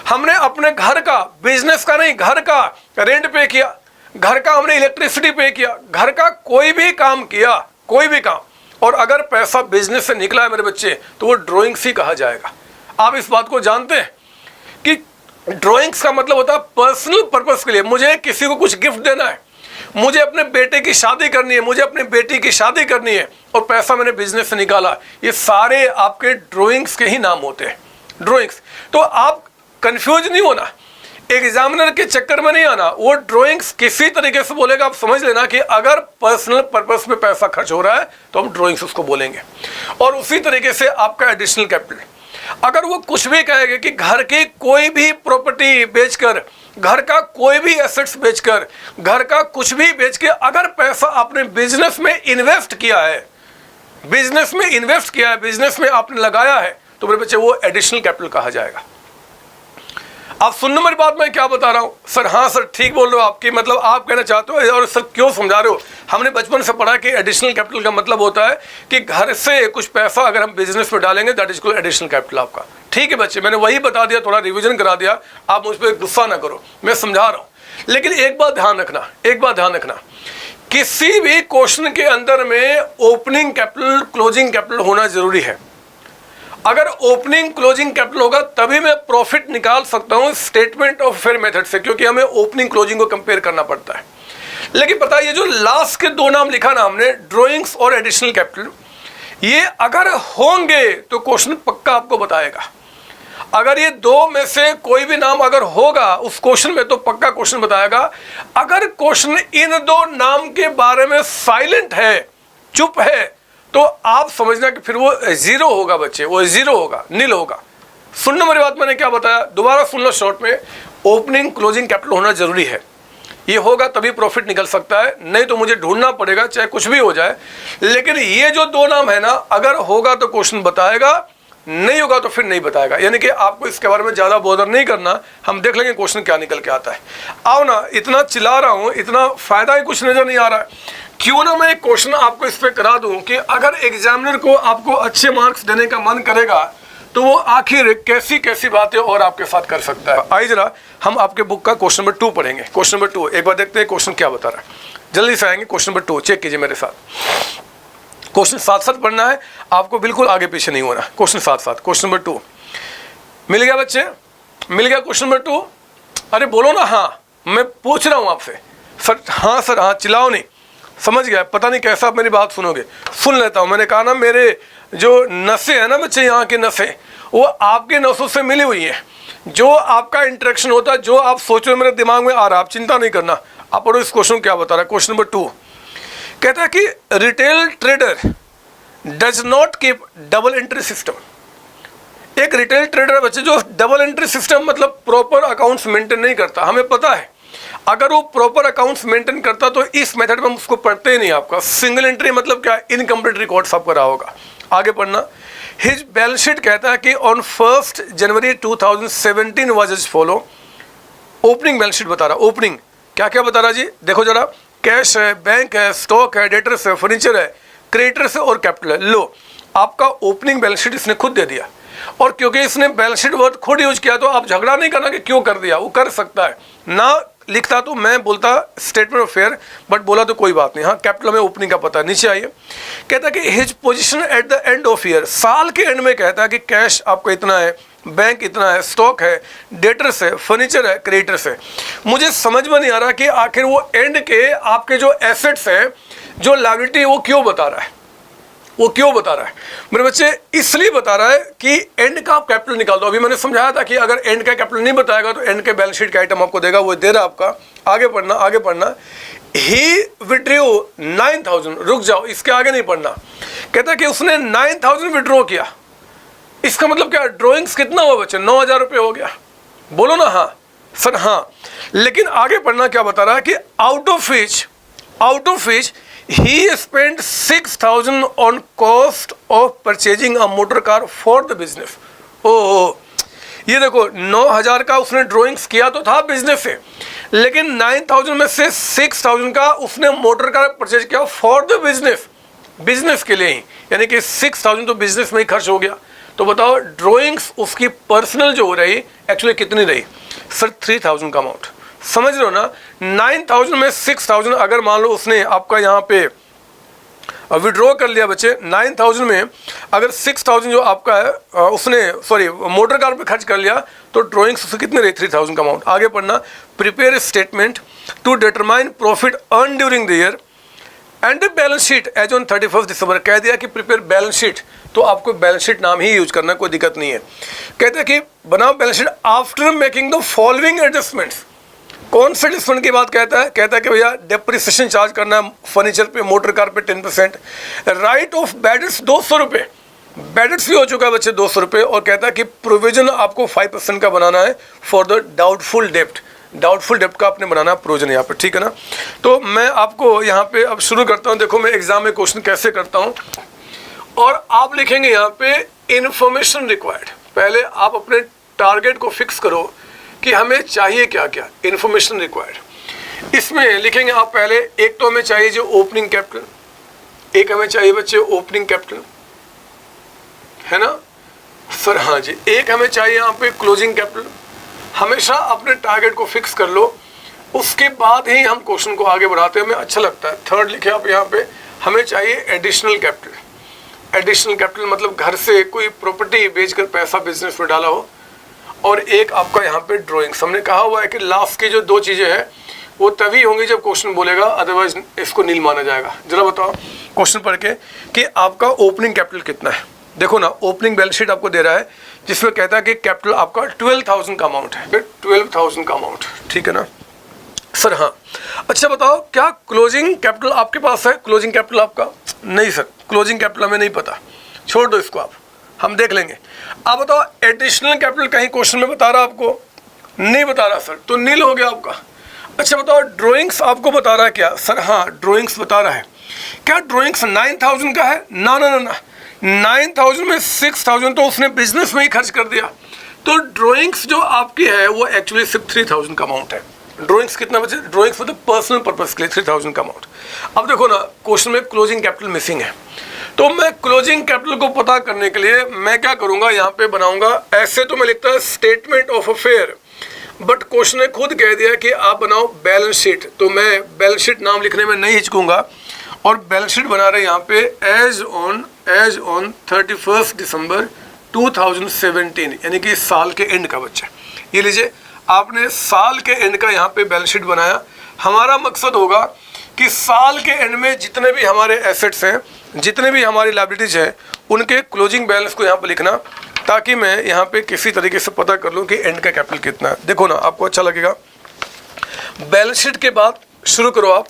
हमने अपने घर का, बिजनेस का नहीं, घर का रेंट पे किया, घर का हमने इलेक्ट्रिसिटी पे किया, घर का कोई भी काम किया, कोई भी काम, और अगर पैसा बिजनेस से निकला है मेरे बच्चे तो वो ड्राइंग्स ही कहा जाएगा। आप इस बात को जानते हैं कि ड्राइंग्स का मतलब होता है पर्सनल पर्पस के लिए, मुझे किसी को कुछ गिफ्ट देना है, मुझे अपने बेटे की शादी करनी है, मुझे अपनी बेटी की शादी करनी है, और पैसा मैंने बिजनेस से निकाला, ये सारे आपके ड्राइंग्स के ही नाम होते हैं, ड्राइंग्स। तो आप कंफ्यूज नहीं होना, एग्जामिनर के चक्कर में नहीं आना। वो ड्राइंग्स किसी तरीके से बोलेगा, आप समझ लेना कि अगर पर्सनल पर्पस में पैसा खर्च हो रहा है तो हम ड्राइंग्स उसको बोलेंगे। और उसी तरीके से आपका एडिशनल कैपिटल, अगर वो कुछ भी कहेगा कि घर की कोई भी प्रॉपर्टी बेचकर, घर का कोई भी एसेट्स बेचकर, घर का कुछ भी बेच के अगर पैसा आपने बिजनेस में इन्वेस्ट किया है, बिजनेस में इन्वेस्ट किया है, बिजनेस में आपने लगाया है, तो मेरे बच्चे वो एडिशनल कैपिटल कहा जाएगा। आप सुनने मेरी बात मैं क्या बता रहा हूँ? सर हाँ सर ठीक बोल रहे हो आपकी, मतलब आप कहना चाहते हो, और सर क्यों समझा रहे हो? हमने बचपन से पढ़ा कि एडिशनल कैपिटल का मतलब होता है कि घर से कुछ पैसा अगर हम बिजनेस में डालेंगे that is called additional capital आपका। ठीक है बच्चे, मैंने वही बता दिया, थोड़ा रिवीजन करा दिया, आप मुझ पर गुस्सा ना करो, मैं समझा रहा हूँ। लेकिन एक बात ध्यान रखना, एक बात ध्यान रखना, किसी भी क्वेश्चन के अंदर में ओपनिंग कैपिटल क्लोजिंग कैपिटल होना जरूरी है। अगर ओपनिंग क्लोजिंग कैपिटल होगा तभी मैं प्रॉफिट निकाल सकता हूं स्टेटमेंट ऑफ फेयर मेथड से, क्योंकि हमें ओपनिंग क्लोजिंग को कंपेयर करना पड़ता है। लेकिन पता है ये जो लास्ट के दो नाम लिखा ना हमने, ड्राइंग्स और एडिशनल कैपिटल, ये अगर होंगे तो क्वेश्चन पक्का आपको बताएगा। अगर ये दो में से कोई भी नाम अगर होगा उस क्वेश्चन में तो पक्का क्वेश्चन बताएगा। अगर क्वेश्चन इन दो नाम के बारे में साइलेंट है, चुप है, तो आप समझना कि फिर वो जीरो होगा बच्चे, वो जीरो होगा, नील होगा। सुनना मेरी बात, मैंने क्या बताया, दोबारा सुन लो शॉर्ट में। ओपनिंग क्लोजिंग कैपिटल होना जरूरी है, ये होगा तभी प्रॉफिट निकल सकता है, नहीं तो मुझे ढूंढना पड़ेगा चाहे कुछ भी हो जाए। लेकिन ये जो दो नाम है ना, अगर होगा तो क्वेश्चन बताएगा, नहीं होगा तो फिर नहीं बताएगा। यानी कि आपको इसके बारे में ज्यादा बॉदर नहीं करना, हम देख लेंगे क्वेश्चन क्या निकल के आता है। आओ ना, इतना चिल्ला रहा हूं, इतना फायदा ही कुछ नजर नहीं आ रहा है। क्यों ना मैं एक क्वेश्चन आपको इस पे करा दूं कि अगर एग्जामिनर को आपको अच्छे मार्क्स देने का मन करेगा तो वो आखिर कैसी कैसी बातें और आपके साथ कर सकता है। आइए जरा हम आपके बुक का क्वेश्चन नंबर 2 पढ़ेंगे। क्वेश्चन नंबर 2 एक बार देखते हैं क्वेश्चन क्या बता रहा है, जल्दी से आएंगे। क्वेश्चन नंबर 2 चेक कीजिए मेरे साथ, क्वेश्चन साथ साथ पढ़ना है आपको, बिल्कुल आगे पीछे नहीं होना। क्वेश्चन साथ साथ, क्वेश्चन नंबर 2 मिल गया बच्चे, मिल गया क्वेश्चन नंबर 2? अरे बोलो ना हाँ, मैं पूछ रहा हूँ आपसे। सर हाँ चिल्लाओ नहीं, समझ गया, पता नहीं कैसा आप मेरी बात सुनोगे। सुन लेता हूँ, मैंने कहा ना मेरे जो नसें हैं ना बच्चे, यहाँ की नसें, वो आपके नसों से मिली हुई हैं। जो आपका इंटरेक्शन होता है, जो आप सोच रहे हो मेरे दिमाग में आ रहा है, आप चिंता नहीं करना। आप पढ़ो इस क्वेश्चन क्या बता रहा है। क्वेश्चन नंबर 2 कहता है कि retail trader does not keep double entry system. एक रिटेल ट्रेडर बच्चे जो डबल एंट्री सिस्टम मतलब प्रॉपर अकाउंट्स मेंटेन नहीं करता। हमें पता है अगर वो प्रॉपर अकाउंट्स मेंटेन करता तो इस मेथड में हम उसको पढ़ते ही नहीं। आपका सिंगल एंट्री मतलब क्या, इनकम्प्लीट रिकॉर्ड्स आपका रहा होगा। आगे पढ़ना, हिज बैलेंस शीट कहता है कि on 1 January 2017 was as follow. Opening balance sheet बता रहा, ओपनिंग क्या क्या बता रहा जी, देखो जरा, कैश है, बैंक है, स्टॉक है, डेटर्स है, फर्नीचर है, क्रेडिटर्स है और कैपिटल है। लो आपका ओपनिंग बैलेंस शीट इसने खुद दे दिया, और क्योंकि इसने बैलेंस शीट वर्ड खुद यूज किया तो आप झगड़ा नहीं करना कि क्यों कर दिया, वो कर सकता है ना। लिखता तो मैं बोलता स्टेटमेंट ऑफ फेयर, बट बोला तो कोई बात नहीं। हाँ कैपिटल में ओपनिंग का पता है। नीचे आइए, कहता है कि his position at the end of year, साल के एंड में कहता है कि कैश आपका इतना है, बैंक इतना है, स्टॉक है, डेटर्स है, फर्नीचर है, क्रेडिटर्स है। मुझे समझ में नहीं आ रहा कि आखिर वो एंड के आपके जो एसेट्स हैं, जो लायबिलिटी, वो क्यों बता रहा है, वो क्यों बता रहा है मेरे बच्चे? इसलिए बता रहा है कि एंड का आप कैपिटल निकाल दो। अभी मैंने समझाया था कि अगर एंड का कैपिटल नहीं बताएगा तो एंड के बैलेंस शीट का आइटम आपको देगा, वो दे रहा आपका। आगे पढ़ना, आगे पढ़ना, ही विड्रॉ 9000, रुक जाओ, इसके आगे नहीं पढ़ना। कहता है कि उसने 9000 विड्रॉ किया। इसका मतलब क्या, ड्रॉइंग्स कितना हुआ बच्चे? 9000 रुपये हो गया। बोलो ना हाँ सर हाँ। लेकिन आगे पढ़ना क्या बता रहा है कि out of which he spent 6000 on cost of purchasing a motor car for the business। ओह, ये देखो 9000 का उसने ड्राइंग्स किया तो था बिजनेस से, लेकिन 9000 में से 6000 का उसने मोटर कार परचेज किया फॉर द बिजनेस, बिजनेस के लिए ही, यानी कि 6000 तो बिजनेस में ही खर्च हो गया। तो बताओ ड्राइंग्स उसकी पर्सनल जो हो रही एक्चुअली कितनी रही? सर 3000 का अमाउंट, समझ रहे हो ना। 9000 में 6000 अगर मान लो उसने आपका यहाँ पे विड्रॉ कर लिया बच्चे 9,000 में, अगर 6,000 जो आपका है उसने मोटर कार पे खर्च कर लिया तो ड्रॉइंग्स उससे कितने रही 3,000 का अमाउंट। आगे पढ़ना, prepare statement to determine profit earn during the year and balance sheet as on 31 December. कह दिया कि प्रिपेयर बैलेंस शीट, तो आपको बैलेंस शीट नाम ही यूज करना, कोई दिक्कत नहीं है। कहते हैं कि बनाओ balance sheet after making the following adjustments. कौन से एडजस्टमेंट की बात कहता है कि भैया डेप्रिसिएशन चार्ज करना है फर्नीचर पे, मोटर कार पे 10%, राइट ऑफ बैडेट्स 200 रुपये, बैडेट्स भी हो चुका है बच्चे 200 रुपये, और कहता है कि प्रोविजन आपको 5% का बनाना है फॉर द डाउटफुल डेप्ट। डाउटफुल डेप्ट का आपने बनाना प्रोविजन यहाँ पे, ठीक है ना। तो मैं आपको यहाँ पे अब शुरू करता हूँ। देखो मैं एग्जाम में क्वेश्चन कैसे करता हूँ, और आप लिखेंगे यहाँ पे इन्फॉर्मेशन रिक्वायर्ड। पहले आप अपने टारगेट को फिक्स करो कि हमें चाहिए क्या क्या, इन्फॉर्मेशन रिक्वायर्ड। इसमें लिखेंगे आप पहले, एक तो हमें चाहिए जो ओपनिंग कैपिटल, एक हमें चाहिए बच्चे ओपनिंग कैपिटल, है ना सर? हाँ जी। एक हमें चाहिए यहाँ पे क्लोजिंग कैपिटल। हमेशा अपने टारगेट को फिक्स कर लो, उसके बाद ही हम क्वेश्चन को आगे बढ़ाते हैं, हमें अच्छा लगता है। थर्ड लिखे आप यहाँ पे, हमें चाहिए एडिशनल कैपिटल। एडिशनल कैपिटल मतलब घर से कोई प्रॉपर्टी बेचकर पैसा बिजनेस में डाला हो। और एक आपका यहाँ पे ड्राइंग्स। हमने कहा हुआ है कि लास्ट की जो दो चीज़ें हैं वो तभी होंगी जब क्वेश्चन बोलेगा, अदरवाइज इसको नील माना जाएगा। जरा बताओ क्वेश्चन पढ़ के कि आपका ओपनिंग कैपिटल कितना है। देखो ना, ओपनिंग बैलेंस शीट आपको दे रहा है जिसमें कहता है कि कैपिटल आपका 12,000 का अमाउंट है, 12,000 का अमाउंट, ठीक है ना सर? हाँ। अच्छा बताओ, क्या क्लोजिंग कैपिटल आपके पास है? क्लोजिंग कैपिटल आपका नहीं सर, क्लोजिंग कैपिटल हमें नहीं पता, छोड़ दो इसको, आप हम देख लेंगे। आप बताओ एडिशनल कैपिटल कहीं क्वेश्चन में बता रहा आपको? नहीं बता रहा सर, तो नील हो गया आपका। अच्छा बताओ ड्राइंग्स आपको बता रहा है क्या? सर हाँ, ड्राइंग्स बता रहा है। क्या ड्राइंग्स 9,000 का है? ना ना ना ना, 9,000 में 6,000 तो उसने बिजनेस में ही खर्च कर दिया। तो ड्राइंग्स जो आपकी है वो एक्चुअली सिर्फ 3,000 का अमाउंट है। ड्राइंग्स कितना बचे? ड्राइंग्स मतलब पर्सनल पर्पस के लिए 3,000 का अमाउंट। अब देखो ना, क्वेश्चन में क्लोजिंग कैपिटल मिसिंग है, तो मैं क्लोजिंग कैपिटल को पता करने के लिए मैं क्या करूंगा, यहाँ पे बनाऊंगा। ऐसे तो मैं लिखता है statement of affair, but question ने खुद कह दिया कि आप बनाओ बैलेंस शीट, तो मैं बैलेंस शीट नाम लिखने में नहीं हिचकूंगा। और बैलेंस शीट बना रहे हैं यहाँ पे एज ऑन 31 दिसंबर 2017, यानी कि साल के एंड का बच्चा। ये लीजिए, आपने साल के एंड का यहाँ पे बैलेंस शीट बनाया। हमारा मकसद होगा कि साल के एंड में जितने भी हमारे एसेट्स हैं, जितने भी हमारी लायबिलिटीज हैं, उनके क्लोजिंग बैलेंस को यहाँ पे लिखना, ताकि मैं यहाँ पे किसी तरीके से पता कर लूँ कि एंड का कैपिटल कितना है। देखो ना, आपको अच्छा लगेगा। बैलेंस शीट के बाद शुरू करो आप,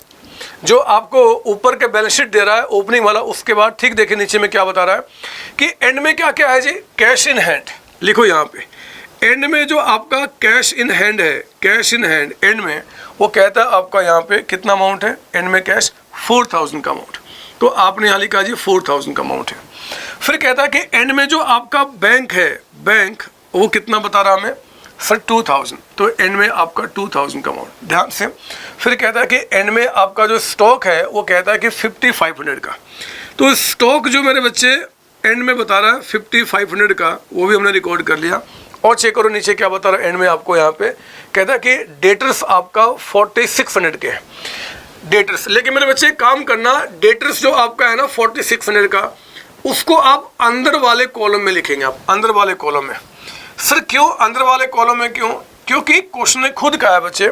जो आपको ऊपर के बैलेंस शीट दे रहा है ओपनिंग वाला, उसके बाद ठीक देखिए नीचे में क्या बता रहा है कि एंड में क्या क्या है जी, कैश इन हैंड। लिखो यहाँ पे एंड में जो आपका कैश इन हैंड है, कैश इन हैंड एंड में वो कहता है आपका यहाँ पे कितना अमाउंट है एंड में कैश, 4,000 का अमाउंट। तो आपने यहाँ लिखा जी 4,000 का अमाउंट है। फिर कहता है कि एंड में जो आपका बैंक है, बैंक वो कितना बता रहा हमें सर, 2,000, तो एंड में आपका 2,000 का अमाउंट, ध्यान से। फिर कहता है कि एंड में आपका जो स्टॉक है वो कहता है कि 5,500 का। तो स्टॉक जो मेरे बच्चे एंड में बता रहा है 5,500 का, वो भी हमने रिकॉर्ड कर लिया। और चेक करो नीचे क्या बता रहा है एंड में आपको, यहाँ पे कहता है कि डेटर्स आपका 4,600 के हैं डेटर्स। लेकिन मेरे बच्चे काम करना, डेटर्स जो आपका है ना 4,600 का, उसको आप अंदर वाले कॉलम में लिखेंगे। आप अंदर वाले कॉलम में। सर क्यों अंदर वाले कॉलम में, क्यों? क्योंकि क्वेश्चन ने खुद कहा है बच्चे।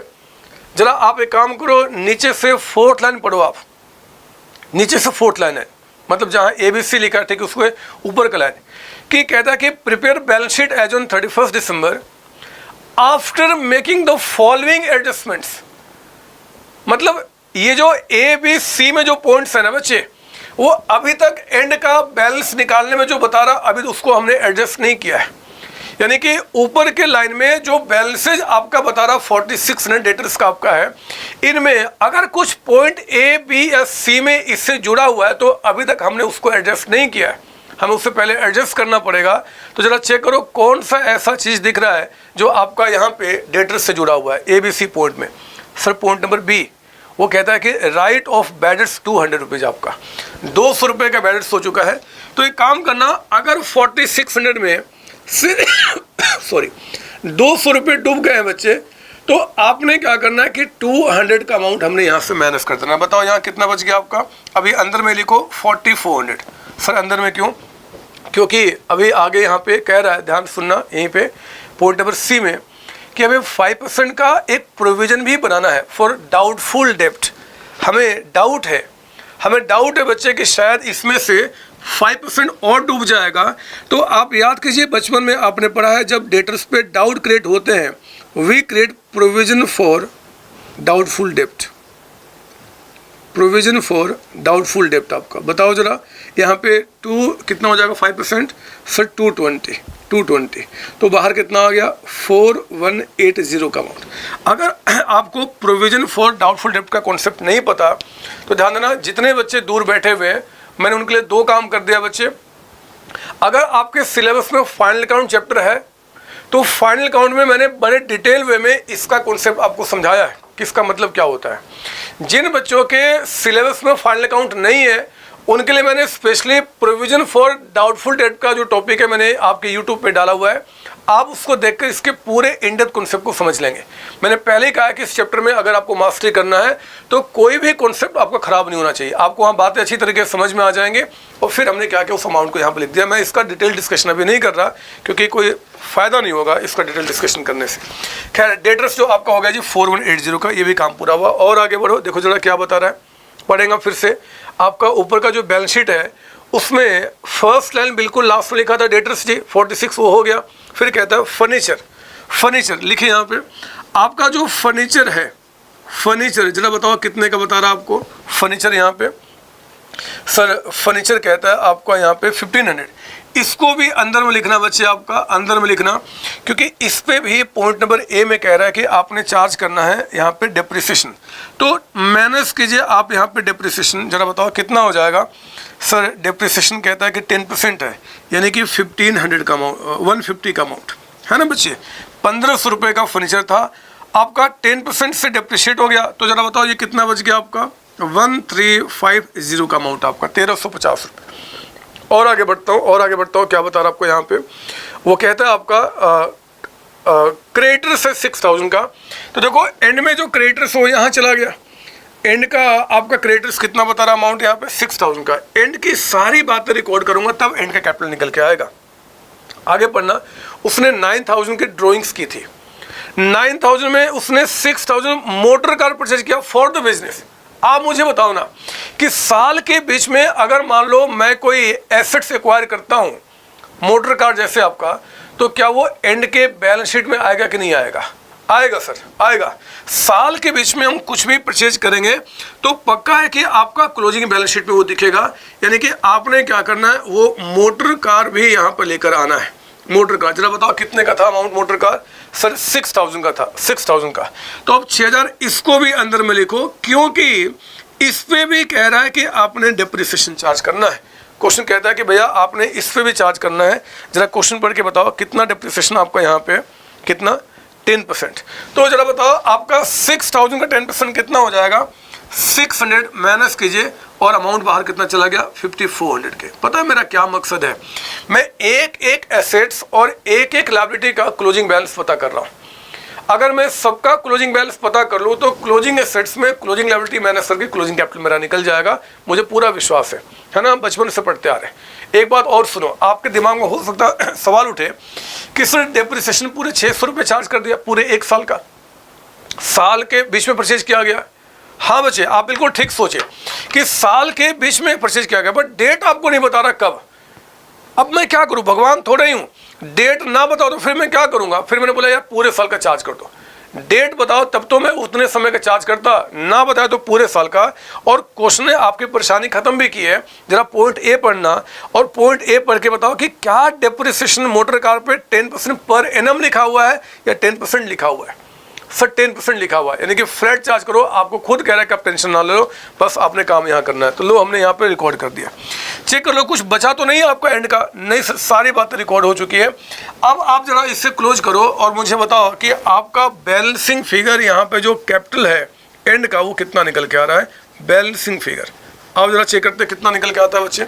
जरा आप एक काम करो, नीचे से 4th लाइन पढ़ो आप, नीचे से 4th लाइन है, मतलब जहाँ ABC लिखा है, ठीक है, उसको ऊपर का लाइन कि कहता है कि prepare balance sheet as on 31 December after making the following adjustments. मतलब ये जो ABC में जो पॉइंट्स है ना बच्चे, वो अभी तक एंड का बैलेंस निकालने में जो बता रहा, अभी उसको हमने एडजस्ट नहीं किया है। यानी कि ऊपर के लाइन में जो बैलेंसेज आपका बता रहा 4,600 डेटर्स का आपका है, इनमें अगर कुछ पॉइंट A, B या C में इससे जुड़ा हुआ है तो अभी तक हमने उसको एडजस्ट नहीं किया है, हमें उससे पहले एडजस्ट करना पड़ेगा। तो जरा चेक करो कौन सा ऐसा चीज़ दिख रहा है जो आपका यहाँ पे डेटर्स से जुड़ा हुआ है ABC पॉइंट में। सर पॉइंट नंबर B, वो कहता है कि राइट ऑफ बैडेट्स 200 रुपीज़, आपका 200 रुपये का बैडेट्स हो चुका है। तो एक काम करना, अगर 4,600 में से 200 रुपये डूब गए हैं बच्चे, तो आपने क्या करना है कि 200 का अमाउंट हमने यहाँ से माइनस कर देना। बताओ यहाँ कितना बच गया आपका, अभी अंदर में लिखो 4400। सर अंदर में क्यों, क्योंकि अभी आगे यहाँ पे कह रहा है, ध्यान सुनना यहीं पे पॉइंट नंबर सी में, कि हमें 5% का एक प्रोविज़न भी बनाना है फॉर डाउटफुल डेप्ट। हमें डाउट है बच्चे कि शायद इसमें से 5% और डूब जाएगा। तो आप याद कीजिए, बचपन में आपने पढ़ा है जब डेटर्स पे डाउट क्रिएट होते हैं, we create provision for doubtful डेप्ट। प्रोविज़न फॉर डाउटफुल डेप्ट आपका बताओ जरा, यहाँ पे 2 कितना हो जाएगा 5%, सर 220। तो बाहर कितना आ गया 4180 का अमाउंट। अगर आपको प्रोविज़न फॉर डाउटफुल डेप्ट का कॉन्सेप्ट नहीं पता तो ध्यान देना, जितने बच्चे दूर बैठे हुए हैं मैंने उनके लिए 2 काम कर दिया बच्चे। अगर आपके सिलेबस में फाइनल अकाउंट चैप्टर है तो फाइनल अकाउंट में मैंने बड़े डिटेल वे में इसका कॉन्सेप्ट आपको समझाया है कि इसका मतलब क्या होता है। जिन बच्चों के सिलेबस में फाइनल अकाउंट नहीं है उनके लिए मैंने specially provision for doubtful debt का जो टॉपिक है मैंने आपके यूट्यूब पे डाला हुआ है, आप उसको देखकर इसके पूरे इन डेप्थ कॉन्सेप्ट को समझ लेंगे। मैंने पहले ही कहा कि इस चैप्टर में अगर आपको मास्टरी करना है तो कोई भी कॉन्सेप्ट आपका ख़राब नहीं होना चाहिए, आपको वहाँ बातें अच्छी तरीके से समझ में आ जाएंगे। और फिर हमने क्या किया, उस अमाउंट को यहाँ पर लिख दिया। मैं इसका डिटेल डिस्कशन अभी नहीं कर रहा क्योंकि कोई फ़ायदा नहीं होगा इसका डिटेल डिस्कशन करने से। खैर डेटर्स जो आपका हो गया जी 4180 का, ये भी काम पूरा हुआ। और आगे बढ़ो, देखो जरा क्या बता रहा है, पढ़ेगा फिर से। आपका ऊपर का जो बैलेंस शीट है उसमें फर्स्ट लाइन बिल्कुल लास्ट में लिखा था डेटर्स जी 46, वो हो गया। फिर कहता है फर्नीचर लिखिए यहाँ पे। आपका जो फर्नीचर है, फर्नीचर जरा बताओ कितने का बता रहा है आपको फर्नीचर यहाँ पे। सर फर्नीचर कहता है आपका यहाँ पे 1500। इसको भी अंदर में लिखना बच्चे, आपका अंदर में लिखना, क्योंकि इस पे भी पॉइंट नंबर ए में कह रहा है कि आपने चार्ज करना है यहाँ पे डेप्रिसिएशन। तो माइनस कीजिए आप यहाँ पे डेप्रिसिएशन, जरा बताओ कितना हो जाएगा। सर डेप्रिसिएशन कहता है कि 10% है, यानी कि 1500 का अमाउंट, 150 का अमाउंट है ना बच्चे। 1500 रुपये का फर्नीचर था, आपका 10% से डेप्रिशिएट हो गया। तो जरा बताओ ये कितना बच गया आपका 1350 का अमाउंट, आपका 1350 रुपये। और आगे बढ़ता हूँ, क्या बता रहा आपको यहाँ पे, वो कहता है आपका क्रेडिटर्स है 6000 का। तो देखो एंड में जो क्रेडिटर्स हो यहाँ चला गया, एंड का आपका क्रेडिटर्स कितना बता रहा अमाउंट यहाँ पे 6000 का। एंड की सारी बातें रिकॉर्ड करूँगा तब एंड का कैपिटल निकल के आएगा। आगे पढ़ना, उसने 9000 की ड्रॉइंग्स की थी, 9000 में उसने 6000 मोटर कार परचेज किया फॉर द बिजनेस। आप मुझे बताओ ना कि साल के बीच में अगर मान लो मैं कोई एसेट्स एक्वायर करता हूँ मोटर कार जैसे आपका, तो क्या वो एंड के बैलेंस शीट में आएगा कि नहीं आएगा? आएगा सर, आएगा। साल के बीच में हम कुछ भी परचेज करेंगे तो पक्का है कि आपका क्लोजिंग बैलेंस शीट में वो दिखेगा। यानी कि आपने क्या करना है, वो मोटर कार भी यहाँ पर लेकर आना है। मोटर कार जरा बताओ कितने का था अमाउंट मोटर कार? सर 6000 का था, 6000 का। तो अब 6000 इसको भी अंदर में लिखो, क्योंकि इस पे भी कह रहा है कि आपने डेप्रिसिएशन चार्ज करना है। क्वेश्चन कहता है कि भैया आपने इस पे भी चार्ज करना है। जरा क्वेश्चन पढ़ के बताओ कितना डेप्रिसिएशन आपका यहाँ पे, कितना 10%। तो जरा बताओ आपका 6000 का 10% कितना हो जाएगा? 600 माइनस कीजिए और अमाउंट बाहर कितना चला गया 5400 के। पता है मेरा क्या मकसद है? मैं एक एक एसेट्स और एक एक लायबिलिटी का क्लोजिंग बैलेंस पता कर रहा हूँ। अगर मैं सबका क्लोजिंग बैलेंस पता कर लूँ तो क्लोजिंग एसेट्स में क्लोजिंग लायबिलिटी माइनस करके क्लोजिंग कैपिटल मेरा निकल जाएगा। मुझे पूरा विश्वास है ना, बचपन से पढ़ते आ रहे हैं। एक बात और सुनो, आपके दिमाग में हो सकता है सवाल उठे कि सर डेप्रिसिएशन पूरे 600 रुपये चार्ज कर दिया पूरे एक साल का, साल के बीच में परचेज किया गया। हाँ बच्चे आप बिल्कुल ठीक सोचे कि साल के बीच में परचेज किया गया, बट डेट आपको नहीं बता रहा कब। अब मैं क्या करूं, भगवान थोड़े ही हूं। डेट ना बताओ तो फिर मैं क्या करूंगा? फिर मैंने बोला यार पूरे साल का चार्ज कर दो। डेट बताओ तब तो मैं उतने समय का चार्ज करता, ना बताया तो पूरे साल का। और क्वेश्चन ने आपकी परेशानी खत्म भी की है। जरा पॉइंट ए पढ़ना और पॉइंट ए पढ़ के बताओ कि क्या डेप्रिसिएशन मोटर कार पे 10% पर एनम लिखा हुआ है या 10% लिखा हुआ है? सर 10% लिखा हुआ है, यानी कि फ्लैट चार्ज करो। आपको खुद कह रहा है कि आप टेंशन ना लो, बस आपने काम यहाँ करना है। तो लो हमने यहाँ पे रिकॉर्ड कर दिया। चेक कर लो कुछ बचा तो नहीं है आपका एंड का? नहीं, सारी बातें रिकॉर्ड हो चुकी है। अब आप जरा इससे क्लोज करो और मुझे बताओ कि आपका बैलेंसिंग फिगर यहाँ पे जो कैपिटल है एंड का वो कितना निकल के आ रहा है? बैलेंसिंग फिगर आप जरा चेक करते कितना निकल के आता है बच्चे,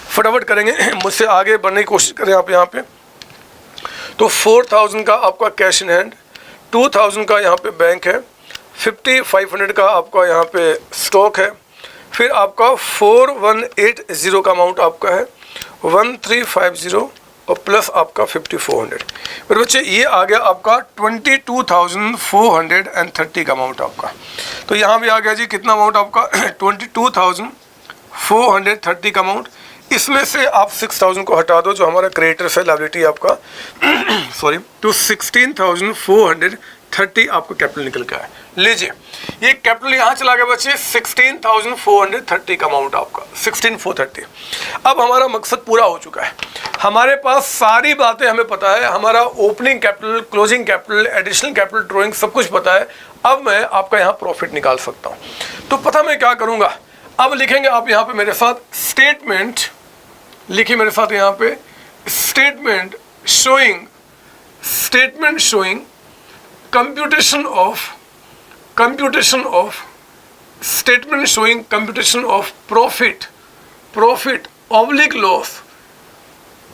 फटाफट करेंगे, मुझसे आगे बढ़ने की कोशिश करें आप यहाँ पे। तो 4000 का आपका कैश इन हैंड, 2000 का यहाँ पे बैंक है, 5500 का आपका यहाँ पे स्टॉक है, फिर आपका 4180 का अमाउंट आपका है, 1350 और प्लस आपका 5400। फिर बच्चे ये आ गया आपका 22,430 का अमाउंट आपका। तो यहाँ भी आ गया जी कितना अमाउंट आपका 22,430 का अमाउंट। इसमें से आप 6000 को हटा दो जो हमारा क्रेडिटर्स है, लायबिलिटी आपका सॉरी, तो 16,430 आपका कैपिटल निकल के आया। लीजिए ये कैपिटल यहाँ चला गया बच्चे 16,430 का अमाउंट आपका 16,430। अब हमारा मकसद पूरा हो चुका है, हमारे पास सारी बातें हमें पता है, हमारा opening capital, closing capital, additional capital, drawing सब कुछ पता है। अब मैं आपका यहाँ प्रॉफिट निकाल सकता हूँ। तो पता मैं क्या करूँगा, अब लिखेंगे आप यहाँ पे मेरे साथ स्टेटमेंट, लिखिए मेरे साथ यहाँ पे statement showing computation of profit oblique loss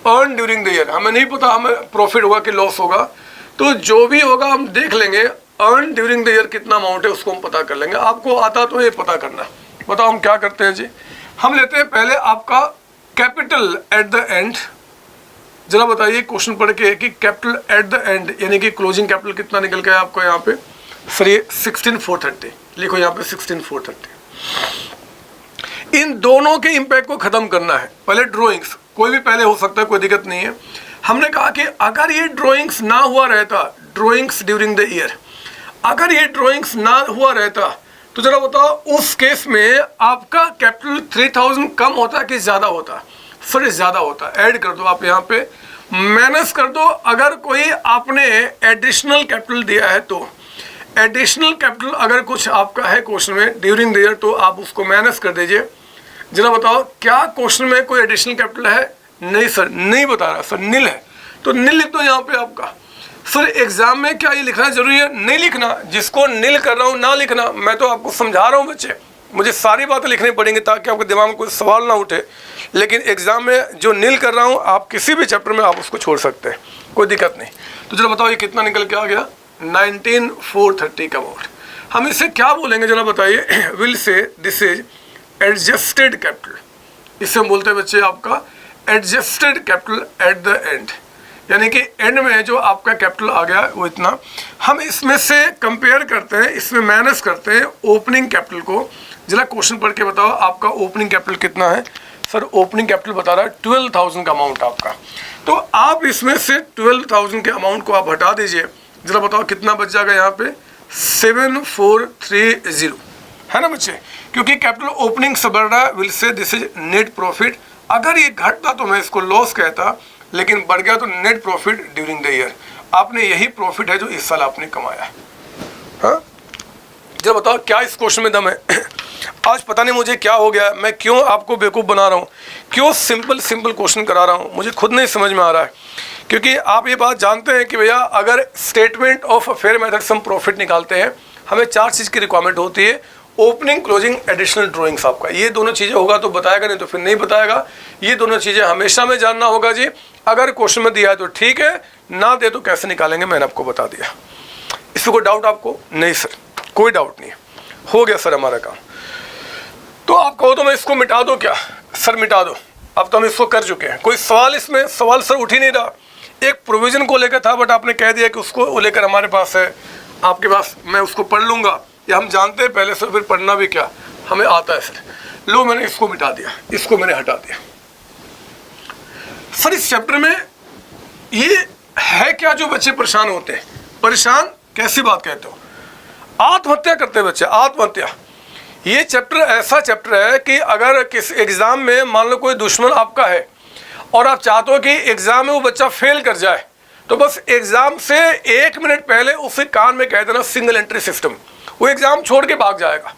earn during the year. हमें नहीं पता हमें प्रॉफिट होगा कि लॉस होगा, तो जो भी होगा हम देख लेंगे। अर्न ड्यूरिंग द ईयर कितना अमाउंट है उसको हम पता कर लेंगे। आपको आता तो ये पता करना। बताओ हम क्या करते हैं जी, हम लेते हैं पहले आपका कैपिटल एट द एंड। जरा बताइए क्वेश्चन पढ़ के कि कैपिटल एट द एंड यानी कि क्लोजिंग कैपिटल कितना निकल गया आपको यहाँ पे, सर ये 16,430 लिखो यहाँ पे 16,430। इन दोनों के इंपैक्ट को खत्म करना है। पहले ड्राइंग्स, कोई भी पहले हो सकता है, कोई दिक्कत नहीं है। हमने कहा कि अगर ये ड्राइंग्स ना हुआ रहता, ड्राइंग्स ड्यूरिंग द ईयर, अगर ये ड्राइंग्स ना हुआ रहता तो जरा बताओ उस केस में आपका कैपिटल 3000 कम होता कि ज़्यादा होता? सर ज़्यादा होता। ऐड कर दो आप यहाँ पे, माइनस कर दो। अगर कोई आपने एडिशनल कैपिटल दिया है तो एडिशनल कैपिटल अगर कुछ आपका है क्वेश्चन में ड्यूरिंग द ईयर तो आप उसको माइनस कर दीजिए। जरा बताओ क्या क्वेश्चन में कोई एडिशनल कैपिटल है? नहीं सर, नहीं बता रहा सर, नील है, तो नील लिख दो यहाँ पे आपका। सर एग्जाम में क्या ये लिखना जरूरी है? नहीं लिखना। जिसको नील कर रहा हूँ ना लिखना, मैं तो आपको समझा रहा हूँ बच्चे, मुझे सारी बातें लिखनी पड़ेंगी ताकि आपके दिमाग में कोई सवाल ना उठे। लेकिन एग्जाम में जो नील कर रहा हूँ आप किसी भी चैप्टर में आप उसको छोड़ सकते हैं, कोई दिक्कत नहीं। तो जरा बताओ ये कितना निकल के आ गया? 19,430 का अमाउंट। हम इसे क्या बोलेंगे जरा बताइए? Will say this is adjusted capital. इससे हम बोलते हैं बच्चे आपका adjusted capital at the end, यानी कि एंड में जो आपका कैपिटल आ गया वो इतना। हम इसमें से कंपेयर करते हैं, इसमें माइनस करते हैं ओपनिंग कैपिटल को। जरा क्वेश्चन पढ़ के बताओ आपका ओपनिंग कैपिटल कितना है? सर ओपनिंग कैपिटल बता रहा है 12,000 का अमाउंट आपका। तो आप इसमें से 12,000 के अमाउंट को आप हटा दीजिए। जरा बताओ कितना बच जाएगा यहाँ पे? 7,430 है ना बच्चे, क्योंकि कैपिटल ओपनिंग से बढ़ रहा है। Will say this is net profit. अगर ये घटता तो मैं इसको लॉस कहता, लेकिन बढ़ गया तो net profit during the year. आपने यही प्रॉफिट है जो इस साल आपने कमाया। हाँ जरा बताओ क्या इस क्वेश्चन में दम है? आज पता नहीं मुझे क्या हो गया, मैं क्यों आपको बेवकूफ़ बना रहा हूँ, क्यों सिंपल क्वेश्चन करा रहा हूँ, मुझे खुद नहीं समझ में आ रहा है। क्योंकि आप ये बात जानते हैं कि भैया अगर स्टेटमेंट ऑफ फेयर मेथड से हम प्रॉफिट निकालते हैं, हमें 4 चीज़ की रिक्वायरमेंट होती है। ओपनिंग, क्लोजिंग, एडिशनल ड्राइंग्स आपका, ये दोनों चीज़ें होगा तो बताएगा, नहीं तो फिर नहीं बताएगा। ये दोनों चीज़ें हमेशा में जानना होगा जी। अगर क्वेश्चन में दिया है तो ठीक है, ना दे तो कैसे निकालेंगे मैंने आपको बता दिया। इसमें कोई डाउट आपको? नहीं सर कोई डाउट नहीं है, हो गया सर हमारा काम। तो आप कहो तो मैं इसको मिटा दो क्या? सर मिटा दो, अब तो हम इसको कर चुके हैं। कोई सवाल इसमें? सवाल सर उठ ही नहीं रहा। एक प्रोविज़न को लेकर था बट आपने कह दिया कि उसको लेकर हमारे पास है, आपके पास, मैं उसको पढ़ लूँगा। या हम जानते हैं पहले से, फिर पढ़ना भी क्या हमें आता है सर। लो मैंने इसको मिटा दिया, इसको मैंने हटा दिया। सर इस चैप्टर में ये है क्या जो बच्चे परेशान होते हैं? परेशान कैसी बात कहते हो? आत्महत्या करते हैं बच्चे, आत्महत्या। ये चैप्टर ऐसा चैप्टर है कि अगर किस एग्ज़ाम में मान लो कोई दुश्मन आपका है और आप चाहते हो कि एग्ज़ाम में वो बच्चा फेल कर जाए, तो बस एग्ज़ाम से 1 मिनट पहले उसे कान में कह देना सिंगल एंट्री सिस्टम, वो एग्ज़ाम छोड़ के भाग जाएगा।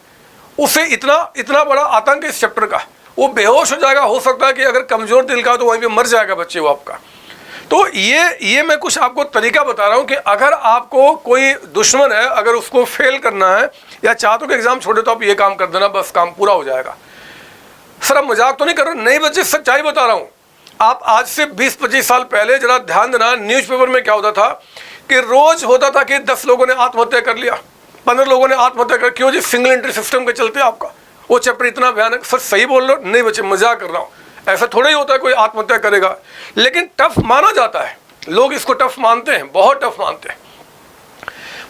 उसे इतना बड़ा आतंक इस चैप्टर का, वो बेहोश हो जाएगा। हो सकता है कि अगर कमज़ोर दिल का तो वहीं पे मर जाएगा बच्चे वो आपका। तो ये मैं कुछ आपको तरीका बता रहा हूँ कि अगर आपको कोई दुश्मन है, अगर उसको फेल करना है या चाहते हो कि एग्ज़ाम छोड़े, तो आप ये काम कर देना, बस काम पूरा हो जाएगा। सर अब मजाक तो नहीं कर रहा, नहीं बच्चे सच्चाई बता रहा हूँ। आप आज से 20-25 साल पहले जरा ध्यान देना, न्यूज़पेपर में क्या होता था कि रोज होता था कि 10 लोगों ने आत्महत्या कर लिया, 15 लोगों ने आत्महत्या कर, क्यों जी? सिंगल एंट्री सिस्टम के चलते आपका वो चैप्टर इतना भयानक। सर सही बोल रहे हो? नहीं बच्चे, मजाक कर रहा हूँ, ऐसा थोड़ा ही होता है कोई आत्महत्या करेगा, लेकिन टफ माना जाता है, लोग इसको टफ मानते हैं, बहुत टफ मानते हैं।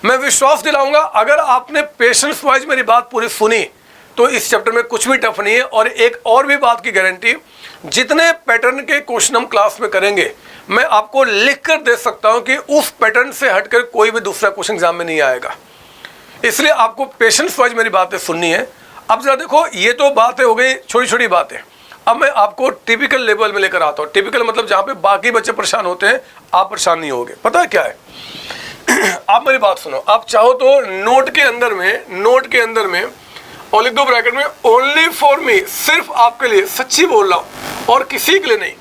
मैं विश्वास दिलाऊंगा, अगर आपने पेशेंस वाइज मेरी बात पूरी सुनी तो इस चैप्टर में कुछ भी टफ नहीं है। और एक और भी बात की गारंटी, जितने पैटर्न के क्वेश्चन हम क्लास में करेंगे मैं आपको लिख कर दे सकता हूं कि उस पैटर्न से हटकर कोई भी दूसरा क्वेश्चन एग्जाम में नहीं आएगा। इसलिए आपको पेशेंस वाइज मेरी बातें सुननी है। अब जरा देखो, ये तो बातें हो गई छोटी छोटी बातें, अब मैं आपको टिपिकल लेवल में लेकर आता हूँ। टिपिकल मतलब जहाँ पे बाकी बच्चे परेशान होते हैं, आप परेशान नहीं होगे। पता है क्या है? आप मेरी बात सुनो, आप चाहो तो नोट के अंदर में और लिख दो ब्रैकेट में ओनली फॉर मी, सिर्फ आपके लिए, सच्ची बोल रहा हूँ और किसी के लिए नहीं।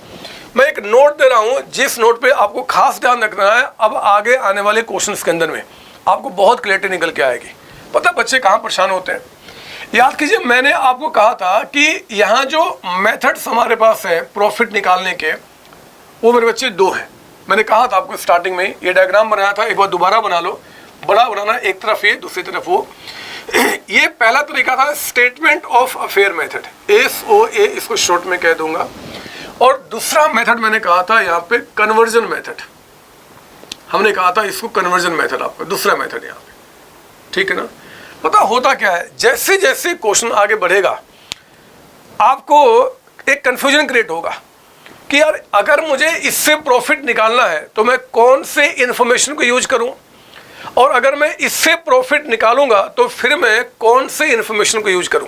मैं एक नोट दे रहा हूँ, जिस नोट पे आपको खास ध्यान रखना है। अब आगे आने वाले क्वेश्चंस के अंदर में आपको बहुत क्लैरिटी निकल के आएगी। पता बच्चे कहाँ परेशान होते हैं? याद कीजिए, मैंने आपको कहा था कि यहाँ जो मेथड्स हमारे पास है प्रॉफिट निकालने के, वो मेरे बच्चे 2 हैं। मैंने कहा था आपको स्टार्टिंग में, ये डायग्राम बनाया था, एक बार दोबारा बना लो। बड़ा बनाना, एक तरफ ये, दूसरी तरफ वो। ये पहला तरीका था statement of affair method, SOA इसको शॉर्ट में कह दूंगा। और दूसरा मेथड मैंने कहा था यहाँ पे कन्वर्जन मेथड, हमने कहा था इसको कन्वर्जन मेथड, आपका दूसरा मेथड यहाँ पे, ठीक है ना? पता होता क्या है, जैसे जैसे क्वेश्चन आगे बढ़ेगा आपको एक कंफ्यूजन क्रिएट होगा कि यार अगर मुझे इससे प्रॉफिट निकालना है तो मैं कौन से इंफॉर्मेशन को यूज करूं, और अगर मैं इससे प्रॉफिट निकालूंगा तो फिर मैं कौन से इंफॉर्मेशन को यूज करूं।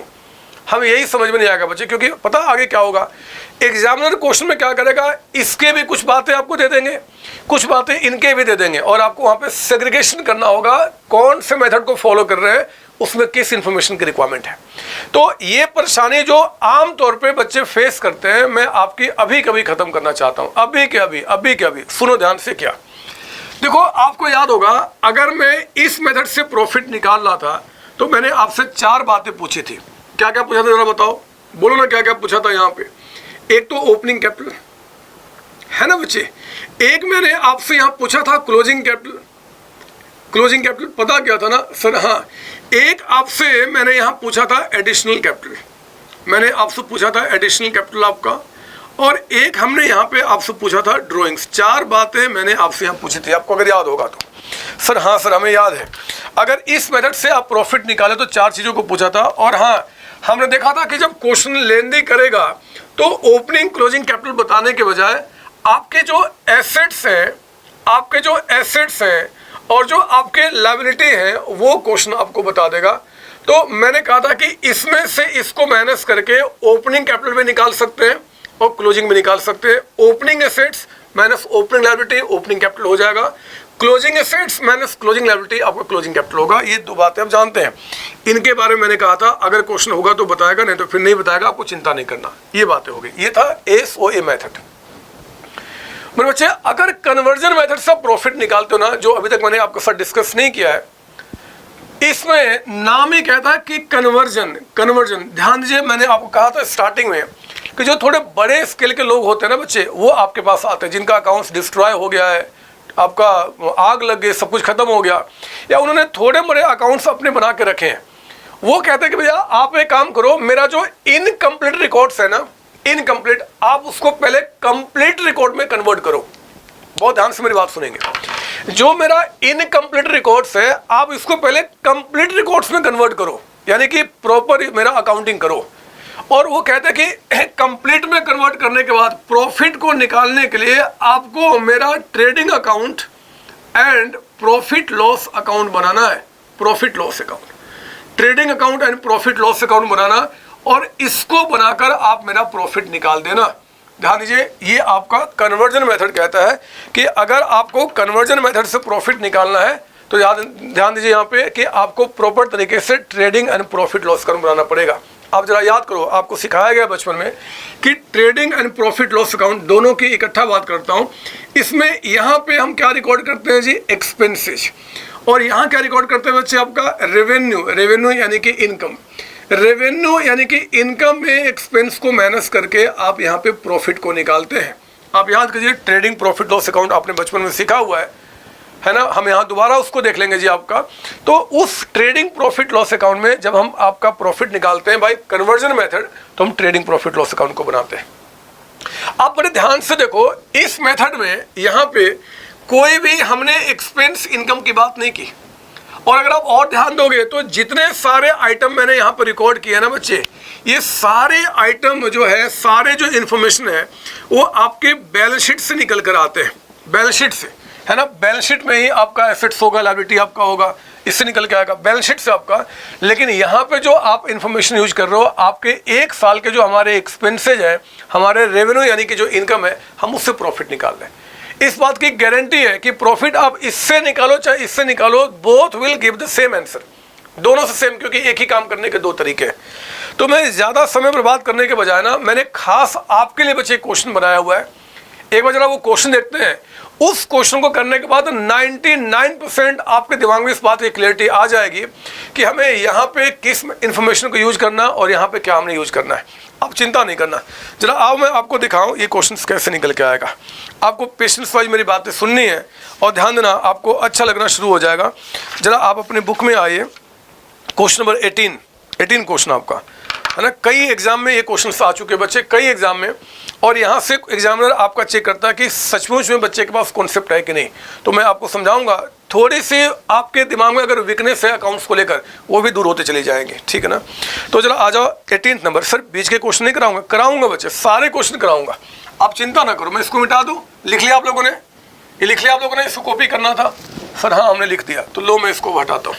हम यही समझ में नहीं आएगा बच्चे, क्योंकि पता आगे क्या होगा, एग्जामिनर क्वेश्चन में क्या करेगा, इसके भी कुछ बातें आपको दे देंगे, कुछ बातें इनके भी दे देंगे, और आपको वहां पे सेग्रीगेशन करना होगा कौन से मेथड को फॉलो कर रहे हैं, उसमें किस इंफॉर्मेशन की रिक्वायरमेंट है। तो ये परेशानी जो आम तौर पे बच्चे फेस करते हैं, मैं आपकी अभी कभी खत्म करना चाहता हूं, अभी के अभी। सुनो ध्यान से। क्या देखो, आपको याद होगा, अगर मैं इस मेथड से प्रॉफिट निकाल रहा था तो मैंने आपसे 4 बातें पूछी थी। क्या क्या पूछा था जरा बताओ, बोलो ना क्या क्या पूछा था यहाँ पे। एक तो ओपनिंग कैपिटल है ना बच्चे, एक मैंने आपसे यहाँ पूछा था क्लोजिंग कैपिटल। क्लोजिंग कैपिटल पता क्या था ना सर? हाँ, एक आपसे मैंने यहाँ पूछा था एडिशनल कैपिटल, मैंने आपसे पूछा था एडिशनल कैपिटल आपका, और एक हमने यहाँ पे आपसे पूछा था ड्राइंग्स। 4 बातें मैंने आपसे यहाँ पूछी थी, आपको अगर याद होगा तो। सर हाँ सर, हमें याद है। अगर इस मेथड से आप प्रॉफिट निकाले तो 4 चीज़ों को पूछा था। और हाँ, हमने देखा था कि जब क्वेश्चन लेंदी करेगा तो ओपनिंग क्लोजिंग कैपिटल बताने के बजाय आपके जो एसेट्स हैं और जो आपके लायबिलिटी हैं वो क्वेश्चन आपको बता देगा। तो मैंने कहा था कि इसमें से इसको माइनस करके ओपनिंग कैपिटल भी निकाल सकते हैं और क्लोजिंग भी निकाल सकते हैं। Opening assets minus opening liability opening capital हो जाएगा, closing assets minus closing liability आपका क्लोजिंग कैपिटल होगा। ये 2 बातें आप जानते हैं, इनके बारे में मैंने कहा था अगर क्वेश्चन होगा तो बताएगा, नहीं तो फिर नहीं बताएगा, आपको चिंता नहीं करना। ये बातें हो गई, ये था SOA मेथड। मेरे बच्चे, अगर कन्वर्जन मेथड से प्रॉफिट निकालते हो ना, जो अभी तक मैंने आपके साथ डिस्कस नहीं किया है, इसमें नाम ही कहता है कि कन्वर्जन। ध्यान दीजिए, मैंने आपको कहा था स्टार्टिंग में कि जो थोड़े बड़े स्केल के लोग होते हैं ना बच्चे, वो आपके पास आते हैं जिनका अकाउंट्स डिस्ट्रॉय हो गया है, आपका आग लग गई, सब कुछ खत्म हो गया, या उन्होंने थोड़े बड़े अकाउंट्स अपने बना के रखे हैं। वो कहते हैं कि भैया आप एक काम करो, मेरा जो इनकम्प्लीट रिकॉर्ड्स है ना, इनकम्प्लीट, आप उसको पहले कंप्लीट रिकॉर्ड में कन्वर्ट करो। बहुत ध्यान से मेरी बात सुनेंगे। जो मेरा इनकम्प्लीट रिकॉर्ड्स है, आप इसको पहले कंप्लीट रिकॉर्ड्स में कन्वर्ट करो, यानी कि प्रॉपर मेरा अकाउंटिंग करो। और वो कहते हैं कि कंप्लीट में कन्वर्ट करने के बाद प्रॉफिट को निकालने के लिए आपको मेरा trading account and profit loss account बनाना है। Profit loss account, trading account and profit loss account बनाना, और इसको बनाकर आप मेरा प्रॉफिट निकाल देना। ध्यान दीजिए, ये आपका कन्वर्जन मेथड कहता है कि अगर आपको कन्वर्जन मेथड से प्रॉफिट निकालना है तो ध्यान दीजिए यहाँ पे कि आपको प्रॉपर तरीके से trading and profit loss account बनाना पड़ेगा। आप जरा याद करो, आपको सिखाया गया बचपन में कि trading and profit loss account दोनों की इकट्ठा बात करता हूँ। इसमें यहाँ पे हम क्या रिकॉर्ड करते हैं जी? एक्सपेंसेस। और यहाँ क्या रिकॉर्ड करते हैं बच्चे? आपका रेवेन्यू यानी कि इनकम। रेवेन्यू यानी कि इनकम में एक्सपेंस को माइनस करके आप यहाँ पे प्रॉफिट को निकालते हैं। आप याद कीजिए, ट्रेडिंग प्रॉफिट लॉस अकाउंट आपने बचपन में सीखा हुआ है है ना, हम यहाँ दोबारा उसको देख लेंगे जी आपका। तो उस ट्रेडिंग प्रॉफिट लॉस अकाउंट में जब हम आपका प्रॉफिट निकालते हैं बाय कन्वर्जन मेथड, तो हम ट्रेडिंग प्रॉफिट लॉस अकाउंट को बनाते हैं। आप बड़े ध्यान से देखो, इस मेथड में यहाँ पे कोई भी हमने एक्सपेंस इनकम की बात नहीं की। और अगर आप और ध्यान दोगे तो जितने सारे आइटम मैंने यहाँ पर रिकॉर्ड किए ना बच्चे, ये सारे आइटम जो है, सारे जो इन्फॉर्मेशन है वो आपके बैलेंस शीट से निकल कर आते हैं, बैलेंस शीट से, है ना। बैलेंस शीट में ही आपका एसेट्स होगा, लायबिलिटी आपका होगा, इससे निकल के आएगा बैलेंस शीट से आपका। लेकिन यहाँ पे जो आप इन्फॉर्मेशन यूज कर रहे हो, आपके एक साल के जो हमारे एक्सपेंसेज है, हमारे रेवेन्यू यानी कि जो इनकम है, हम उससे प्रॉफिट निकाल रहे हैं। इस बात की गारंटी है कि प्रॉफिट आप इससे निकालो चाहे इससे निकालो, both will give the same answer, दोनों से सेम, क्योंकि एक ही काम करने के दो तरीके हैं। तो मैं ज़्यादा समय बर्बाद करने के बजाय ना, मैंने खास आपके लिए बच्चे क्वेश्चन बनाया हुआ है। एक बार जरा वो क्वेश्चन देखते हैं, उस क्वेश्चन को करने के बाद 99% आपके दिमाग में इस बात की क्लियरिटी आ जाएगी कि हमें यहाँ पे किस इन्फॉर्मेशन को यूज करना और यहाँ पे क्या हमने यूज करना है। आप चिंता नहीं करना। जरा आओ मैं आपको दिखाऊं ये क्वेश्चंस कैसे निकल के आएगा। आपको पेशेंस वाइज मेरी बातें सुननी है और ध्यान देना, आपको अच्छा लगना शुरू हो जाएगा। जरा आप अपने बुक में आइए, क्वेश्चन नंबर 18 क्वेश्चन आपका, है ना। कई एग्जाम में ये क्वेश्चन आ चुके बच्चे, कई एग्जाम में, और यहाँ से एग्जामिनर आपका चेक करता है कि सचमुच में बच्चे के पास कॉन्सेप्ट है कि नहीं। तो मैं आपको समझाऊंगा, थोड़ी सी आपके दिमाग में अगर वीकनेस है अकाउंट्स को लेकर, वो भी दूर होते चले जाएंगे, ठीक है ना। तो चलो आ जाओ 18 नंबर। सर बीच के क्वेश्चन नहीं कराऊंगा बच्चे, सारे क्वेश्चन कराऊंगा, आप चिंता ना करो। मैं इसको मिटा दूँ, लिख लिया आप लोगों ने, ये लिख लिया आप लोगों ने, इसको कॉपी करना था सर, हाँ हमने लिख दिया। तो लो मैं इसको हटाता हूँ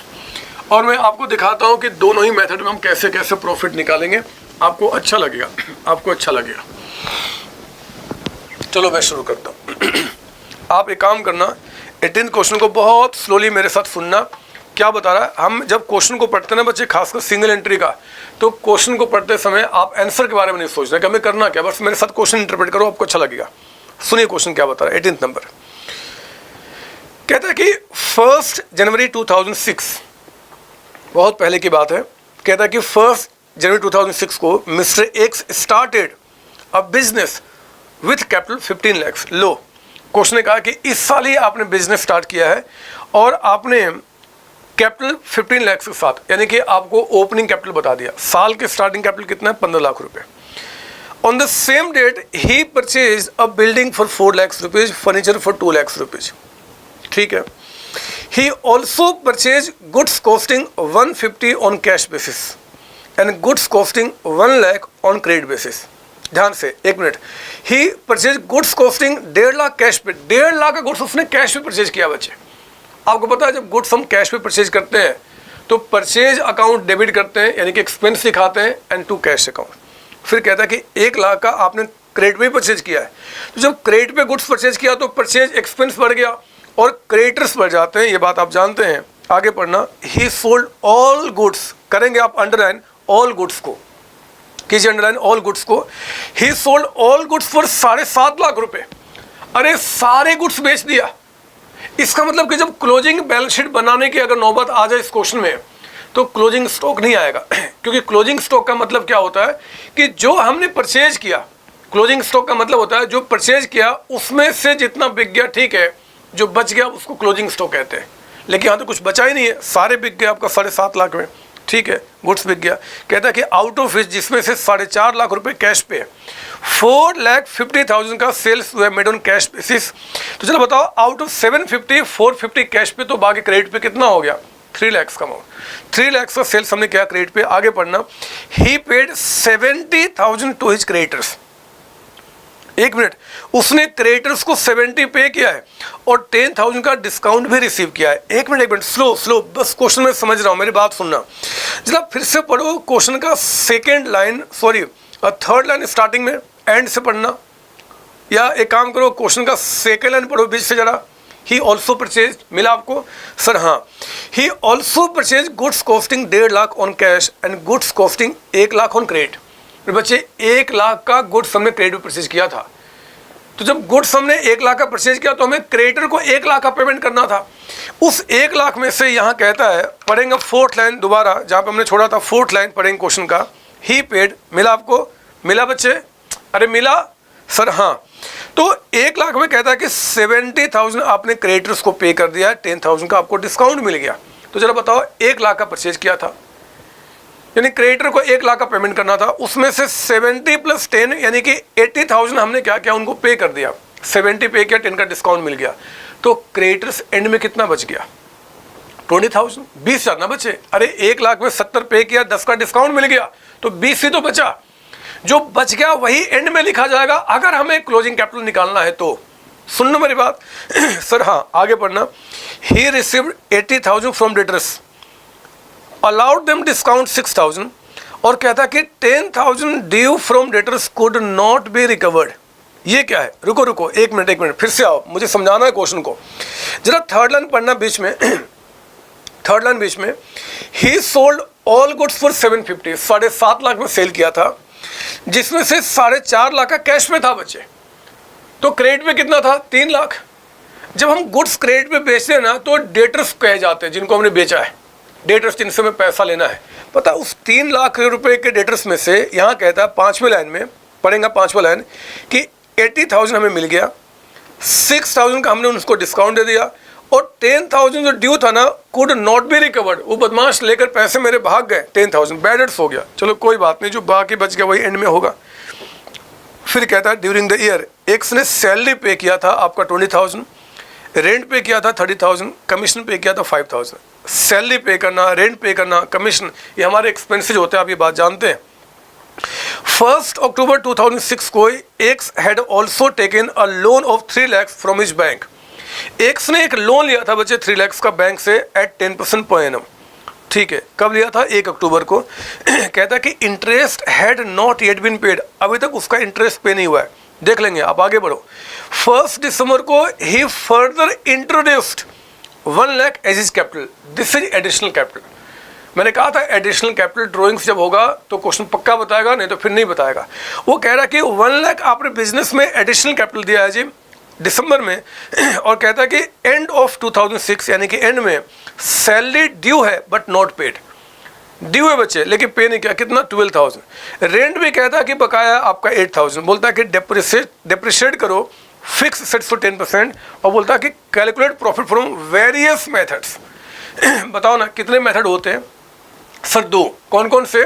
और मैं आपको दिखाता हूँ कि दोनों ही मेथड में हम कैसे कैसे प्रॉफिट निकालेंगे। आपको अच्छा लगेगा, आपको अच्छा लगेगा। चलो मैं शुरू करता हूँ। आप एक काम करना, 18 क्वेश्चन को बहुत स्लोली मेरे साथ सुनना। क्या बता रहा है, हम जब क्वेश्चन को पढ़ते हैं ना बच्चे, खासकर सिंगल एंट्री का, तो क्वेश्चन को पढ़ते समय आप आंसर के बारे में नहीं सोचना कि हमें करना क्या, बस मेरे साथ क्वेश्चन इंटरप्रेट करो, आपको अच्छा लगेगा। सुनिए क्वेश्चन क्या बता रहा है। 18 नंबर कहता है कि 1 जनवरी 2006, बहुत पहले की बात है, कहता है कि 1 जनवरी 2006 को mister x started a business with capital 15 lakh. Low, question ने कहा कि इस साल ही आपने बिजनेस स्टार्ट किया है और आपने कैपिटल 15 लाख के साथ, यानी कि आपको ओपनिंग कैपिटल बता दिया। साल के स्टार्टिंग कैपिटल कितना है? 15 लाख रुपए। On the same date he purchase a building for 4 lakh rupees, furniture for 2 lakh rupees, ठीक है। He also purchase goods costing 150 on cash basis and goods costing 1 lakh on credit basis. ध्यान से, एक minute. He purchase goods costing 1.5 lakh cash पे, 1.5 लाख का गुड्स उसने कैश पे परचेज किया बच्चे। आपको पता है जब गुड्स हम कैश पे परचेज करते हैं तो परचेज अकाउंट डेबिट करते हैं, यानी कि एक्सपेंस दिखाते हैं, एंड टू कैश अकाउंट। फिर कहता है कि 1 लाख का आपने क्रेडिट पे परचेज किया है। तो जब क्रेडिट पे गुड्स परचेज किया तो परचेज एक्सपेंस बढ़ गया और क्रेडिटर्स बढ़ जाते हैं, ये बात आप जानते हैं। आगे पढ़ना, ही सोल्ड ऑल गुड्स, करेंगे आप अंडरलाइन ऑल गुड्स को, कीजिए अंडरलाइन ऑल गुड्स को। ही sold all goods for 7.5 lakh रुपए। अरे सारे गुड्स बेच दिया। इसका मतलब कि जब क्लोजिंग बैलेंस शीट बनाने की अगर नौबत आ जाए इस क्वेश्चन में, तो क्लोजिंग स्टॉक नहीं आएगा। क्योंकि क्लोजिंग स्टॉक का मतलब क्या होता है कि जो हमने परचेज किया, क्लोजिंग स्टॉक का मतलब होता है जो परचेज किया उसमें से जितना बिक गया, ठीक है, जो बच गया उसको क्लोजिंग स्टॉक कहते हैं। लेकिन यहाँ तो कुछ बचा ही नहीं है, सारे बिक गए आपका 7.5 लाख में, ठीक है, गुड्स बिक गया। कहता है कि आउट ऑफ विच, जिसमें से 4.5 लाख रुपए कैश पे, 4,50,000 का सेल्स हुआ मेड ऑन कैश बेसिस। तो चलो बताओ, आउट ऑफ 750, 450 कैश पे, तो बाकी क्रेडिट पे कितना हो गया? 3 लाख का अमाउंट। 3 लाख का सेल्स हमने किया क्रेडिट पे। आगे पढ़ना, ही पेड 70,000 टू हिज क्रेडिटर्स। एक मिनट, उसने क्रेडिटर्स को 70 पे किया है और 10,000 का डिस्काउंट भी रिसीव किया है। एक मिनट, स्लो, बस क्वेश्चन में समझ रहा हूँ, मेरी बात सुनना जरा। फिर से पढ़ो क्वेश्चन का second line, sorry third line starting में, एंड से पढ़ना, या एक काम करो क्वेश्चन का सेकेंड लाइन पढ़ो बीच से जरा। ही ऑल्सो परचेज, मिला आपको सर? हाँ, ही also purchase goods costing 1.5 lakh on cash and goods costing 1 lakh on credit. बच्चे 1 लाख का गुड्स हमने क्रेडिट परचेज किया था। तो जब गुड्स हमने 1 लाख का परचेज किया तो हमें क्रेडिटर को 1 लाख का पेमेंट करना था। उस 1 लाख में से यहाँ कहता है, पढ़ेंगे 4th लाइन दोबारा जहाँ पे हमने छोड़ा था, 4th लाइन पढ़ेंगे क्वेश्चन का। ही पेड, मिला आपको? मिला बच्चे? अरे मिला सर? हाँ। तो 1 लाख में कहता है कि 70,000 आपने क्रेडिटर्स को पे कर दिया है, 10,000 का आपको डिस्काउंट मिल गया। तो जरा बताओ 1 लाख का परचेज किया था, यानी क्रेडिटर को 1 लाख का पेमेंट करना था, उसमें से 70 + 10 यानी कि 80,000 हमने क्या किया, उनको पे कर दिया। 70 पे किया, 10 का डिस्काउंट मिल गया, तो क्रेडिटर्स एंड में कितना बच गया? 20,000। 20,000 ना बचे। अरे 1 लाख में 70 पे किया, 10 का डिस्काउंट मिल गया, तो 20 ही तो बचा। जो बच गया वही एंड में लिखा जाएगा अगर हमें क्लोजिंग कैपिटल निकालना है तो। सुनना मेरी बात सर। हाँ, आगे पढ़ना। He received 80,000 from debtors, allowed them discount 6,000, और कहता कि 10,000 due from debtors could not be recovered. ये क्या है? रुको रुको, एक मिनट फिर से आओ, मुझे समझाना है क्वेश्चन को। जरा थर्ड लाइन पढ़ना बीच में। थर्ड लाइन बीच में, ही sold all goods for 750, 7.5 lakh में सेल किया था, जिसमें से 4.5 लाख का कैश में था बचे। तो क्रेडिट में कितना था? 3 लाख। जब हम गुड्स क्रेडिट में बेचते हैं ना, तो डेटर्स कहे जाते हैं जिनको हमने बेचा है, डेटर्स जिनसे हमें पैसा लेना है। पता उस 3 लाख रुपए के डेटर्स में से यहाँ कहता है 5वें लाइन में पढ़ेंगे, 5वां लाइन, कि 80,000 हमें मिल गया, 6,000 का हमने उनको डिस्काउंट दे दिया, और 10,000 जो ड्यू था ना, कुड नॉट बी रिकवर्ड, वो बदमाश लेकर पैसे मेरे भाग गए, 10,000 बैड डेट्स हो गया। चलो कोई बात नहीं, जो बाकी बच गया वही एंड में होगा। फिर कहता है ड्यूरिंग द ईयर एक्स ने सैलरी पे किया था आपका 20,000, रेंट पे किया था 30,000, कमीशन पे किया था 5,000। सैलरी पे करना, रेंट पे करना, कमीशन, ये हमारे एक्सपेंसेस होते हैं, आप ये बात जानते हैं। 1 अक्टूबर 2006 को x had also taken a loan of 3 lakh from his bank. X ने एक लोन लिया था बच्चे 3 लाख का बैंक से एट 10% पर एनम। ठीक है, कब लिया था? 1 अक्टूबर को। कहता है कि interest had not yet been paid, अभी तक उसका इंटरेस्ट पे नहीं हुआ है। देख लेंगे, आप आगे बढ़ो। 1 दिसंबर को he further introduced 1 lakh as is capital, this is additional capital. मैंने कहा था एडिशनल कैपिटल ड्राइंग्स जब होगा तो क्वेश्चन पक्का बताएगा, नहीं तो फिर नहीं बताएगा। वो कह रहा कि 1 लाख आपने बिजनेस में एडिशनल कैपिटल दिया है जी दिसंबर में, और कहता है कि एंड ऑफ 2006 यानी कि एंड में सैलरी ड्यू है बट नॉट पेड, ड्यू है बच्चे लेकिन पे नहीं किया, कितना? 12,000। रेंट भी कहता है कि बकाया आपका 8,000, बोलता है कि डेप्रिशिएट करो फिक्स सेट्स फॉर 10%, और बोलता है कि calculate profit from various methods. बताओ ना कितने मेथड होते हैं सर? 2। कौन कौन से?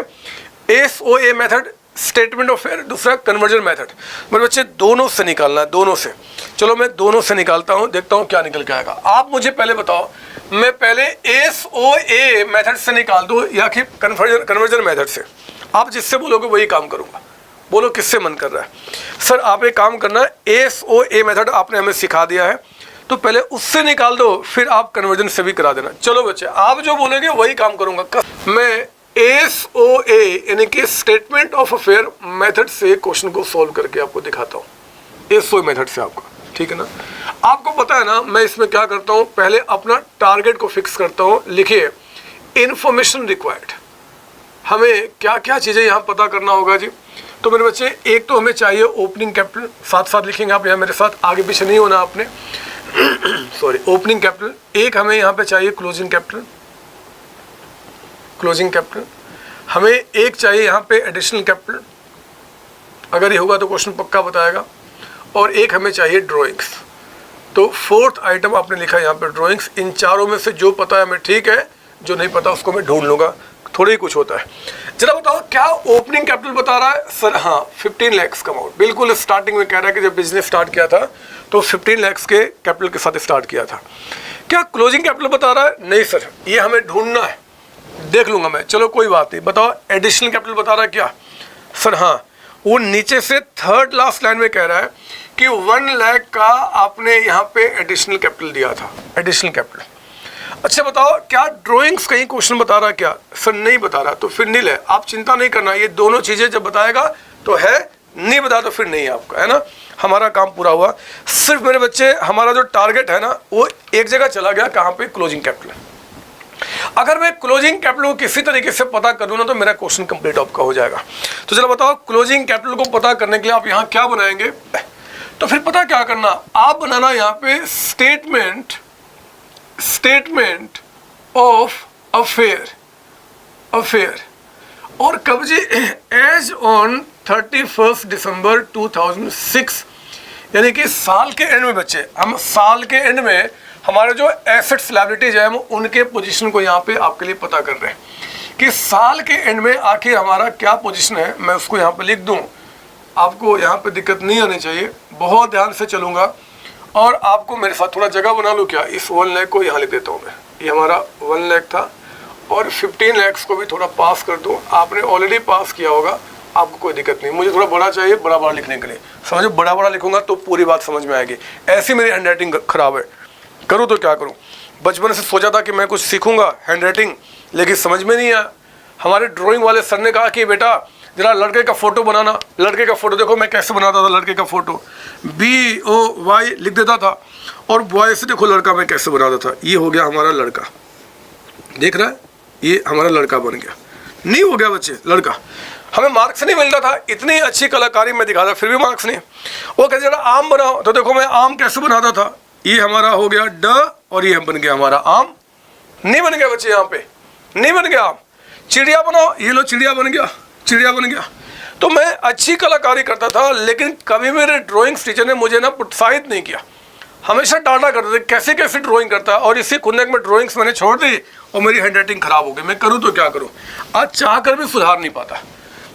SOA method, statement of fair, दूसरा कन्वर्जन मेथड। मेरे बच्चे दोनों से निकालना है, दोनों से। चलो मैं दोनों से निकालता हूँ, देखता हूँ क्या निकल के आएगा। आप मुझे पहले बताओ, मैं पहले SOA मेथड से निकाल दूँ या कि कन्वर्जन मेथड से? आप जिससे बोलोगे वही काम करूँगा। बोलो किससे मन कर रहा है? सर आप एक काम करना, SOA मेथड आपने हमें सिखा दिया है, तो पहले उससे निकाल दो, फिर आप कन्वर्जन से भी करा देना। चलो बच्चे, आप जो बोलेंगे वही काम करूँगा। मैं SOA यानी कि स्टेटमेंट ऑफ अफेयर मेथड से क्वेश्चन को सॉल्व करके आपको दिखाता हूँ, SOA मेथड से आपका, ठीक है ना? आपको पता है ना मैं इसमें क्या करता हूँ, पहले अपना टारगेट को फिक्स करता हूँ। लिखिए इन्फॉर्मेशन रिक्वायर्ड, हमें क्या क्या चीज़ें यहाँ पता करना होगा जी। तो मेरे बच्चे, एक तो हमें चाहिए ओपनिंग कैपिटल, साथ साथ लिखेंगे आप यहाँ मेरे साथ, आगे पीछे नहीं होना आपने सॉरी। ओपनिंग कैपिटल, एक हमें यहाँ पे चाहिए क्लोजिंग कैपिटल, क्लोजिंग कैपिटल, हमें एक चाहिए यहाँ पे एडिशनल कैपिटल, अगर ये होगा तो क्वेश्चन पक्का बताएगा, और एक हमें चाहिए ड्राइंग्स। तो 4th आइटम आपने लिखा है यहाँ पे ड्राइंग्स। इन चारों में से जो पता है हमें ठीक है, जो नहीं पता उसको मैं ढूंढ लूँगा, थोड़ा ही कुछ होता है। जरा बताओ क्या ओपनिंग कैपिटल बता रहा है? सर हाँ, 15 लाख का अमाउंट, बिल्कुल स्टार्टिंग में कह रहा है कि जब बिजनेस स्टार्ट किया था तो 15 लाख के कैपिटल के साथ स्टार्ट किया था। क्या क्लोजिंग कैपिटल बता रहा है? नहीं सर, ये हमें ढूंढना है, देख लूँगा मैं। चलो कोई बात नहीं। बताओ एडिशनल कैपिटल बता रहा है क्या? सर हाँ, वो नीचे से 3rd लास्ट लाइन में कह रहा है कि 1 लाख का आपने यहाँ पे एडिशनल कैपिटल दिया था, एडिशनल कैपिटल। अच्छा बताओ क्या ड्राइंग्स कहीं क्वेश्चन बता रहा है क्या? सर नहीं बता रहा, तो फिर नील है, आप चिंता नहीं करना, ये दोनों चीज़ें जब बताएगा तो है, नहीं बता तो फिर नहीं है आपका, है ना? हमारा काम पूरा हुआ। सिर्फ मेरे बच्चे हमारा जो टारगेट है ना वो एक जगह चला गया, कहाँ पे? Closing capital. अगर मैं क्लोजिंग कैपिटल को किसी तरीके से पता कर दूँ ना तो मेरा क्वेश्चन कंप्लीट आपका हो जाएगा। तो चलो बताओ क्लोजिंग कैपिटल को पता करने के लिए आप यहाँ क्या बनाएंगे? तो फिर पता क्या करना, आप बनाना यहाँ पे स्टेटमेंट ऑफ अफेयर, और कब जी? एज ऑन 31 दिसंबर 2006 यानी कि साल के एंड में बच्चे, हम साल के एंड में हमारे जो एसेट्स लायबिलिटीज है हम उनके पोजीशन को यहाँ पे आपके लिए पता कर रहे हैं कि साल के एंड में आखिर हमारा क्या पोजीशन है। मैं उसको यहाँ पे लिख दूँ, आपको यहाँ पे दिक्कत नहीं आनी चाहिए, बहुत ध्यान से चलूँगा। और आपको मेरे साथ थोड़ा जगह बना लूँ क्या, इस 1 लाख को यहाँ लिख देता हूँ मैं, ये हमारा 1 लाख था और 15 लाख को भी थोड़ा पास कर दूँ। आपने ऑलरेडी पास किया होगा, आपको कोई दिक्कत नहीं। मुझे थोड़ा बड़ा चाहिए, बड़ा बड़ा लिखने के लिए, समझो बड़ा बड़ा लिखूंगा तो पूरी बात समझ में आएगी। ऐसी मेरी हैंड राइटिंग खराब है, करूँ तो क्या करूँ। बचपन से सोचा था कि मैं कुछ सीखूंगा हैंड राइटिंग, लेकिन समझ में नहीं आया। हमारे ड्राइंग वाले सर ने कहा कि बेटा जरा लड़के का फोटो बनाना। लड़के का फोटो देखो मैं कैसे बनाता था, लड़के का फोटो BOY लिख देता था और बॉय से देखो लड़का मैं कैसे बनाता था। ये हो गया हमारा लड़का, देख रहा है, ये हमारा लड़का बन गया। नहीं हो गया बच्चे लड़का, हमें मार्क्स नहीं मिलता था, इतनी अच्छी कलाकारी मैं दिखाता फिर भी मार्क्स नहीं। वो कहते जरा आम बनाओ, तो देखो मैं आम कैसे बनाता था, ये हमारा हो गया ड और ये बन गया हमारा आम। नहीं बन गया बच्चे, यहाँ पे नहीं बन गया आम। चिड़िया बनाओ, ये लो चिड़िया बन गया, चिड़िया बन गया। तो मैं अच्छी कलाकारी करता था, लेकिन कभी मेरे ड्राइंग्स टीचर ने मुझे ना प्रोत्साहित नहीं किया, हमेशा डांटा करते थे कैसे कैसे ड्राइंग करता है। और इसी खुन्नक में ड्राइंग्स मैंने छोड़ दी और मेरी हैंड राइटिंग खराब हो गई। मैं करूँ तो क्या करूँ, आज चाह कर भी सुधार नहीं पाता।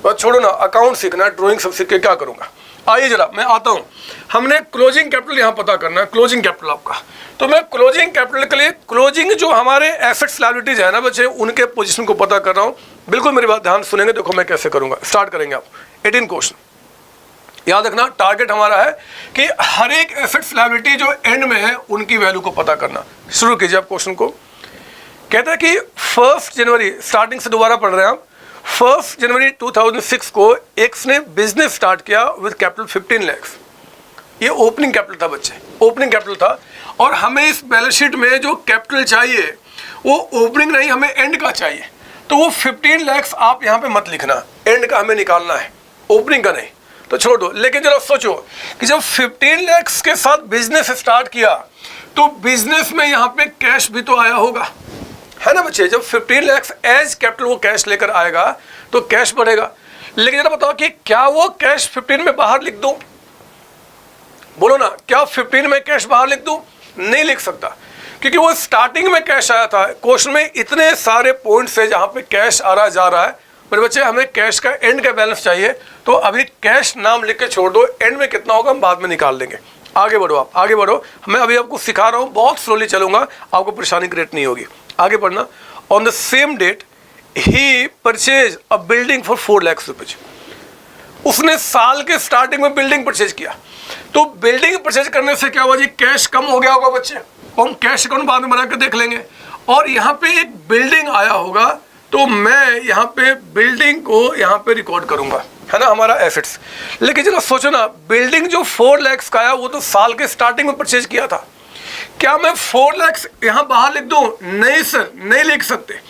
बस छोड़ो ना, अकाउंट सीखना, ड्राइंग सब सीख के क्या करूँगा। आइए जरा मैं आता हूँ, हमने क्लोजिंग कैपिटल यहाँ पता करना है, क्लोजिंग कैपिटल आपका। तो मैं क्लोजिंग कैपिटल के लिए क्लोजिंग जो हमारे एसेट्स लायबिलिटीज है ना बच्चे, उनके पोजीशन को पता कर रहा हूँ। बिल्कुल मेरी बात ध्यान सुनेंगे, देखो मैं कैसे करूँगा। स्टार्ट करेंगे आप 18 क्वेश्चन। याद रखना टारगेट हमारा है कि हर एक एसेट्स लायबिलिटी जो एंड में है उनकी वैल्यू को पता करना। शुरू कीजिए आप क्वेश्चन को। कहता है कि 1 जनवरी, स्टार्टिंग से दोबारा पढ़ रहे हैं आप, 1 जनवरी 2006 को एक्स ने बिजनेस स्टार्ट किया विद कैपिटल 15 लाख। ये ओपनिंग कैपिटल था बच्चे, ओपनिंग कैपिटल था। और हमें इस बैलेंस शीट में जो कैपिटल चाहिए वो ओपनिंग नहीं, हमें एंड का चाहिए। तो वो 15 लाख आप यहाँ पे मत लिखना, एंड का हमें निकालना है, ओपनिंग का नहीं। तो छोड़ दो। लेकिन जरा सोचो कि जब 15 लाख के साथ बिजनेस स्टार्ट किया तो बिजनेस में यहाँ पे कैश भी तो आया होगा, है ना बच्चे। जब 15 लाख एज कैपिटल वो कैश लेकर आएगा तो कैश बढ़ेगा। लेकिन जरा बताओ कि क्या वो कैश 15 में बाहर लिख दूं, बोलो ना, क्या 15 में कैश बाहर लिख दूं? नहीं लिख सकता, क्योंकि वो स्टार्टिंग में कैश आया था। क्वेश्चन में इतने सारे पॉइंट्स है जहां पे कैश आ रहा जा रहा है। मेरे बच्चे हमें कैश का एंड का बैलेंस चाहिए, तो अभी कैश नाम लिख के छोड़ दो, एंड में कितना होगा हम बाद में निकाल लेंगे। आगे बढ़ो, आप आगे बढ़ो। मैं अभी आपको सिखा रहा हूँ, बहुत स्लोली चलूंगा, आपको परेशानी क्रिएट नहीं होगी। आगे बढ़ना। On the same date he purchase a building for 4 lakh rupees. उसने साल के स्टार्टिंग में बिल्डिंग परचेज किया। तो बिल्डिंग परचेज करने से क्या हुआ जी, कैश कम हो गया होगा बच्चे, हम कैश अकाउंट बाद में बना कर देख लेंगे। और यहाँ पे एक बिल्डिंग आया होगा, तो मैं यहाँ पे बिल्डिंग को यहाँ पे रिकॉर्ड करूंगा, है ना, हमारा एसेट्स। लेकिन जरा सोचो ना, बिल्डिंग जो 4 लाख का आया वो तो साल के स्टार्टिंग में परचेज किया था। क्या मैं 4 लाख यहाँ बाहर लिख दूं? नहीं सर, नहीं लिख सकते,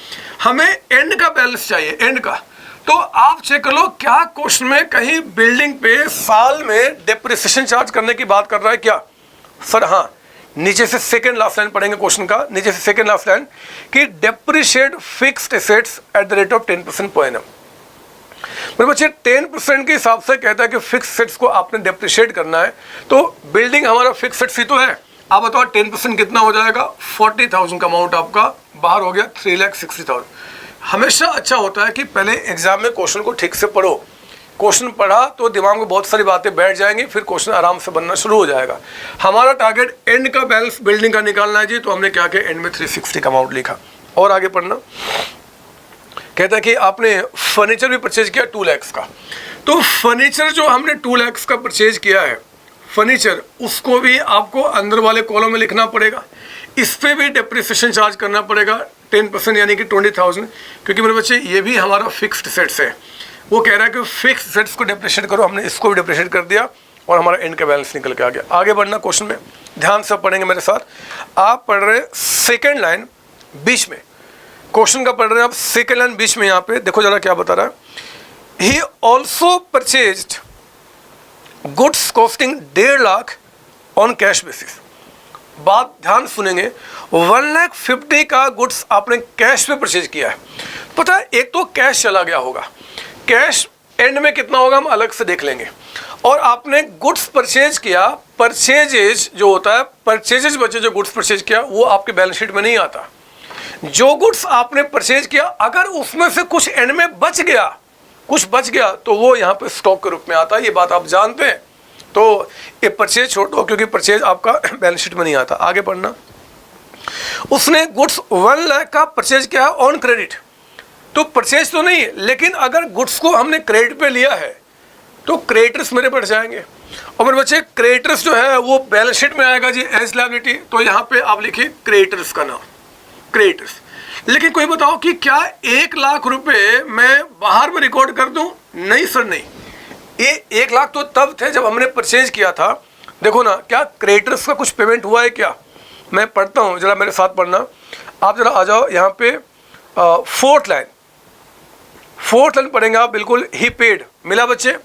हमें एंड का बैलेंस चाहिए, एंड का। तो आप चेक कर लो क्या क्वेश्चन में कहीं बिल्डिंग पे साल में डेप्रिसिएशन चार्ज करने की बात कर रहा है क्या सर? हाँ, नीचे से सेकंड लास्ट लाइन पढ़ेंगे क्वेश्चन का, नीचे से सेकंड लास्ट लाइन कि depreciate fixed assets at the rate of 10% per annum. मेरे बच्चे 10% के हिसाब से कहता है कि फिक्स एसेट्स को आपने डेप्रिशिएट करना है। तो बिल्डिंग हमारा फिक्स एसेट्स ही तो है। आप बताओ 10% कितना हो जाएगा? 40,000 का अमाउंट आपका बाहर हो गया, 3,60,000। हमेशा अच्छा होता है कि पहले एग्जाम में क्वेश्चन को ठीक से पढ़ो। क्वेश्चन पढ़ा तो दिमाग में बहुत सारी बातें बैठ जाएंगी, फिर क्वेश्चन आराम से बनना शुरू हो जाएगा। हमारा टारगेट एंड का बैलेंस बिल्डिंग का निकालना है जी, तो हमने क्या किया, एंड में 360 का अमाउंट लिखा। और आगे पढ़ना। कहता है कि आपने फर्नीचर भी परचेज किया 2 लाख का। तो फर्नीचर जो हमने 2 लाख का परचेज किया है, फर्नीचर, उसको भी आपको अंदर वाले कॉलम में लिखना पड़ेगा। इस पर भी डेप्रिसिएशन चार्ज करना पड़ेगा 10%, यानी कि 20,000, क्योंकि मेरे बच्चे ये भी हमारा फिक्स्ड सेट्स है। वो कह रहा है कि फिक्स्ड सेट्स को डेप्रिशिएट करो, हमने इसको भी डेप्रिशिएट कर दिया और हमारा एंड का बैलेंस निकल के आ गया। आगे बढ़ना क्वेश्चन में, ध्यान से पढ़ेंगे मेरे साथ। आप पढ़ रहे सेकेंड लाइन बीच में, क्वेश्चन का पढ़ रहे हैं आप सेकेंड लाइन बीच में। यहाँ पे देखो जरा क्या बता रहा है। He also purchased goods costing 1.5 lakh on cash basis. बात ध्यान सुनेंगे, 1,50,000 का गुड्स आपने कैश पे परचेज किया है। पता है, एक तो कैश चला गया होगा, कैश एंड में कितना होगा हम अलग से देख लेंगे। और आपने गुड्स परचेज किया परचेजेज जो होता है, परचेजेज बचे जो गुड्स परचेज किया वो आपके बैलेंस शीट में नहीं आता। जो गुड्स आपने परचेज किया अगर उसमें से कुछ एंड में बच गया, कुछ बच गया तो वो यहाँ पे स्टॉक के रूप में आता है। ये बात आप जानते हैं। तो ये परचेज छोड़ो क्योंकि परचेज आपका बैलेंस शीट में नहीं आता। आगे पढ़ना। उसने गुड्स 1 लाख का परचेज किया ऑन क्रेडिट, तो परचेज तो नहीं है, लेकिन अगर गुड्स को हमने क्रेडिट पे लिया है तो क्रेडिटर्स मेरे बढ़ जाएंगे। और मेरे बच्चे क्रेडिटर्स जो है वो बैलेंस शीट में आएगा जी एज लायबिलिटी। तो यहाँ पे आप लिखिए क्रेडिटर्स का नाम, क्रेडिटर्स। लेकिन कोई बताओ कि क्या 1 लाख रुपए मैं बाहर में रिकॉर्ड कर दूं? नहीं सर नहीं। ये 1 लाख तो तब थे जब हमने परचेज किया था। देखो ना, क्या क्रेडिटर्स का कुछ पेमेंट हुआ है क्या? मैं पढ़ता हूँ, जरा मेरे साथ पढ़ना। आप जरा आ जाओ यहाँ पे 4th लाइन पढ़ेंगे आप। बिल्कुल ही पेड, मिला बच्चे?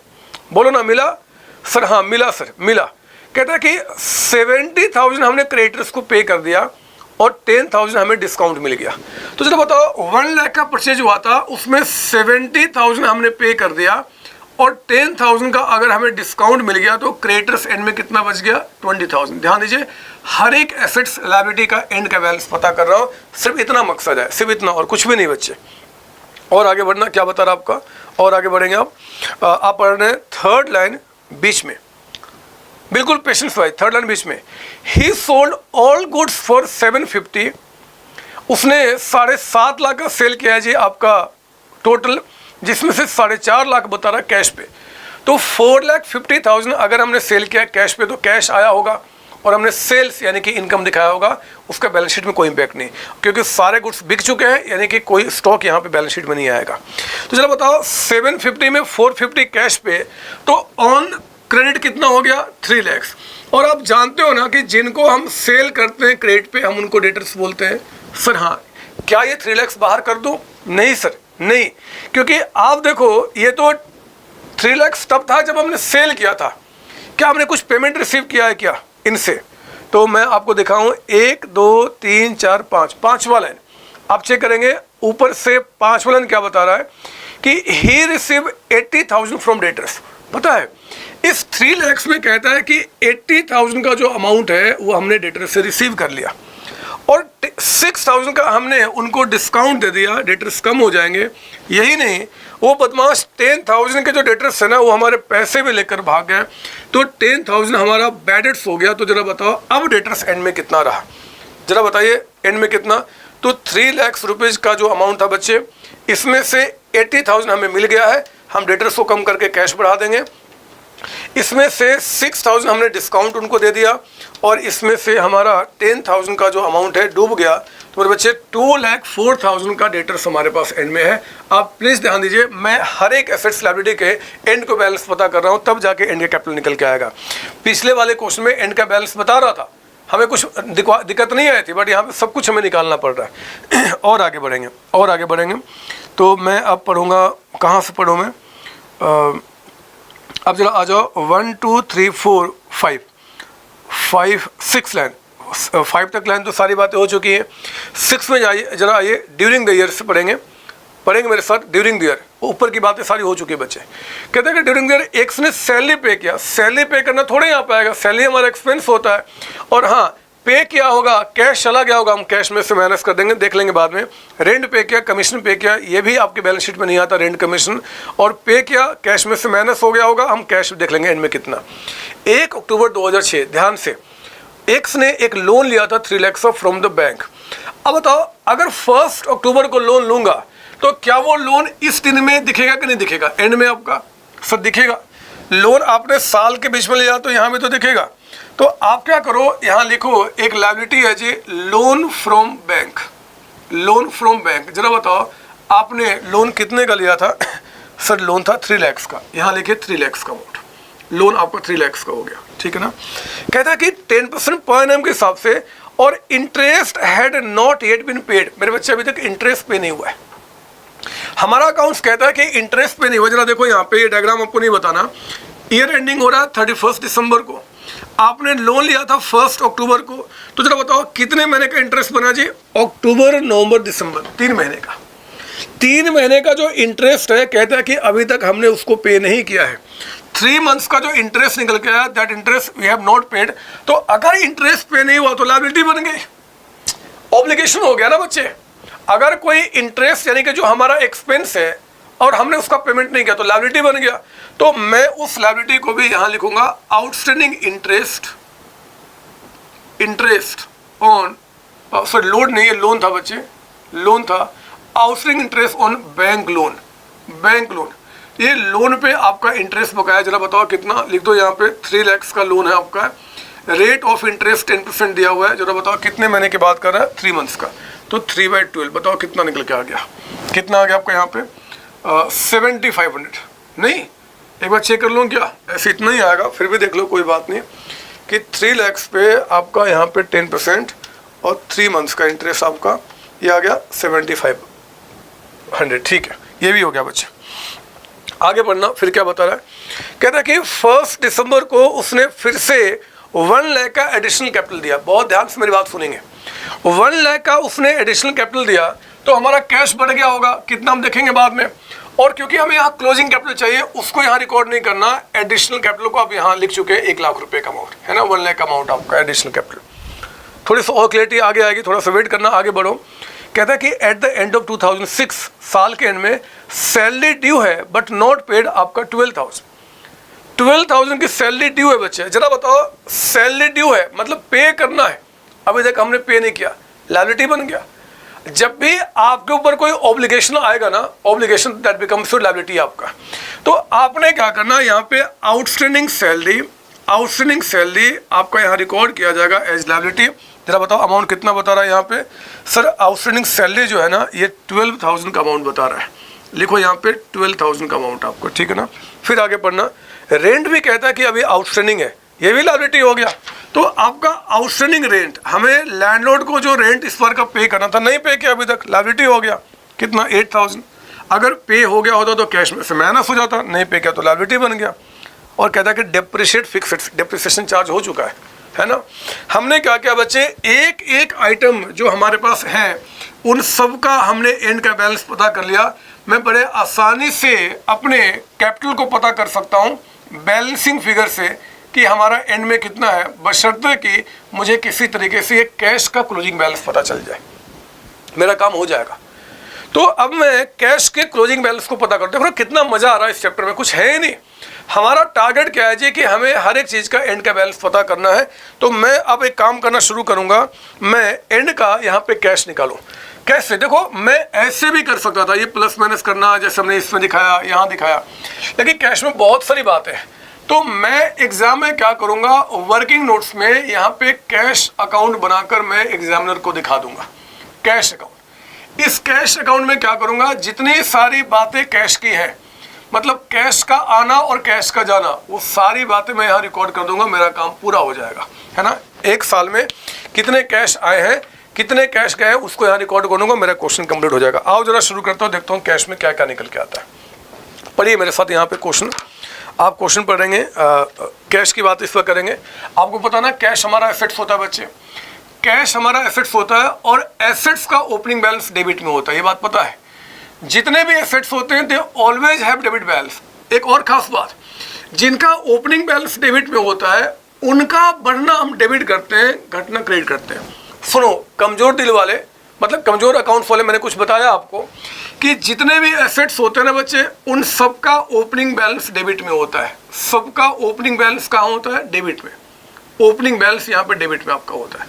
बोलो ना, मिला सर? हाँ मिला सर, मिला। कहता है कि 70,000 हमने क्रेडिटर्स को पे कर दिया और 10,000 हमें डिस्काउंट मिल गया। तो जरा बताओ 1 लाख का परचेज हुआ था, उसमें 70,000 हमने पे कर दिया और 10,000 का अगर हमें डिस्काउंट मिल गया तो क्रेडिटर्स एंड में कितना बच गया? 20,000। ध्यान दीजिए, हर एक एसेट्स लायबिलिटी का एंड का बैलेंस पता कर रहा हूँ, सिर्फ इतना मकसद है, सिर्फ इतना, और कुछ भी नहीं बच्चे। और आगे बढ़ना, क्या बता रहा आपका, और आगे बढ़ेंगे आप पढ़ रहे हैं 3rd लाइन बीच में, बिल्कुल पेशेंस वाइज 3rd लाइन बीच में। ही सोल्ड ऑल गुड्स फॉर 750, उसने 7.5 लाख का सेल किया है जी आपका टोटल, जिसमें से 4.5 लाख बता रहा कैश पे। तो 4,50,000 अगर हमने सेल किया कैश पे तो कैश आया होगा, और हमने सेल्स यानी कि इनकम दिखाया होगा, उसका बैलेंस शीट में कोई इंपैक्ट नहीं, क्योंकि सारे गुड्स बिक चुके हैं, यानी कि कोई स्टॉक यहाँ पे बैलेंस शीट में नहीं आएगा। तो चलो बताओ 750 में 450 कैश पे, तो ऑन क्रेडिट कितना हो गया? 3 लाख। और आप जानते हो ना कि जिनको हम सेल करते हैं क्रेडिट पे हम उनको डेटर्स बोलते हैं। सर हाँ, क्या ये 3 लाख बाहर कर दूँ? नहीं सर नहीं, क्योंकि आप देखो ये तो 3 लाख तब था जब हमने सेल किया था। क्या हमने कुछ पेमेंट रिसीव किया है क्या इनसे? तो मैं आपको दिखाऊं 1 2 3 4 5, 5वां लाइन आप चेक करेंगे। ऊपर से 5वां लाइन क्या बता रहा है कि ही रिसीव 80,000 फ्रॉम डेटर्स। पता है इस 3 लाख में कहता है कि 80,000 का जो अमाउंट है वो हमने डेटर्स से रिसीव कर लिया, और 6,000 का हमने उनको डिस्काउंट दे दिया, डेटर्स कम हो जाएंगे। यही नहीं, वो बदमाश 10,000 के जो डेटर्स है ना वो हमारे पैसे भी लेकर भाग गए, तो 10,000 हमारा बैड डेट्स हो गया। तो जरा बताओ अब डेटर्स एंड में कितना रहा, जरा बताइए एंड में कितना? तो 3 लाख रुपीज़ का जो अमाउंट था बच्चे, इसमें से 80,000 हमें मिल गया है, हम डेटर्स को कम करके कैश बढ़ा देंगे। इसमें से 6,000 हमने डिस्काउंट उनको दे दिया, और इसमें से हमारा 10,000 का जो अमाउंट है डूब गया। तो मेरे बच्चे 2,04,000 का डेटर्स हमारे पास एंड में है। आप प्लीज़ ध्यान दीजिए, मैं हर एक एसेट्स लायबिलिटी के एंड को बैलेंस पता कर रहा हूँ, तब जाके एंड का कैपिटल निकल के आएगा। पिछले वाले क्वेश्चन में एंड का बैलेंस बता रहा था, हमें कुछ दिक्कत नहीं आई थी, बट यहाँ पे सब कुछ हमें निकालना पड़ रहा है। और आगे बढ़ेंगे तो मैं अब पढ़ूँगा, कहाँ से पढ़ूँ मैं? अब जरा आ जाओ 1 2 3 4 5 6 लाइन, 5 तक लाइन तो सारी बातें हो चुकी हैं। 6 में जाइए, जरा आइए, ड्यूरिंग द ईयर से पढ़ेंगे मेरे साथ। ड्यूरिंग द ईयर ऊपर की बातें सारी हो चुकी है बच्चे। कहते हैं कि ड्यूरिंग द ईयर एक ने सैलरी पे किया। सैलरी पे करना थोड़े यहाँ पे आएगा, सैलरी हमारा एक्सपेंस होता है, और हाँ पे किया होगा, कैश चला गया होगा, हम कैश में से माइनस कर देंगे, देख लेंगे बाद में। रेंट पे किया, कमीशन पे किया, ये भी आपके बैलेंस शीट में नहीं आता, रेंट कमीशन। और पे किया, कैश में से माइनस हो गया होगा, हम कैश देख लेंगे एंड में कितना। 1 अक्टूबर 2006, ध्यान से, एक्स ने एक लोन लिया था 3 लाख फ्रॉम द बैंक। अब बताओ अगर 1 अक्टूबर को लोन लूंगा तो क्या वो लोन इस दिन में दिखेगा कि नहीं दिखेगा? एंड में आपका सर दिखेगा। लोन आपने साल के बीच में लिया तो यहाँ भी तो दिखेगा। तो आप क्या करो, यहाँ लिखो एक लायबिलिटी है जी, loan from bank. Loan from bank, जरा बताओ आपने लोन कितने का लिया था? सर लोन था 3 लाख का, यहाँ लिखे 3 लाख का अमाउंट, लोन आपका 3 लाख का हो गया, ठीक है ना। कहता है कि 10% पर एनम के हिसाब से, और interest had not yet been paid. मेरे बच्चे अभी तक इंटरेस्ट पे नहीं हुआ है। हमारा अकाउंट्स कहता है कि इंटरेस्ट पे नहीं हुआ। जरा देखो यहाँ पे, ये डायग्राम आपको नहीं बताना, ईयर एंडिंग हो रहा है 31 दिसंबर को, आपने लोन लिया था 1 अक्टूबर को। तो जरा बताओ कितने महीने का इंटरेस्ट बना जी? अक्टूबर नवंबर दिसंबर, 3 महीने का। 3 महीने का जो इंटरेस्ट है कहता है कि अभी तक हमने उसको पे नहीं किया है। 3 मंथ्स का जो इंटरेस्ट निकल के आया, that interest we have not paid. तो अगर इंटरेस्ट पे नहीं हुआ तो लायबिलिटी बन गई, ऑब्लिगेशन हो गया ना बच्चे। अगर कोई इंटरेस्ट यानी कि जो हमारा एक्सपेंस है और हमने उसका पेमेंट नहीं किया तो लायबिलिटी बन गया। तो मैं उस लायबिलिटी को भी यहां लिखूंगा outstanding interest on, sorry loan नहीं है, लोन था बच्चे, लोन था, outstanding interest on bank loan. ये लोन पे आपका इंटरेस्ट बकाया, जरा बताओ कितना, लिख दो यहाँ पे 3 लाख का लोन है आपका, रेट ऑफ इंटरेस्ट 10% दिया हुआ है, जरा बताओ कितने महीने की बात कर रहा है, 3 मंथ्स का, तो 3/12 बताओ कितना निकल के आ गया, कितना आ गया आपका यहाँ पे 7500। नहीं, एक बार चेक कर लूँ क्या, ऐसे इतना ही आएगा, फिर भी देख लो कोई बात नहीं, कि 3 लाख पे आपका यहाँ पे 10% और 3 मंथ्स का इंटरेस्ट आपका ये आ गया 7500। ठीक है, ये भी हो गया बच्चे। आगे बढ़ना, फिर क्या बता रहा है, कहता है कि 1 दिसंबर को उसने फिर से 1 लाख का एडिशनल कैपिटल दिया। बहुत ध्यान से मेरी बात सुनेंगे, 1 लाख का उसने एडिशनल कैपिटल दिया तो हमारा कैश बढ़ गया होगा, कितना हम देखेंगे बाद में। और क्योंकि हमें यहाँ क्लोजिंग कैपिटल चाहिए, उसको यहाँ रिकॉर्ड नहीं करना, एडिशनल कैपिटल को आप यहाँ लिख चुके हैं 1 लाख रुपए का अमाउंट है ना, 1 लाख का अमाउंट आपका एडिशनल कैपिटल। थोड़ी सी और क्लियरिटी आगे आएगी, थोड़ा सा वेट करना, आगे बढ़ो। कहता है कि एट द एंड ऑफ 2006, साल के एंड में सैलरी ड्यू है बट नॉट पेड आपका 12,000 की सैलरी ड्यू है बच्चे। जरा बताओ, सैलरी ड्यू है मतलब पे करना है, अभी तक हमने पे नहीं किया, लायबिलिटी बन गया। जब भी आपके ऊपर कोई ऑब्लिगेशन आएगा ना, obligation that becomes your liability आपका, तो आपने क्या करना, यहाँ पे आउटस्टैंडिंग सैलरी आपका यहाँ रिकॉर्ड किया जाएगा एज लायबिलिटी। जरा बताओ अमाउंट कितना बता रहा है यहाँ पे, सर आउटस्टैंडिंग सैलरी जो है ना ये 12,000 का अमाउंट बता रहा है, लिखो यहाँ पे 12,000 का अमाउंट आपको, ठीक है ना। फिर आगे पढ़ना, रेंट भी कहता है कि अभी आउटस्टैंडिंग है, ये भी लायबिलिटी हो गया। तो आपका आउटस्टैंडिंग रेंट, हमें लैंडलॉर्ड को जो रेंट इस बार का पे करना था, नहीं पे किया अभी तक, लायबिलिटी हो गया कितना 8,000। अगर पे हो गया होता तो कैश में से माइनस हो जाता, नहीं पे किया तो लायबिलिटी बन गया। और कहता है कि डेप्रिशिएट फिक्स्ड, डेप्रिसिएशन चार्ज हो चुका है ना। हमने क्या किया बच्चे, एक एक आइटम जो हमारे पास है उन सब का हमने एंड का बैलेंस पता कर लिया। मैं बड़े आसानी से अपने कैपिटल को पता कर सकता हूँ बैलेंसिंग फिगर से कि हमारा एंड में कितना है, बशर्ते कि मुझे किसी तरीके से कैश का क्लोजिंग बैलेंस पता चल जाए, मेरा काम हो जाएगा। तो अब मैं कैश के क्लोजिंग बैलेंस को पता करता हूँ। कितना मजा आ रहा है इस चैप्टर में, कुछ है ही नहीं। हमारा टारगेट क्या है जी कि हमें हर एक चीज़ का एंड का बैलेंस पता करना है। तो मैं अब एक काम करना शुरू करूँगा, मैं एंड का यहाँ पे कैश निकालूँ। कैसे, देखो मैं ऐसे भी कर सकता था, ये प्लस माइनस करना जैसे हमने इसमें दिखाया, यहाँ दिखाया, लेकिन कैश में बहुत सारी बातें हैं। तो मैं एग्जाम में क्या करूँगा, वर्किंग नोट्स में यहाँ पे कैश अकाउंट बनाकर मैं एग्जामिनर को दिखा दूंगा कैश अकाउंट। इस कैश अकाउंट में क्या करूँगा, जितनी सारी बातें कैश की हैं, मतलब कैश का आना और कैश का जाना, वो सारी बातें मैं यहाँ रिकॉर्ड कर दूंगा, मेरा काम पूरा हो जाएगा, है ना। एक साल में कितने कैश आए हैं, कितने कैश गए हैं, उसको यहाँ रिकॉर्ड कर दूंगा, मेरा क्वेश्चन कंप्लीट हो जाएगा। आओ जरा शुरू करता हूँ, देखता हूँ कैश में क्या क्या निकल के आता है। पढ़िए मेरे साथ यहाँ पे क्वेश्चन, आप क्वेश्चन पढ़ेंगे, कैश की बात इस पर करेंगे। आपको पता ना कैश हमारा एसेट्स होता है बच्चे, कैश हमारा एसेट्स होता है और एसेट्स का ओपनिंग बैलेंस डेबिट में होता है, ये बात पता है। जितने भी एसेट्स होते हैं they always have debit balance. एक और खास बात, जिनका ओपनिंग बैलेंस डेबिट में होता है उनका बढ़ना हम डेबिट करते हैं, घटना क्रेडिट करते हैं। सुनो, कमजोर दिल वाले मतलब कमजोर अकाउंट्स वाले, मैंने कुछ बताया आपको कि जितने भी एसेट्स होते हैं ना बच्चे, उन सबका ओपनिंग बैलेंस डेबिट में होता है। सबका ओपनिंग बैलेंस कहाँ होता है, डेबिट में। ओपनिंग बैलेंस यहाँ पे डेबिट में आपका होता है।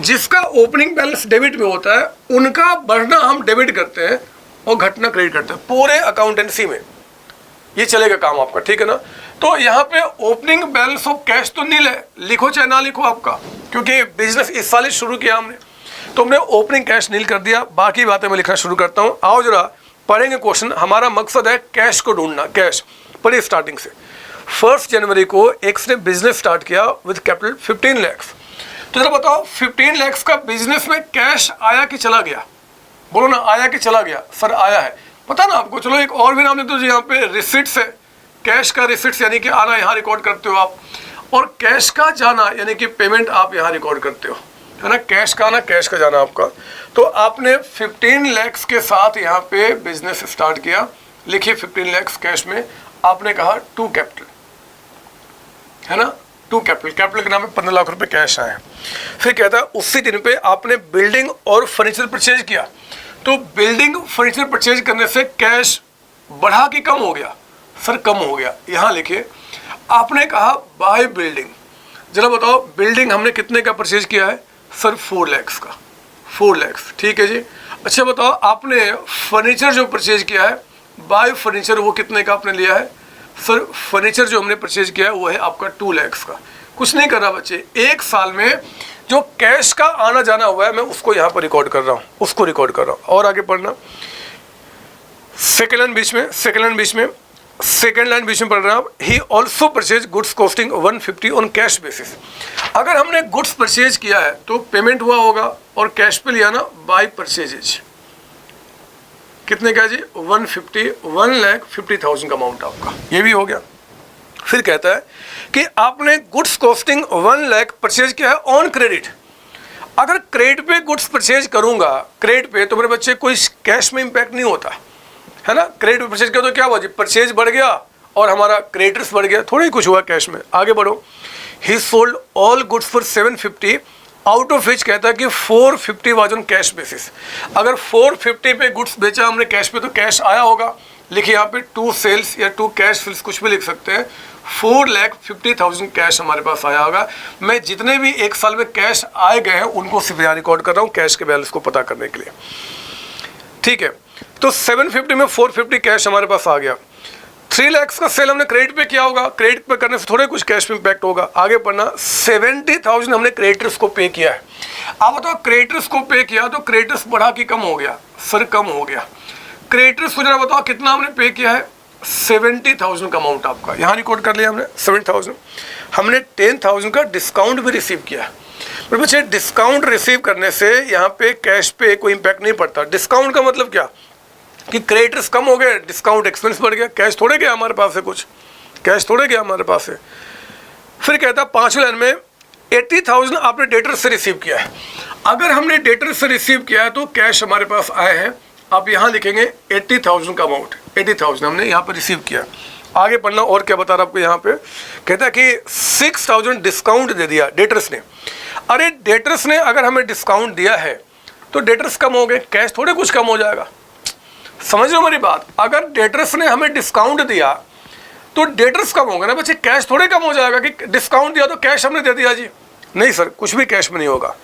जिसका ओपनिंग बैलेंस डेबिट में होता है उनका बढ़ना हम डेबिट करते हैं और घटना क्रेडिट करते हैं। पूरे अकाउंटेंसी में ये चलेगा काम आपका, ठीक है ना। तो यहाँ पे ओपनिंग बैलेंस ऑफ कैश तो नील है, लिखो चाहे ना लिखो आपका, क्योंकि बिजनेस इस साल ही शुरू किया हमने, तो हमने ओपनिंग कैश नील कर दिया। बाकी बातें मैं लिखना शुरू करता हूँ। आओ जरा पढ़ेंगे क्वेश्चन। हमारा मकसद है कैश को ढूंढना। कैश पढ़िए स्टार्टिंग से। 1 जनवरी को एक्स ने बिजनेस स्टार्ट किया विद कैपिटल 15 लाख। तो जरा बताओ 15 लाख का बिजनेस में कैश आया कि चला गया, बोलो ना, आया कि चला गया। सर आया है, पता ना आपको। चलो एक और भी नाम देते हो, यहाँ पे रिसिट्स है, कैश का रिसिट्स यानी कि आना यहाँ रिकॉर्ड करते हो आप, और कैश का जाना यानी कि पेमेंट आप यहाँ रिकॉर्ड करते हो, है ना। कैश का आना, कैश का जाना आपका। तो आपने 15 लाख के साथ यहाँ पे बिजनेस स्टार्ट किया। लिखिए 15 लाख कैश में, आपने कहा टू कैपिटल, है ना, टू कैपिटल के नाम पे 15 लाख रुपए कैश आए। फिर कहता है उसी दिन पे आपने बिल्डिंग और फर्नीचर परचेज किया, तो बिल्डिंग फर्नीचर परचेज करने से कैश बढ़ा कि कम हो गया? सर कम हो गया। यहाँ लिखिए, आपने कहा बाय बिल्डिंग, जरा बताओ बिल्डिंग हमने कितने का परचेज किया है? सर 4 लाख का, 4 लाख, ठीक है जी। अच्छा बताओ आपने फर्नीचर जो परचेज किया है, बाय फर्नीचर, वो कितने का आपने लिया है? सर फर्नीचर जो हमने परचेज किया है वो है आपका 2 लाख का। कुछ नहीं कर रहा बच्चे, एक साल में जो कैश का आना जाना हुआ है मैं उसको यहाँ पर रिकॉर्ड कर रहा हूँ, उसको रिकॉर्ड कर रहा हूँ। और आगे पढ़ना, सेकेंड लाइन बीच में पढ़ रहा हूँ। ही also purchase goods costing 150 on cash basis. अगर हमने गुड्स परचेज किया है तो पेमेंट हुआ होगा, और कैश पे लिया ना बाय परचेजेज, कितने का जी? 150, 1,50,000 का अमाउंट आपका, ये भी हो गया। फिर कहता है कि आपने गुड्स कॉस्टिंग 1 लाख परचेज किया है ऑन क्रेडिट। अगर क्रेडिट पे गुड्स परचेज करूंगा, क्रेडिट पे, तो मेरे बच्चे कोई कैश में इंपैक्ट नहीं होता है ना। क्रेडिट पे परचेज किया तो क्या हुआ जी? परचेज बढ़ गया और हमारा क्रेडिटर्स बढ़ गया, थोड़ा ही कुछ हुआ कैश में। आगे बढ़ो, ही sold all goods for 750, out of which कहता है कि 450 वाज ऑन कैश बेसिस। अगर 450 पे गुड्स बेचा हमने कैश पे, तो कैश आया होगा। लिखिए यहाँ पे 2 सेल्स या 2 कैश सेल्स, कुछ भी लिख सकते हैं। 4,50,000 कैश हमारे पास आया होगा। मैं जितने भी एक साल में कैश आए गए हैं उनको सिर्फ यहाँ रिकॉर्ड कर रहा हूँ कैश के बैलेंस को पता करने के लिए, ठीक है। तो 750 में 450 कैश हमारे पास आ गया। 3 लाख का सेल हमने क्रेडिट पे किया होगा, क्रेडिट पे करने से थोड़े कुछ कैश में इम्पैक्ट होगा। आगे पढ़ना, 70,000 हमने क्रेडिटर्स को पे किया है। आप बताओ क्रेडिटर्स को पे किया तो क्रेडिटर्स बढ़ा कि कम हो गया? सर कम हो गया। क्रेडिटर्स को जरा बताओ कितना हमने पे किया है? 70,000 का अमाउंट आपका यहाँ रिकॉर्ड कर लिया हमने, 70,000। हमने 10,000 का डिस्काउंट भी रिसीव किया। पर बच्चे डिस्काउंट रिसीव करने से यहाँ पे कैश पे कोई इम्पैक्ट नहीं पड़ता। डिस्काउंट का मतलब क्या कि क्रेडिटर्स कम हो गए, डिस्काउंट एक्सपेंस बढ़ गया, कैश थोड़े गया हमारे पास है, कुछ कैश थोड़े गया हमारे पास है। फिर कहता है 5वीं लाइन में 80,000 आपने डेटर से रिसीव किया है। अगर हमने डेटर से रिसीव किया है तो कैश हमारे पास आए हैं। आप यहाँ लिखेंगे 80,000 का अमाउंट, 80,000 हमने यहाँ पर रिसीव किया। आगे पढ़ना, और क्या बता रहा आपको यहाँ पे, कहता है कि 6,000 डिस्काउंट दे दिया डेटर्स ने। अरे डेटर्स ने अगर हमें डिस्काउंट दिया है तो डेटर्स कम हो गए, कैश थोड़े कुछ कम हो जाएगा। समझ लो मेरी बात, अगर डेटर्स ने हमें डिस्काउंट दिया तो डेटर्स कम होंगे ना बच्चे, कैश थोड़े कम हो जाएगा कि डिस्काउंट दिया तो कैश हमने दे दिया जी। नहीं सर, कुछ भी कैश में नहीं होगा।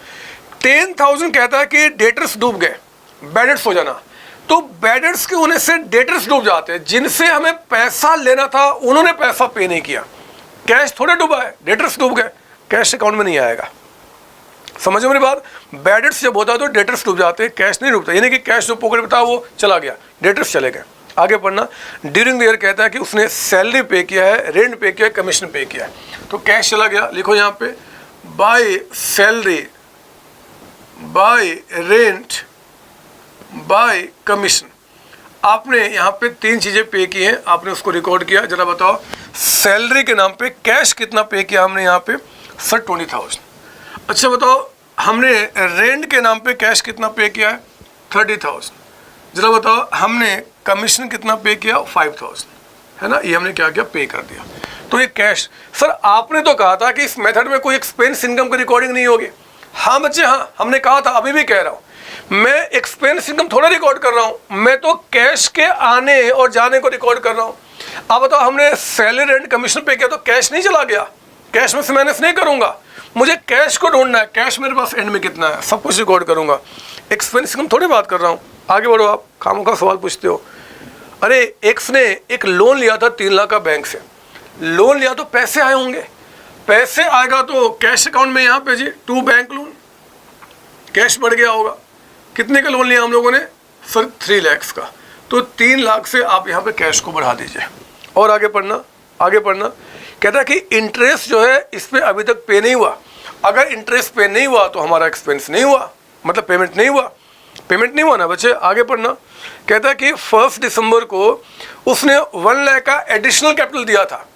10,000 कहता है कि डेटर्स डूब गए, बैड डेट्स हो जाना, तो बैड डेट्स के होने से डेटर्स डूब जाते हैं। जिनसे हमें पैसा लेना था उन्होंने पैसा पे नहीं किया, कैश थोड़े डूबा है, डेटर्स डूब गए, कैश अकाउंट में नहीं आएगा। समझो मेरी बात, बैड डेट्स जब होता है तो डेटर्स डूब जाते हैं, कैश नहीं डूबता। यानी कि कैश जो पॉकेट में था वो चला गया, डेटर्स चले गए। आगे पढ़ना, ड्यूरिंग द ईयर कहता है कि उसने सैलरी पे किया है, रेंट पे किया है, कमीशन पे किया है, तो कैश चला गया। लिखो यहाँ पे by salary, bye rent, bye commission. आपने यहाँ पे 3 चीज़ें पे की हैं, आपने उसको रिकॉर्ड किया। जरा बताओ सैलरी के नाम पे कैश कितना पे किया हमने यहाँ पे? सर 20,000। अच्छा बताओ हमने रेंट के नाम पे कैश कितना पे किया है? 30,000। जरा बताओ हमने कमीशन कितना पे किया? 5,000, है ना। ये हमने क्या किया? पे कर दिया। तो ये कैश। सर आपने तो कहा था कि इस मेथड में कोई एक्सपेंस इनकम की रिकॉर्डिंग नहीं होगी। हाँ बच्चे हाँ, हमने कहा था, अभी भी कह रहा हूँ, मैं एक्सपेंस इनकम थोड़ा रिकॉर्ड कर रहा हूँ, मैं तो कैश के आने और जाने को रिकॉर्ड कर रहा हूँ। आप बताओ हमने सैलरी रेंट कमीशन पे किया तो कैश नहीं चला गया, कैश में से माइनस नहीं करूँगा, मुझे कैश को ढूंढना है, कैश मेरे पास एंड में कितना है, सब कुछ रिकॉर्ड करूँगा। एक्सपेंस इनकम थोड़ी बात कर रहा हूँ। आगे बढ़ो, आप खामों का सवाल पूछते हो। अरे एक्स ने एक लोन लिया था 3 लाख का बैंक से, लोन लिया तो पैसे आए होंगे, पैसे आएगा तो कैश अकाउंट में यहाँ पे जी 2 बैंक लोन, कैश बढ़ गया होगा। कितने का लोन लिया हम लोगों ने? सर 3 लाख का, तो 3 लाख से आप यहाँ पे कैश को बढ़ा दीजिए। और आगे पढ़ना, आगे पढ़ना, कहता है कि इंटरेस्ट जो है इस पर अभी तक पे नहीं हुआ। अगर इंटरेस्ट पे नहीं हुआ तो हमारा एक्सपेंस नहीं हुआ, मतलब पेमेंट नहीं हुआ, पेमेंट नहीं हुआ ना बच्चे। आगे पढ़ना, कहता है कि 1 दिसंबर को उसने 1 लाख का एडिशनल कैपिटल दिया था।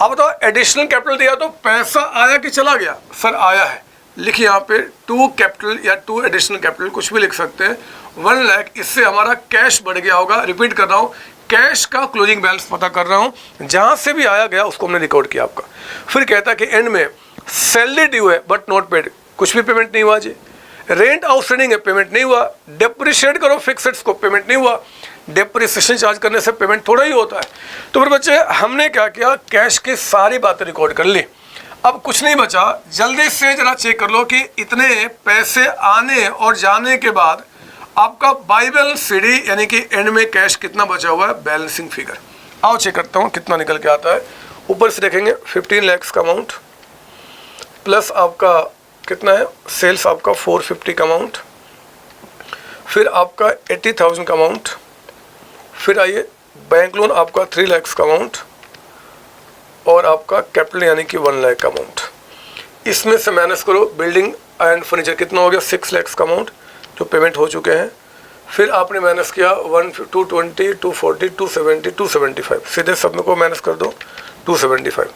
अब बताओ एडिशनल कैपिटल दिया तो पैसा आया कि चला गया? सर आया है। लिखिए यहाँ पे 2 कैपिटल या 2 एडिशनल कैपिटल, कुछ भी लिख सकते हैं। 1 लाख, इससे हमारा कैश बढ़ गया होगा। रिपीट कर रहा हूँ, कैश का क्लोजिंग बैलेंस पता कर रहा हूँ, जहाँ से भी आया गया उसको हमने रिकॉर्ड किया आपका। फिर कहता है कि एंड में सैलरी ड्यू है बट नॉट पेड, कुछ भी पेमेंट नहीं हुआ जी। रेंट आउटस्टैंडिंग है, पेमेंट नहीं हुआ। डेप्रिशिएट करो फिक्स्ड को, पेमेंट नहीं हुआ। डेप्रिसिएशन चार्ज करने से पेमेंट थोड़ा ही होता है। तो फिर बच्चे हमने क्या किया, कैश की सारी बातें रिकॉर्ड कर ली। अब कुछ नहीं बचा, जल्दी से जरा चेक कर लो कि इतने पैसे आने और जाने के बाद आपका बाई बैलेंस सीडी यानी कि एंड में कैश कितना बचा हुआ है, बैलेंसिंग फिगर। आओ चेक करता हूँ कितना निकल के आता है। ऊपर से देखेंगे 15 लाख का अमाउंट, प्लस आपका कितना है, सेल्स आपका 450 का अमाउंट, फिर आपका 80,000 का अमाउंट, फिर आइए बैंक लोन आपका 3 लाख का अमाउंट, और आपका कैपिटल यानी कि 1 लाख का अमाउंट। इसमें से माइनस करो बिल्डिंग एंड फर्नीचर, कितना हो गया, 6 लाख का अमाउंट जो पेमेंट हो चुके हैं। फिर आपने माइनस किया 220, 240, 270, 275, सीधे सब में को माइनस कर दो 275।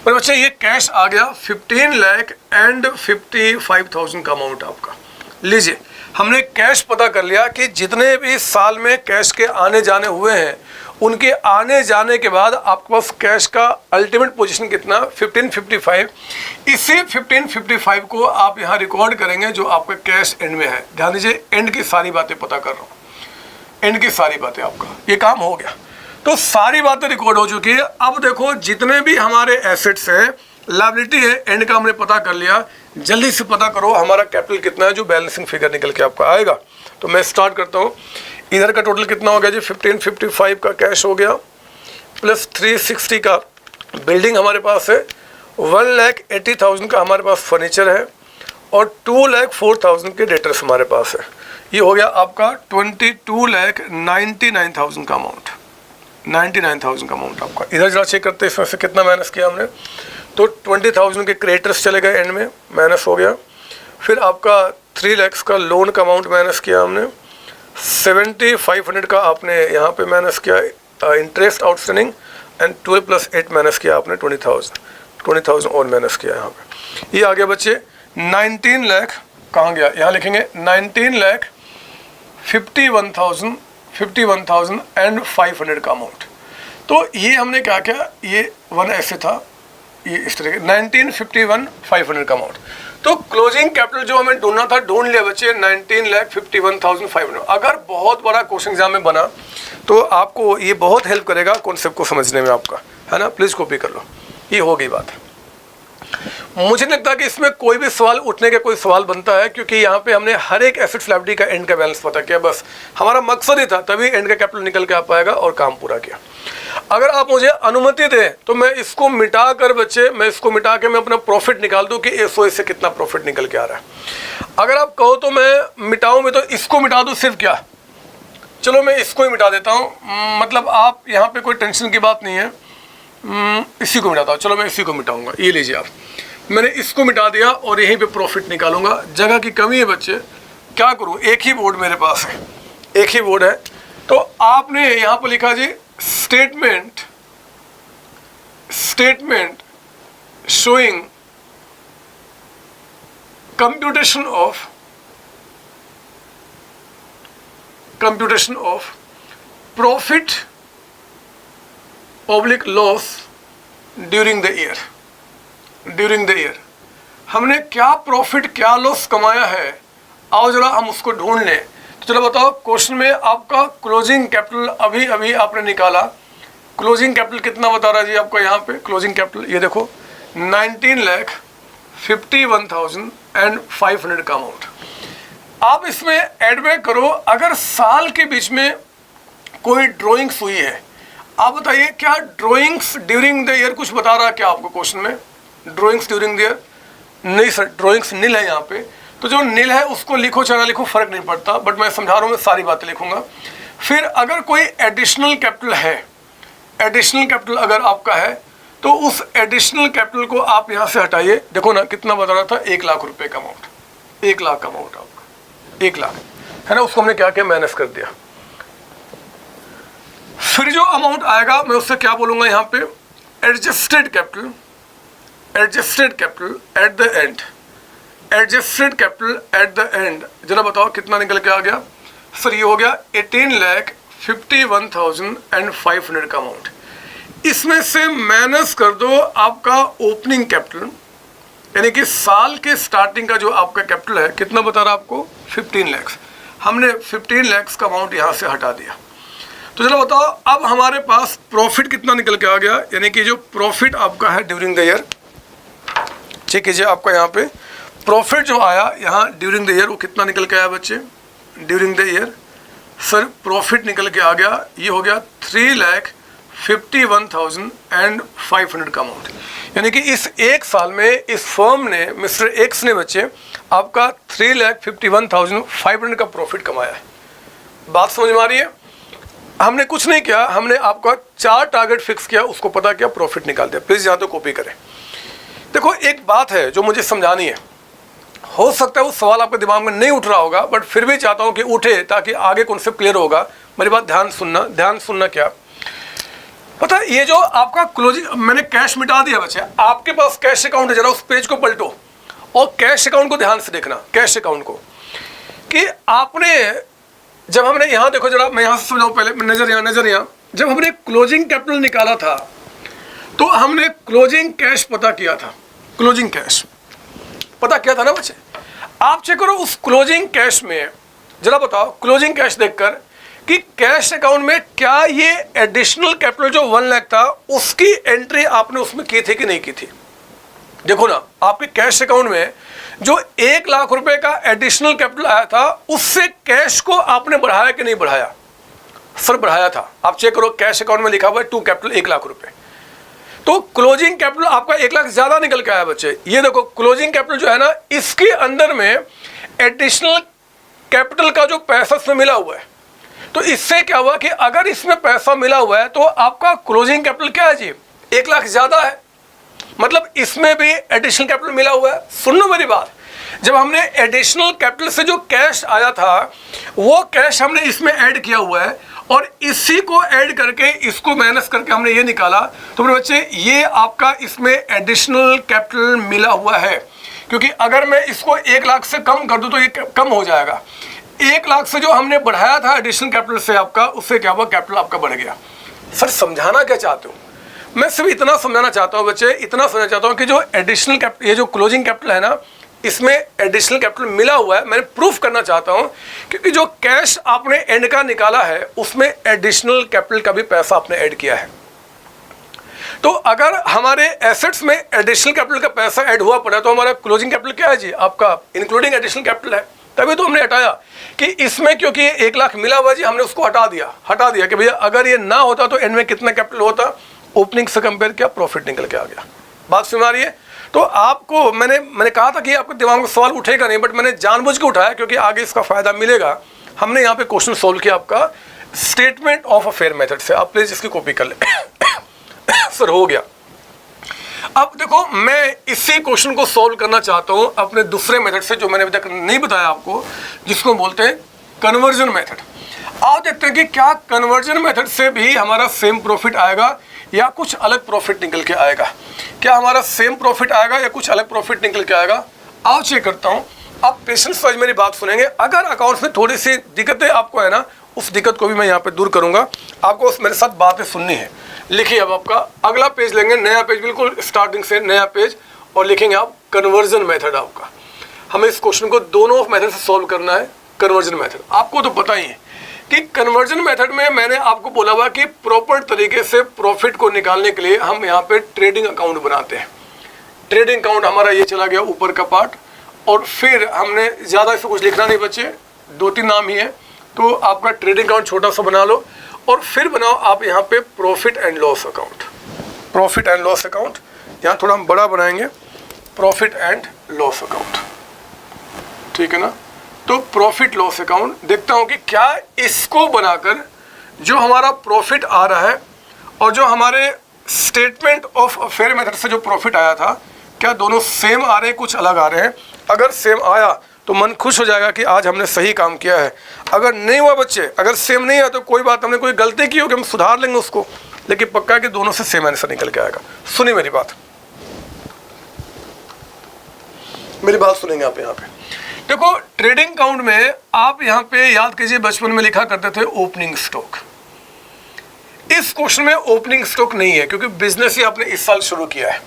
पर बच्चे ये कैश आ गया 15,55,000 का अमाउंट आपका। लीजिए हमने कैश पता कर लिया कि जितने भी साल में कैश के आने जाने हुए हैं, उनके आने जाने के बाद आपके पास कैश का अल्टीमेट पोजीशन कितना, 1555। इसी 1555 को आप यहाँ रिकॉर्ड करेंगे जो आपका कैश एंड में है। ध्यान दीजिए, एंड की सारी बातें पता कर रहा हूँ, एंड की सारी बातें, आपका ये काम हो गया। तो सारी बातें रिकॉर्ड हो चुकी है। अब देखो जितने भी हमारे एसेट्स हैं, लायबिलिटी है, एंड का हमने पता कर लिया। जल्दी से पता करो हमारा कैपिटल कितना है, जो बैलेंसिंग फिगर निकल के आपका आएगा। तो मैं स्टार्ट करता हूँ। इधर का टोटल कितना हो गया जी, 1555 का कैश हो गया, प्लस 360 का बिल्डिंग हमारे पास है, 1,80,000 का हमारे पास फर्नीचर है, और 2,04,000 के डेटर्स हमारे पास है। ये हो गया आपका 22,99,000 का अमाउंट, 99,000 का अमाउंट आपका। इधर जरा चेक करते हैं इसमें से कितना माइनस किया हमने। तो 20,000 के क्रेडिटर्स चले गए, एंड में माइनस हो गया। फिर आपका 3 लाख का लोन का अमाउंट माइनस किया हमने, 7,500 का आपने यहाँ पे माइनस किया इंटरेस्ट आउटस्टैंडिंग, एंड 12 + 8 माइनस किया आपने 20,000 और माइनस किया यहाँ पे। ये आ गया बच्चे 19 लाख, कहाँ गया, यहाँ लिखेंगे 19,51,500 का अमाउंट। तो ये हमने क्या किया, ये 1 ऐसे था, ये इस तरह के 19,51,500 का अमाउंट। तो क्लोजिंग कैपिटल जो हमें ढूंढना था ढूंढ लिया बच्चे, 19,51,500। अगर बहुत बड़ा क्वेश्चन एग्जाम में बना तो आपको ये बहुत हेल्प करेगा कॉन्सेप्ट को समझने में आपका, है ना। प्लीज़ कॉपी कर लो। ये हो गई बात। मुझे नहीं लगता कि इसमें कोई भी सवाल उठने का कोई सवाल बनता है, क्योंकि यहाँ पे हमने हर एक एसेट्स लायबिलिटी का एंड का बैलेंस पता किया। बस हमारा मकसद ही था, तभी एंड का कैपिटल निकल के आ पाएगा और काम पूरा किया। अगर आप मुझे अनुमति दें तो मैं इसको मिटा कर बच्चे, मैं इसको मिटा के मैं अपना प्रॉफिट निकाल दूं कि एसओए से कितना प्रॉफिट निकल के आ रहा है। अगर आप कहो तो मैं मिटाऊं, मैं तो इसको मिटा दूं सिर्फ, क्या, चलो मैं इसको ही मिटा देता हूं। मतलब आप यहाँ पे कोई टेंशन की बात नहीं है, इसी को मिटाता हूँ। चलो मैं इसी को मिटाऊंगा। ये लीजिए आप, मैंने इसको मिटा दिया और यहीं पे प्रॉफिट निकालूंगा। जगह की कमी है बच्चे, क्या करूँ, एक ही बोर्ड मेरे पास है, एक ही बोर्ड है। तो आपने यहाँ पर लिखा जी statement showing computation of profit oblique loss during the year. हमने क्या प्रॉफिट क्या लॉस कमाया है, आओ जरा हम उसको ढूंढ लें। तो चलो बताओ, क्वेश्चन में आपका क्लोजिंग कैपिटल अभी अभी आपने निकाला, क्लोजिंग कैपिटल कितना बता रहा है जी आपका यहाँ पे। क्लोजिंग कैपिटल ये देखो 19,51,500 का अमाउंट। आप इसमें एड बैक करो, अगर साल के बीच में कोई ड्राइंग्स हुई है, आप बताइए क्या ड्राइंग्स ड्यूरिंग द ईयर कुछ बता रहा है क्या आपको क्वेश्चन में। ड्राइंग्स ड्यूरिंग द ईयर नहीं सर, ड्राइंग्स नील है यहाँ पे। तो जो नील है उसको लिखो चाहे ना लिखो फर्क नहीं पड़ता, बट मैं समझा रहा हूँ, मैं सारी बातें लिखूंगा। फिर अगर कोई एडिशनल कैपिटल है, एडिशनल कैपिटल अगर आपका है तो उस एडिशनल कैपिटल को आप यहाँ से हटाइए। देखो ना कितना बता रहा था, 1 लाख रुपए का अमाउंट, 1 लाख का अमाउंट आपका, 1 लाख है ना। उसको हमने क्या किया, माइनस कर दिया। फिर जो अमाउंट आएगा मैं उससे क्या बोलूंगा यहाँ पे, adjusted capital at the end, adjusted capital at the end. जरा बताओ कितना निकल के आ गया सर। ये हो गया 51,500 का अमाउंट, इसमें से माइनस कर दो आपका ओपनिंग कैपिटल, यानी कि साल के स्टार्टिंग का जो आपका कैपिटल है, कितना बता रहा आपको 15 लाख। हमने 15 लाख का अमाउंट यहाँ से हटा दिया। तो चलो बताओ अब हमारे पास प्रॉफिट कितना निकल के आ गया, यानी कि जो प्रॉफिट आपका है ड्यूरिंग द ईयर, चेक कीजिए आपका यहाँ पे प्रॉफिट जो आया यहाँ ड्यूरिंग द ईयर वो कितना निकल के आया बच्चे, during the year sir profit निकल के आ गया, ये हो गया 3,51,500 का अमाउंट। यानी कि इस एक साल में इस फर्म ने, मिस्टर एक्स ने बच्चे आपका 3,51,500 का प्रॉफिट कमाया है। बात समझ में आ रही है? हमने कुछ नहीं किया, हमने आपका 4 टारगेट फिक्स किया, उसको पता किया, प्रॉफिट निकाल दिया। प्लीज यहाँ तो कॉपी करें। देखो एक बात है जो मुझे समझानी है, हो सकता है वो सवाल आपके दिमाग में नहीं उठ रहा होगा, बट फिर भी चाहता हूं कि उठे ताकि आगे कॉन्सेप्ट क्लियर होगा। मेरी बात ध्यान सुनना, ध्यान सुनना। क्या पता है, ये जो आपका क्लोजिंग, मैंने कैश मिटा दिया बच्चे, आपके पास कैश अकाउंट है, जरा उस पेज को पलटो और कैश अकाउंट को ध्यान से देखना, कैश अकाउंट को, कि आपने जब हमने यहाँ देखो जरा, मैं यहाँ से समझाऊं पहले, नजर यहाँ, जब हमने क्लोजिंग कैपिटल निकाला था तो हमने क्लोजिंग कैश पता किया था, क्लोजिंग कैश पता किया था ना बच्चे। आप चेक करो उस क्लोजिंग कैश में, जरा बताओ क्लोजिंग कैश देखकर कि कैश अकाउंट में क्या ये एडिशनल कैपिटल जो 1 लाख था उसकी एंट्री आपने उसमें की थी कि नहीं की थी। देखो ना, आपके कैश अकाउंट में जो 1 लाख रुपए का एडिशनल कैपिटल आया था उससे कैश को आपने बढ़ाया कि नहीं बढ़ाया? सर बढ़ाया था। आप चेक करो कैश अकाउंट में लिखा हुआ है टू कैपिटल 1 लाख रुपए, तो क्लोजिंग कैपिटल आपका 1 लाख ज्यादा निकल के आया बच्चे। ये देखो क्लोजिंग कैपिटल जो है ना, इसके अंदर में एडिशनल कैपिटल का जो पैसा इसमें मिला हुआ है, तो इससे क्या हुआ कि अगर इसमें पैसा मिला हुआ है तो आपका क्लोजिंग कैपिटल क्या है जी, 1 लाख ज्यादा है, मतलब इसमें भी एडिशनल कैपिटल मिला हुआ है। सुन लो मेरी बात, जब हमने एडिशनल कैपिटल से जो कैश आया था वो कैश हमने इसमें ऐड किया हुआ है और इसी को ऐड करके इसको माइनस करके हमने ये निकाला, तो मेरे बच्चे ये आपका इसमें एडिशनल कैपिटल मिला हुआ है। क्योंकि अगर मैं इसको 1 लाख से कम कर दूं तो ये कम हो जाएगा। 1 लाख से जो हमने बढ़ाया था एडिशनल कैपिटल से आपका, उससे क्या हुआ, कैपिटल आपका बढ़ गया। सर समझाना क्या चाहते हो? मैं सिर्फ इतना समझाना चाहता हूँ बच्चे, इतना समझना चाहता हूँ कि जो एडिशनल कैपिटल, ये जो क्लोजिंग कैपिटल है ना, इसमें एडिशनल कैपिटल मिला हुआ है। मैंने प्रूफ करना चाहता हूं क्योंकि जो कैश आपने एंड का निकाला है उसमें एडिशनल कैपिटल का भी पैसा आपने ऐड किया है। तो अगर हमारे एसेट्स में एडिशनल कैपिटल का पैसा ऐड हुआ पड़ा तो हमारा क्लोजिंग कैपिटल क्या है जी, आपका इंक्लूडिंग एडिशनल कैपिटल है। तभी तो हमने हटाया कि इसमें, क्योंकि 1 लाख मिला हुआ जी, हमने उसको हटा दिया कि भैया अगर ये ना होता तो एंड में कितना कैपिटल होता, ओपनिंग से कंपेयर किया, प्रॉफिट निकल के आ गया। बात सुन आ रही है? तो आपको मैंने कहा था कि आपके दिमाग में सवाल उठेगा नहीं, बट मैंने जानबूझ के उठाया क्योंकि आगे इसका फायदा मिलेगा। हमने यहाँ पे क्वेश्चन सोल्व किया आपका स्टेटमेंट ऑफ अफेयर मेथड से। आप प्लीज इसकी कॉपी कर ले। सर हो गया। अब देखो मैं इसी क्वेश्चन को सोल्व करना चाहता हूँ अपने दूसरे मेथड से जो मैंने अभी तक नहीं बताया आपको, जिसको बोलते हैं कन्वर्जन मेथड। आप देखते हैं कि क्या कन्वर्जन मेथड से भी हमारा सेम प्रॉफिट आएगा या कुछ अलग प्रॉफिट निकल के आएगा। क्या हमारा सेम प्रॉफिट आएगा या कुछ अलग प्रॉफिट निकल के आएगा? आओ चेक करता हूं। आप पेशेंस वाइज मेरी बात सुनेंगे। अगर अकाउंट्स में थोड़ी सी दिक्कतें आपको है ना, उस दिक्कत को भी मैं यहाँ पे दूर करूंगा। आपको मेरे साथ बातें सुननी है। लिखिए अब आपका अगला पेज लेंगे, नया पेज, बिल्कुल स्टार्टिंग से नया पेज, और लिखेंगे आप कन्वर्जन मेथड। आपका हमें इस क्वेश्चन को दोनों मेथड से सॉल्व करना है। कन्वर्जन मेथड आपको तो पता ही है कि कन्वर्जन मेथड में मैंने आपको बोला हुआ कि प्रॉपर तरीके से प्रॉफिट को निकालने के लिए हम यहाँ पे ट्रेडिंग अकाउंट बनाते हैं। ट्रेडिंग अकाउंट हमारा ये चला गया ऊपर का पार्ट, और फिर हमने ज़्यादा इसमें कुछ लिखना नहीं बच्चे, 2-3 नाम ही है, तो आपका ट्रेडिंग अकाउंट छोटा सा बना लो और फिर बनाओ आप यहाँ पे profit and loss account. Profit and loss account यहाँ थोड़ा हम बड़ा बनाएंगे, प्रॉफिट एंड लॉस अकाउंट, ठीक है ना। तो प्रॉफिट लॉस अकाउंट देखता हूं कि क्या इसको बनाकर जो हमारा प्रॉफिट आ रहा है और जो हमारे स्टेटमेंट ऑफ अफेयर मेथड से जो प्रॉफिट आया था, क्या दोनों सेम आ रहे हैं, कुछ अलग आ रहे हैं। अगर सेम आया तो मन खुश हो जाएगा कि आज हमने सही काम किया है। अगर नहीं हुआ बच्चे, अगर सेम नहीं आया तो कोई बात, हमने कोई गलती की होगी, हम सुधार लेंगे उसको, लेकिन पक्का है कि दोनों से सेम आंसर निकल के आएगा। सुनिए मेरी बात सुनेंगे आप यहाँ पे। देखो ट्रेडिंग अकाउंट में आप यहाँ पे याद कीजिए, बचपन में लिखा करते थे ओपनिंग स्टॉक। इस क्वेश्चन में ओपनिंग स्टॉक नहीं है क्योंकि बिजनेस ही आपने इस साल शुरू किया है।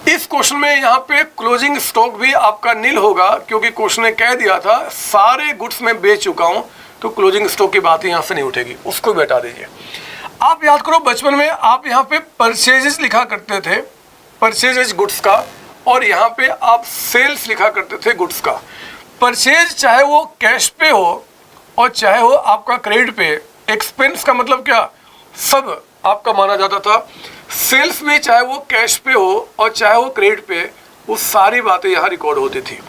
इस क्वेश्चन में यहाँ पे क्लोजिंग स्टॉक भी आपका नील होगा क्योंकि क्वेश्चन ने कह दिया था सारे गुड्स मैं बेच चुका हूँ, तो क्लोजिंग स्टॉक की बात यहाँ से नहीं उठेगी, उसको भी हटा दीजिए। आप याद करो बचपन में आप यहाँ पे परचेजेस लिखा करते थे, परचेजेस गुड्स का, और यहाँ पे आप सेल्स लिखा करते थे गुड्स का। परचेज चाहे वो कैश पे हो और चाहे हो आपका क्रेडिट पे, एक्सपेंस का मतलब क्या, सब आपका माना जाता था। सेल्स में चाहे वो कैश पे हो और चाहे वो क्रेडिट पे, वो सारी बातें यहाँ रिकॉर्ड होती थी।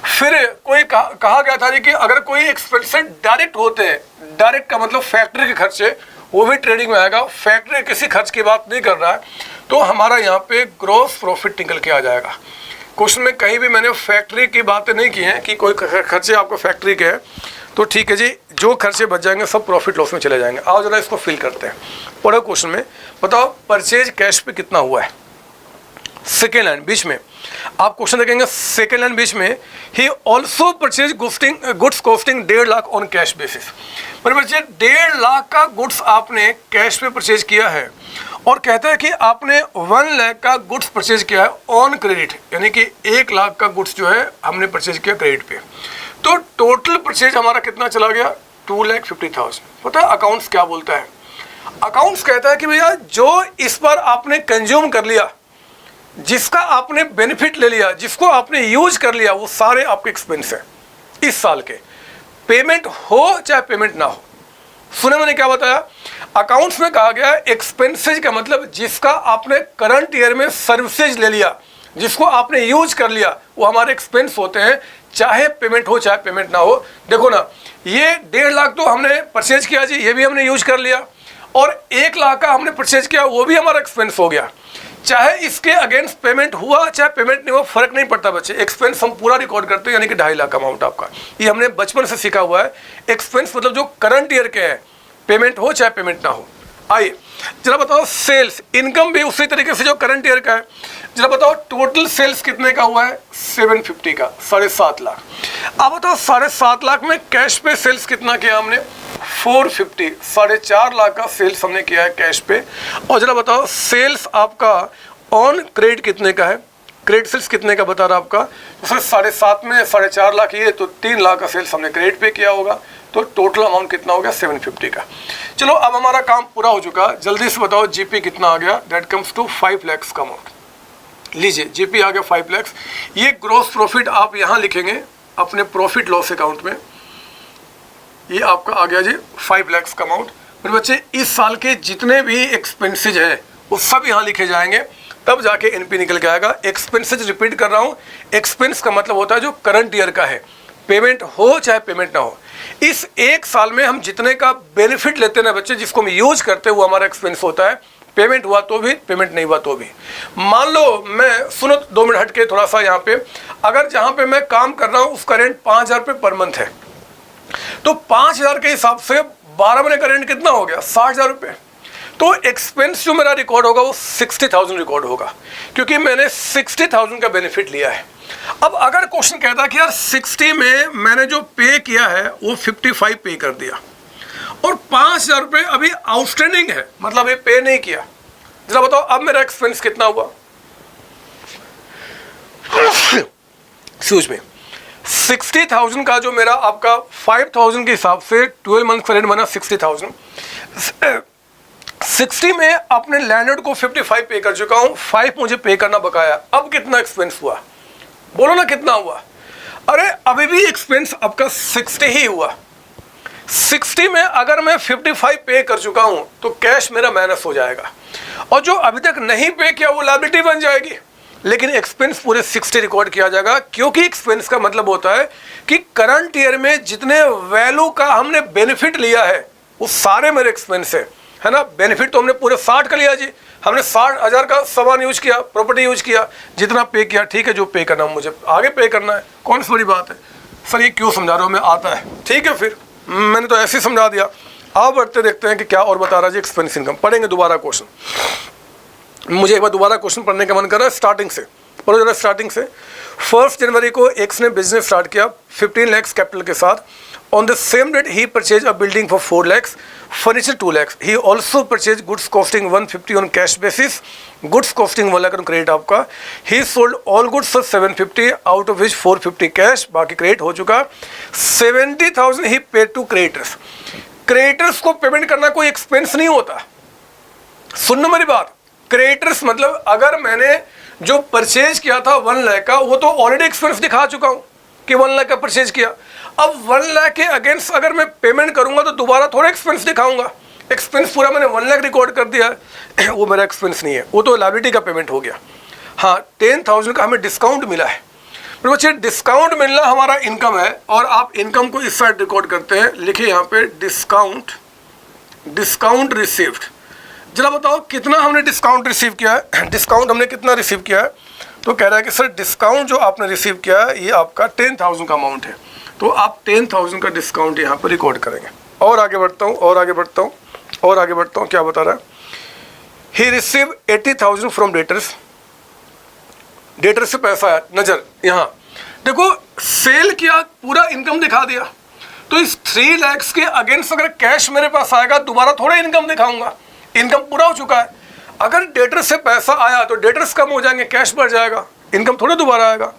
फिर कोई कहा गया था कि अगर कोई एक्सपेंस डायरेक्ट होते हैं, डायरेक्ट का मतलब फैक्ट्री के खर्चे, वो भी ट्रेडिंग में आएगा। फैक्ट्री किसी खर्च की बात नहीं कर रहा है, तो हमारा यहाँ पे ग्रॉस प्रॉफिट निकल के आ जाएगा। क्वेश्चन में कहीं भी मैंने फैक्ट्री की बातें नहीं की हैं कि कोई खर्चे आपको फैक्ट्री के हैं, तो ठीक है जी, जो खर्चे बच जाएंगे सब प्रॉफिट लॉस में चले जाएंगे। आओ जरा इसको फिल करते हैं। पढ़ो क्वेश्चन में, बताओ परचेज कैश पे कितना हुआ है। सेकेंड लाइन बीच में आप क्वेश्चन देखेंगे, सेकेंड लाइन बीच में, ही also purchase goods costing 1.5 lakh on cash basis. मतलब बच्चे 1.5 लाख का गुड्स आपने कैश पे परचेज किया है और कहता है कि आपने 1 लाख का गुड्स परचेज किया है ऑन क्रेडिट, यानी कि 1 लाख का गुड्स जो है हमने परचेज किया क्रेडिट पे। तो टोटल परचेज हमारा कितना चला गया, 2,50,000। पता है अकाउंट्स क्या बोलता है, अकाउंट्स कहता है कि भैया जो इस बार आपने कंज्यूम कर लिया, जिसका आपने बेनिफिट ले लिया, जिसको आपने यूज कर लिया, वो सारे आपके एक्सपेंस हैं इस साल के, पेमेंट हो चाहे पेमेंट ना हो। सुने मैंने क्या बताया, अकाउंट्स में कहा गया एक्सपेंसेज का मतलब जिसका आपने करंट ईयर में सर्विसेज ले लिया, जिसको आपने यूज कर लिया, वो हमारे एक्सपेंस होते हैं, चाहे पेमेंट हो चाहे पेमेंट ना हो। देखो ना, ये 1.5 लाख तो हमने परचेज किया जी, ये भी हमने यूज कर लिया, और 1 लाख का हमने परचेज किया, वो भी हमारा एक्सपेंस हो गया। चाहे इसके अगेंस्ट पेमेंट हुआ चाहे पेमेंट नहीं हुआ, फर्क नहीं पड़ता बच्चे, एक्सपेंस हम पूरा रिकॉर्ड करते हैं, यानी कि 2.5 लाख अमाउंट आपका। ये हमने बचपन से सीखा हुआ है। एक्सपेंस मतलब जो करंट ईयर के हैं, पेमेंट हो चाहे पेमेंट ना हो। आइए जरा बताओ सेल्स, इनकम भी उसी तरीके से जो करंट ईयर का है। जरा बताओ टोटल सेल्स कितने का हुआ है, 750 का, 7.5 लाख। अब बताओ 7.5 लाख में कैश पे सेल्स कितना किया हमने, 450, 4.5 लाख का सेल्स हमने किया है कैश पे। और जरा बताओ सेल्स आपका ऑन क्रेडिट कितने का है, क्रेडिट सेल्स कितने का बता रहा आपका, तो 7.5 में 4.5 लाख ये, तो 3 लाख का सेल्स हमने क्रेडिट पे किया होगा, तो टोटल अमाउंट कितना हो गया, 750 का। चलो अब हमारा काम पूरा हो चुका, जल्दी से बताओ जीपी कितना आ गया, दैट कम्स टू 5 लाख का अमाउंट। लीजिए जीपी आ गया 5 लाख। ये ग्रॉस प्रॉफिट आप यहाँ लिखेंगे अपने प्रॉफिट लॉस अकाउंट में, ये आपका आ गया जी 5 लाख का अमाउंट। मेरे बच्चे इस साल के जितने भी एक्सपेंसेज हैं वो सब यहाँ लिखे जाएंगे, तब जाके एनपी निकल के आएगा। एक्सपेंसेज रिपीट कर रहा हूँ, एक्सपेंस का मतलब होता है जो करंट ईयर का है, पेमेंट हो चाहे पेमेंट ना हो। इस 1 साल में हम जितने का बेनिफिट लेते हैं ना बच्चे, जिसको हम यूज करते हैं, वो हमारा एक्सपेंस होता है, पेमेंट हुआ तो भी, पेमेंट नहीं हुआ तो भी। मान लो मैं, सुनो 2 मिनट हट के थोड़ा सा यहाँ पे, अगर जहाँ पे मैं काम कर रहा हूँ उसका रेंट 5,000 रुपये पर मंथ है, तो 5,000 के हिसाब से 12 महीने का रेंट कितना हो गया, 60,000 रुपये। तो एक्सपेंस जो मेरा रिकॉर्ड होगा वो 60,000 रिकॉर्ड होगा, क्योंकि मैंने 60,000 का बेनिफिट लिया है। अब अगर क्वेश्चन कहता है कि यार 60 में मैंने जो पे किया है वो 55 पे कर दिया और 5,000 रुपये अभी आउटस्टैंडिंग है, मतलब ये पे नहीं किया, जरा बताओ अब मेरा एक्सपेंस कितना हुआ। एक्सक्यूज मी, 60,000 का जो मेरा आपका 5,000 के हिसाब से 12 मंथ का रेंट बना 60,000। 60 में अपने लैंडलॉर्ड को 55 पे कर चुका हूं, 5 मुझे पे करना बकाया। अब कितना एक्सपेंस हुआ, बोलो ना कितना हुआ। अरे अभी भी एक्सपेंस आपका 60 ही हुआ। 60 में अगर मैं 55 पे कर चुका हूं तो कैश मेरा माइनस हो जाएगा, और जो अभी तक नहीं पे किया वो लायबिलिटी बन जाएगी, लेकिन एक्सपेंस पूरे 60 रिकॉर्ड किया जाएगा, क्योंकि एक्सपेंस का मतलब होता है कि करंट ईयर में जितने वैल्यू का हमने बेनिफिट लिया है वो सारे मेरे एक्सपेंस है ना। बेनिफिट तो हमने पूरे 60 का लिया जी, हमने 60,000 का सामान यूज किया, प्रॉपर्टी यूज किया, जितना पे किया ठीक है, जो पे करना मुझे आगे पे करना है, कौन सी बड़ी बात है। सर ये क्यों समझा रहे हो, मैं आता है, ठीक है फिर मैंने तो ऐसे ही समझा दिया। आप बढ़ते देखते हैं कि क्या और बता रहा जी एक्सपेंस इनकम। पढ़ेंगे दोबारा क्वेश्चन, मुझे एक बार दोबारा क्वेश्चन पढ़ने का मन कर रहा है, स्टार्टिंग से पढ़ो जरा। स्टार्टिंग से 1 जनवरी को एक्स ने बिजनेस स्टार्ट किया 15 लाख कैपिटल के साथ, On the same date, he purchased a building for 4 lakhs, furniture 2 lakhs. He also purchased goods costing 150 on cash basis, goods costing 1 lakh on credit आपका. He sold all goods for 750, out of which 450 cash, बाकी credit हो चुका. 70,000 he paid to creditors. Creditors को पेमेंट करना कोई एक्सपेंस नहीं होता. सुनना मेरी बात. क्रेडिटर्स मतलब अगर मैंने जो परचेज किया था 1 लाख का, वो तो ऑलरेडी एक्सपेंस दिखा चुका हूँ कि 1 लाख का परचेज किया. अब 1 लाख के अगेंस्ट अगर मैं पेमेंट करूंगा तो दोबारा थोड़ा एक्सपेंस दिखाऊंगा. एक्सपेंस पूरा मैंने 1 लाख रिकॉर्ड कर दिया है, वो मेरा एक्सपेंस नहीं है, वो तो लायबिलिटी का पेमेंट हो गया. हाँ, 10,000 का हमें डिस्काउंट मिला है. पर बच्चे डिस्काउंट मिलना हमारा इनकम है, और आप इनकम को इस साइड रिकॉर्ड करते हैं. लिखिए यहाँ पे डिस्काउंट रिसीव्ड. जरा बताओ कितना हमने डिस्काउंट रिसीव किया है. डिस्काउंट हमने कितना रिसीव किया है? तो कह रहा है कि सर डिस्काउंट जो आपने रिसीव किया है ये आपका 10,000 का अमाउंट है. तो आप 10,000 का डिस्काउंट यहाँ पर रिकॉर्ड करेंगे. और आगे बढ़ता हूँ, क्या बता रहा है? ही रिसीव 80,000 फ्रॉम डेटर्स. डेटर से पैसा है, नज़र यहाँ देखो, सेल किया, पूरा इनकम दिखा दिया. तो इस 3 लाख के अगेंस्ट अगर कैश मेरे पास आएगा, दोबारा थोड़ा इनकम दिखाऊंगा. इनकम पूरा हो चुका है. अगर डेटर से पैसा आया तो डेटर्स कम हो जाएंगे, कैश बढ़ जाएगा, इनकम थोड़ा दोबारा आएगा.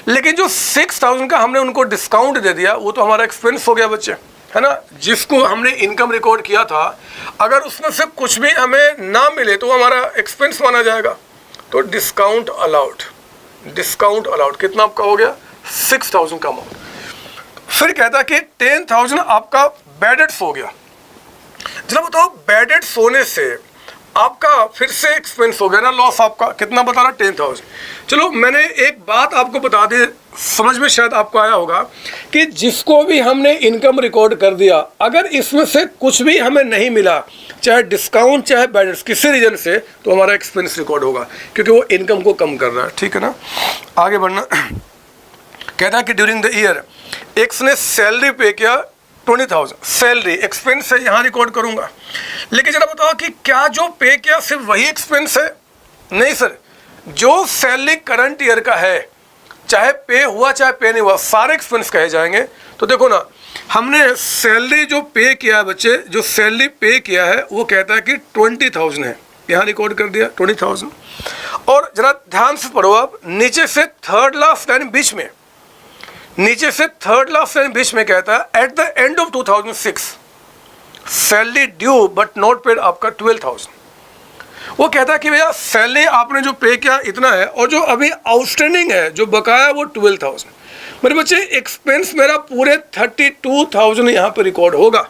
लेकिन जो 6,000 का हमने उनको डिस्काउंट दे दिया, वो तो हमारा एक्सपेंस हो गया बच्चे, है ना. जिसको हमने इनकम रिकॉर्ड किया था, अगर उसमें से कुछ भी हमें ना मिले तो हमारा एक्सपेंस माना जाएगा. तो डिस्काउंट अलाउड कितना आपका हो गया? 6,000 का अमाउंट. फिर कहता है कि 10,000 आपका बैड डेट्स हो गया. जरा बताओ, बैड डेट्स होने से आपका फिर से एक्सपेंस हो गया ना, लॉस आपका कितना बता रहा? 10,000. चलो मैंने एक बात आपको बता दी, समझ में शायद आपको आया होगा कि जिसको भी हमने इनकम रिकॉर्ड कर दिया, अगर इसमें से कुछ भी हमें नहीं मिला, चाहे डिस्काउंट चाहे बैड डेट्स, किसी रीजन से, तो हमारा एक्सपेंस रिकॉर्ड होगा, क्योंकि वो इनकम को कम कर रहा है. ठीक है ना. आगे बढ़ना. कहता है कि ड्यूरिंग द ईयर एक्स ने सैलरी पे किया 20,000. सैलरी एक्सपेंस है, यहाँ रिकॉर्ड करूँगा. लेकिन जरा बताओ कि क्या जो पे किया सिर्फ वही एक्सपेंस है? नहीं सर, जो सैलरी करंट ईयर का है, चाहे पे हुआ चाहे पे नहीं हुआ, सारे एक्सपेंस कहे जाएंगे. तो देखो ना, हमने सैलरी जो पे किया है बच्चे, जो सैलरी पे किया है वो कहता है कि 20,000 है, यहाँ रिकॉर्ड कर दिया 20,000. और जरा ध्यान से पढ़ो आप, नीचे से थर्ड लास्ट लाइन बीच में, कहता है at the end of 2006 salary due but not paid आपका 12,000. वो कहता है कि भैया सैलरी आपने जो पे किया इतना है, और जो अभी आउटस्टैंडिंग है, जो बकाया, वो 12,000. मेरे बच्चे एक्सपेंस मेरा पूरे 32,000 यहाँ पे रिकॉर्ड होगा.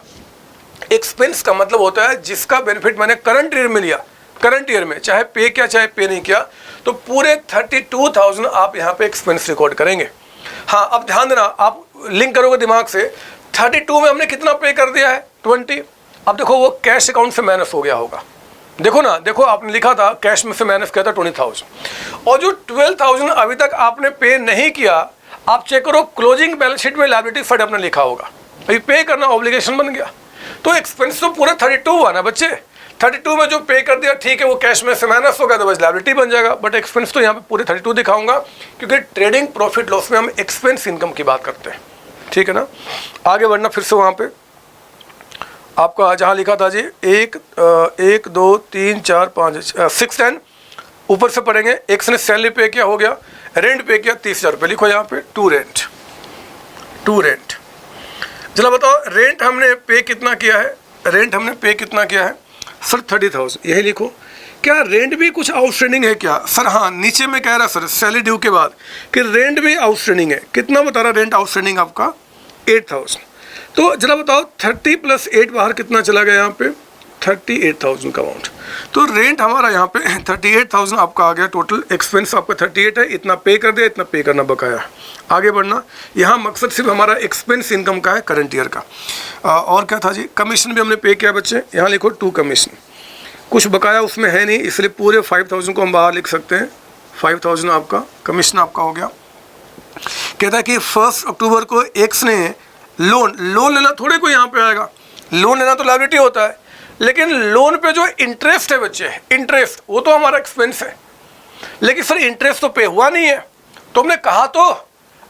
एक्सपेंस का मतलब होता है जिसका बेनिफिट मैंने करंट ईयर में लिया, करंट ईयर में चाहे पे किया चाहे पे नहीं किया, तो पूरे 32,000 आप यहाँ पे एक्सपेंस रिकॉर्ड करेंगे. हाँ, अब ध्यान देना, आप लिंक करोगे दिमाग से. 32 में हमने कितना पे कर दिया है? 20. अब देखो वो कैश अकाउंट से माइनस हो गया होगा. देखो ना, देखो आपने लिखा था कैश में से माइनस किया था 20,000, और जो 12,000 अभी तक आपने पे नहीं किया, आप चेक करो क्लोजिंग बैलेंस शीट में लायबिलिटी साइड आपने लिखा होगा, अभी पे करना ऑब्लिगेशन बन गया. तो एक्सपेंस तो पूरे 32 हुआ ना बच्चे. 32 में जो पे कर दिया, ठीक है, वो कैश में से माइनस होगा तो बस लायबिलिटी बन जाएगा. बट एक्सपेंस तो यहाँ पे पूरे 32 दिखाऊंगा, क्योंकि ट्रेडिंग प्रॉफिट लॉस में हम एक्सपेंस इनकम की बात करते हैं. ठीक है ना. आगे बढ़ना फिर से वहाँ पे आपका जहाँ लिखा था जी 1 2 3 4 5 6 10, ऊपर से पढ़ेंगे. एक्स ने सैलरी पे किया, हो गया. रेंट पे किया 30,000 रुपये, लिखो यहाँ पे टू रेंट. चलो बताओ रेंट हमने पे कितना किया है? सर 30,000, यही लिखो. क्या रेंट भी कुछ आउटस्टैंडिंग है क्या? सर हाँ, नीचे में कह रहा सर सैलरी ड्यू के बाद कि रेंट भी आउटस्टैंडिंग है. कितना बता रहा रेंट आउटस्टैंडिंग आपका? 8,000. तो जरा बताओ 30 + 8 बाहर कितना चला गया यहाँ पे? 38,000 का अमाउंट. तो रेंट हमारा यहाँ पे 38,000 आपका आ गया. टोटल एक्सपेंस आपका 38 है, इतना पे कर दिया, इतना पे करना बकाया. आगे बढ़ना. यहाँ मकसद सिर्फ हमारा एक्सपेंस इनकम का है, करंट ईयर का. और क्या था जी? कमीशन भी हमने पे किया बच्चे, यहाँ लिखो 2 कमीशन. कुछ बकाया उसमें है नहीं, इसलिए पूरे 5,000 को हम बाहर लिख सकते हैं. 5,000 आपका कमीशन आपका हो गया. कहता है कि 1 अक्टूबर को एक्स ने लोन लेना थोड़े को यहाँ पे आएगा. लोन लेना तो लायबिलिटी होता है, लेकिन लोन पे जो इंटरेस्ट है बच्चे, इंटरेस्ट वो तो हमारा एक्सपेंस है. लेकिन सर इंटरेस्ट तो पे हुआ नहीं है. तो हमने कहा तो,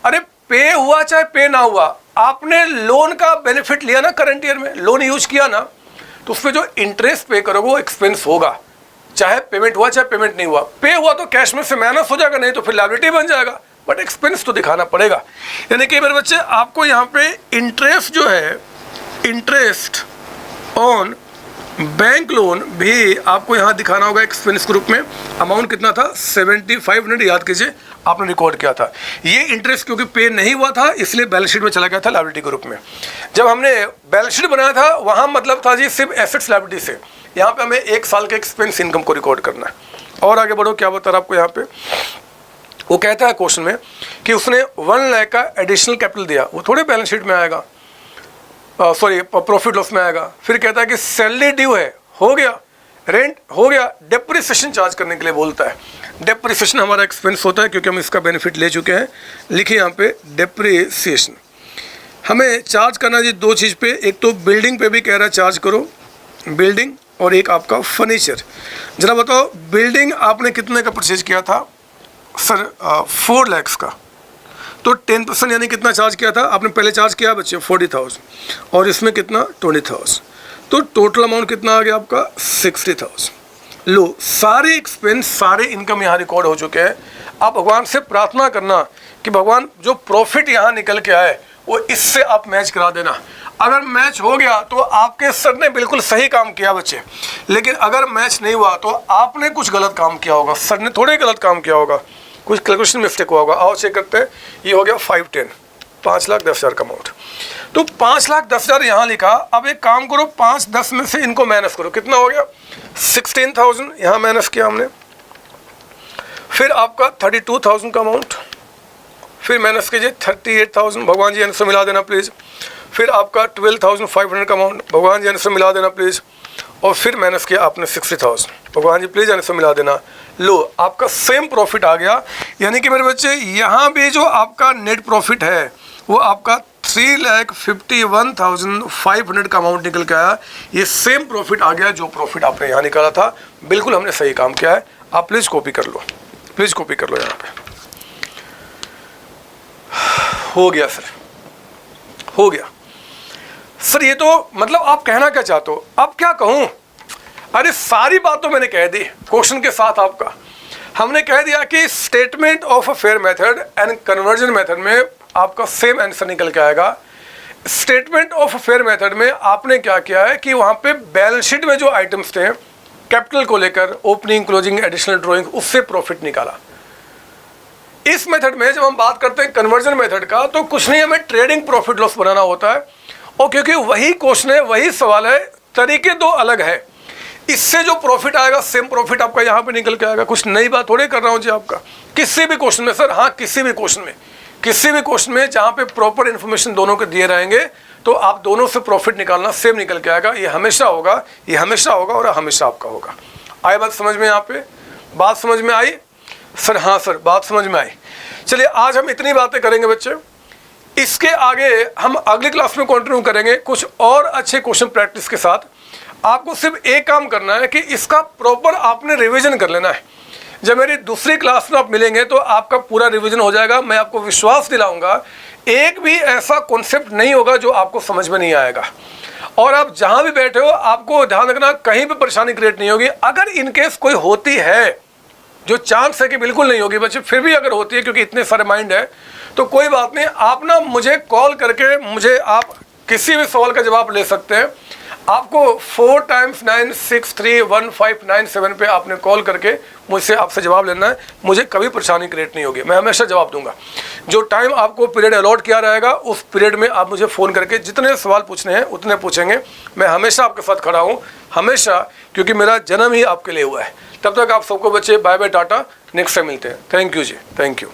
अरे पे हुआ चाहे पे ना हुआ, आपने लोन का बेनिफिट लिया ना, करंट ईयर में लोन यूज किया ना, तो उसमें जो इंटरेस्ट पे करोगे वो एक्सपेंस होगा, चाहे पेमेंट हुआ चाहे पेमेंट नहीं हुआ। पे हुआ तो कैश में से माइनस हो जाएगा, नहीं तो फिर लायबिलिटी बन जाएगा, बट एक्सपेंस तो दिखाना पड़ेगा। यानी कि मेरे बच्चे आपको यहाँ पे इंटरेस्ट जो है, इंटरेस्ट ऑन बैंक लोन भी आपको यहाँ दिखाना होगा एक्सपेंस के रूप में। अमाउंट कितना था, 7500, याद कीजिए आपने रिकॉर्ड किया था। ये इंटरेस्ट क्योंकि पे नहीं हुआ था इसलिए बैलेंस शीट में चला गया था लायबिलिटी के रूप में। जब हमने बैलेंस शीट बनाया था वहाँ मतलब था जी सिर्फ एसेट्स लायबिलिटी से, यहाँ पे हमें 1 साल के एक्सपेंस इनकम को रिकॉर्ड करना है। और आगे बढ़ो, क्या बता रहा आपको यहाँ पे, वो कहता है क्वेश्चन में कि उसने 1 लाख का एडिशनल कैपिटल दिया, वो थोड़े बैलेंस शीट में आएगा, सॉरी प्रॉफिट लॉस में आएगा। फिर कहता है कि सैलरी ड्यू है, हो गया, रेंट हो गया, डेप्रिसिएशन चार्ज करने के लिए बोलता है। डेप्रिसिएशन हमारा एक्सपेंस होता है क्योंकि हम इसका बेनिफिट ले चुके हैं। लिखिए यहाँ पे डेप्रिसिएशन हमें चार्ज करना जी 2 चीज़ पे, एक तो बिल्डिंग पे भी कह रहा है चार्ज करो, बिल्डिंग, और एक आपका फर्नीचर। जरा बताओ बिल्डिंग आपने कितने का परचेज किया था सर, 4 लाख का, तो 10% यानी कितना चार्ज किया था आपने, पहले चार्ज किया बच्चे 40,000 और इसमें कितना 20,000, तो टोटल अमाउंट कितना आ गया आपका 60,000। लो सारे एक्सपेंस सारे इनकम यहाँ रिकॉर्ड हो चुके हैं। आप भगवान से प्रार्थना करना कि भगवान जो प्रॉफिट यहाँ निकल के आए वो इससे आप मैच करा देना। अगर मैच हो गया तो आपके सर ने बिल्कुल सही काम किया बच्चे, लेकिन अगर मैच नहीं हुआ तो आपने कुछ गलत काम किया होगा, सर ने थोड़े गलत काम किया होगा, कुछ कैलकुलेशन मिस्टेक हुआ होगा। आओ चेक करते हैं, ये हो गया 510, 5,10,000 का अमाउंट, तो 5,10,000 यहाँ लिखा। अब एक काम करो 5-10 में से इनको माइनस करो, कितना हो गया 16,000 यहाँ माइनस किया हमने। फिर आपका 32,000 का अमाउंट, फिर माइनस कीजिए 38,000, भगवान जी आंसर मिला देना प्लीज़। फिर आपका 12,500 का अमाउंट, भगवान जी आंसर मिला देना प्लीज़। और फिर माइनस किया आपने 60,000, भगवान जी प्लीज़ आंसर मिला देना। लो आपका सेम प्रॉफिट आ गया। यानी कि मेरे बच्चे यहाँ भी जो आपका नेट प्रॉफिट है वो आपका 3,51,500 का अमाउंट निकल के आया। ये सेम प्रॉफिट आ गया जो प्रॉफिट आपने यहाँ निकाला था। बिल्कुल हमने सही काम किया है। आप प्लीज़ कॉपी कर लो, प्लीज़ कॉपी कर लो। यहाँ पे हो गया सर, हो गया सर। ये तो मतलब आप कहना क्या चाहते हो, अब क्या कहूँ, अरे सारी बात तो मैंने कह दी क्वेश्चन के साथ। आपका हमने कह दिया कि statement of a fair method and conversion method में आपका सेम आंसर निकल के आएगा। स्टेटमेंट ऑफ फेयर मेथड में आपने क्या किया है कि वहाँ पे बैलेंस शीट में जो आइटम्स थे कैपिटल को लेकर, ओपनिंग क्लोजिंग एडिशनल ड्राइंग, उससे प्रॉफिट निकाला। इस मेथड में जब हम बात करते हैं कन्वर्जन मेथड का, तो कुछ नहीं, हमें ट्रेडिंग प्रॉफिट लॉस बनाना होता है। और क्योंकि वही क्वेश्चन है, वही सवाल है, तरीके दो अलग है। इससे जो प्रॉफिट आएगा सेम प्रॉफिट आपका यहाँ पे निकल के आएगा। कुछ नई बात थोड़ी कर रहा हूँ जी आपका, किसी भी क्वेश्चन में सर, हाँ किसी भी क्वेश्चन में, किसी भी क्वेश्चन में जहाँ पे प्रॉपर इन्फॉर्मेशन दोनों के दिए रहेंगे तो आप दोनों से प्रॉफिट निकालना सेम निकल के आएगा। ये हमेशा होगा, ये हमेशा होगा और हमेशा आपका होगा। आई बात समझ में, यहाँ पे बात समझ में आई सर? हाँ सर बात समझ में आई। चलिए आज हम इतनी बातें करेंगे बच्चे, इसके आगे हम अगली क्लास में कंटिन्यू करेंगे कुछ और अच्छे क्वेश्चन प्रैक्टिस के साथ। आपको सिर्फ एक काम करना है कि इसका प्रॉपर आपने रिवीजन कर लेना है। जब मेरी दूसरी क्लास में आप मिलेंगे तो आपका पूरा रिवीजन हो जाएगा। मैं आपको विश्वास दिलाऊंगा एक भी ऐसा कॉन्सेप्ट नहीं होगा जो आपको समझ में नहीं आएगा। और आप जहां भी बैठे हो आपको ध्यान रखना, कहीं भी परेशानी क्रिएट नहीं होगी। अगर इनकेस कोई होती है, जो चांस है कि बिल्कुल नहीं होगी बच्चे, फिर भी अगर होती है क्योंकि इतने सारे माइंड है तो कोई बात नहीं, आप ना मुझे कॉल करके मुझे आप किसी भी सवाल का जवाब ले सकते हैं। आपको 4 × 9631597 पे आपने कॉल करके मुझसे आपसे जवाब लेना है। मुझे कभी परेशानी क्रिएट नहीं होगी, मैं हमेशा जवाब दूंगा। जो टाइम आपको पीरियड अलॉट किया रहेगा उस पीरियड में आप मुझे फ़ोन करके जितने सवाल पूछने हैं उतने पूछेंगे। मैं हमेशा आपके साथ खड़ा हूँ, हमेशा, क्योंकि मेरा जन्म ही आपके लिए हुआ है। तब तक आप सबको बच्चे बाय बाय, टाटा, नेक्स्ट टाइम मिलते हैं। थैंक यू जी, थैंक यू।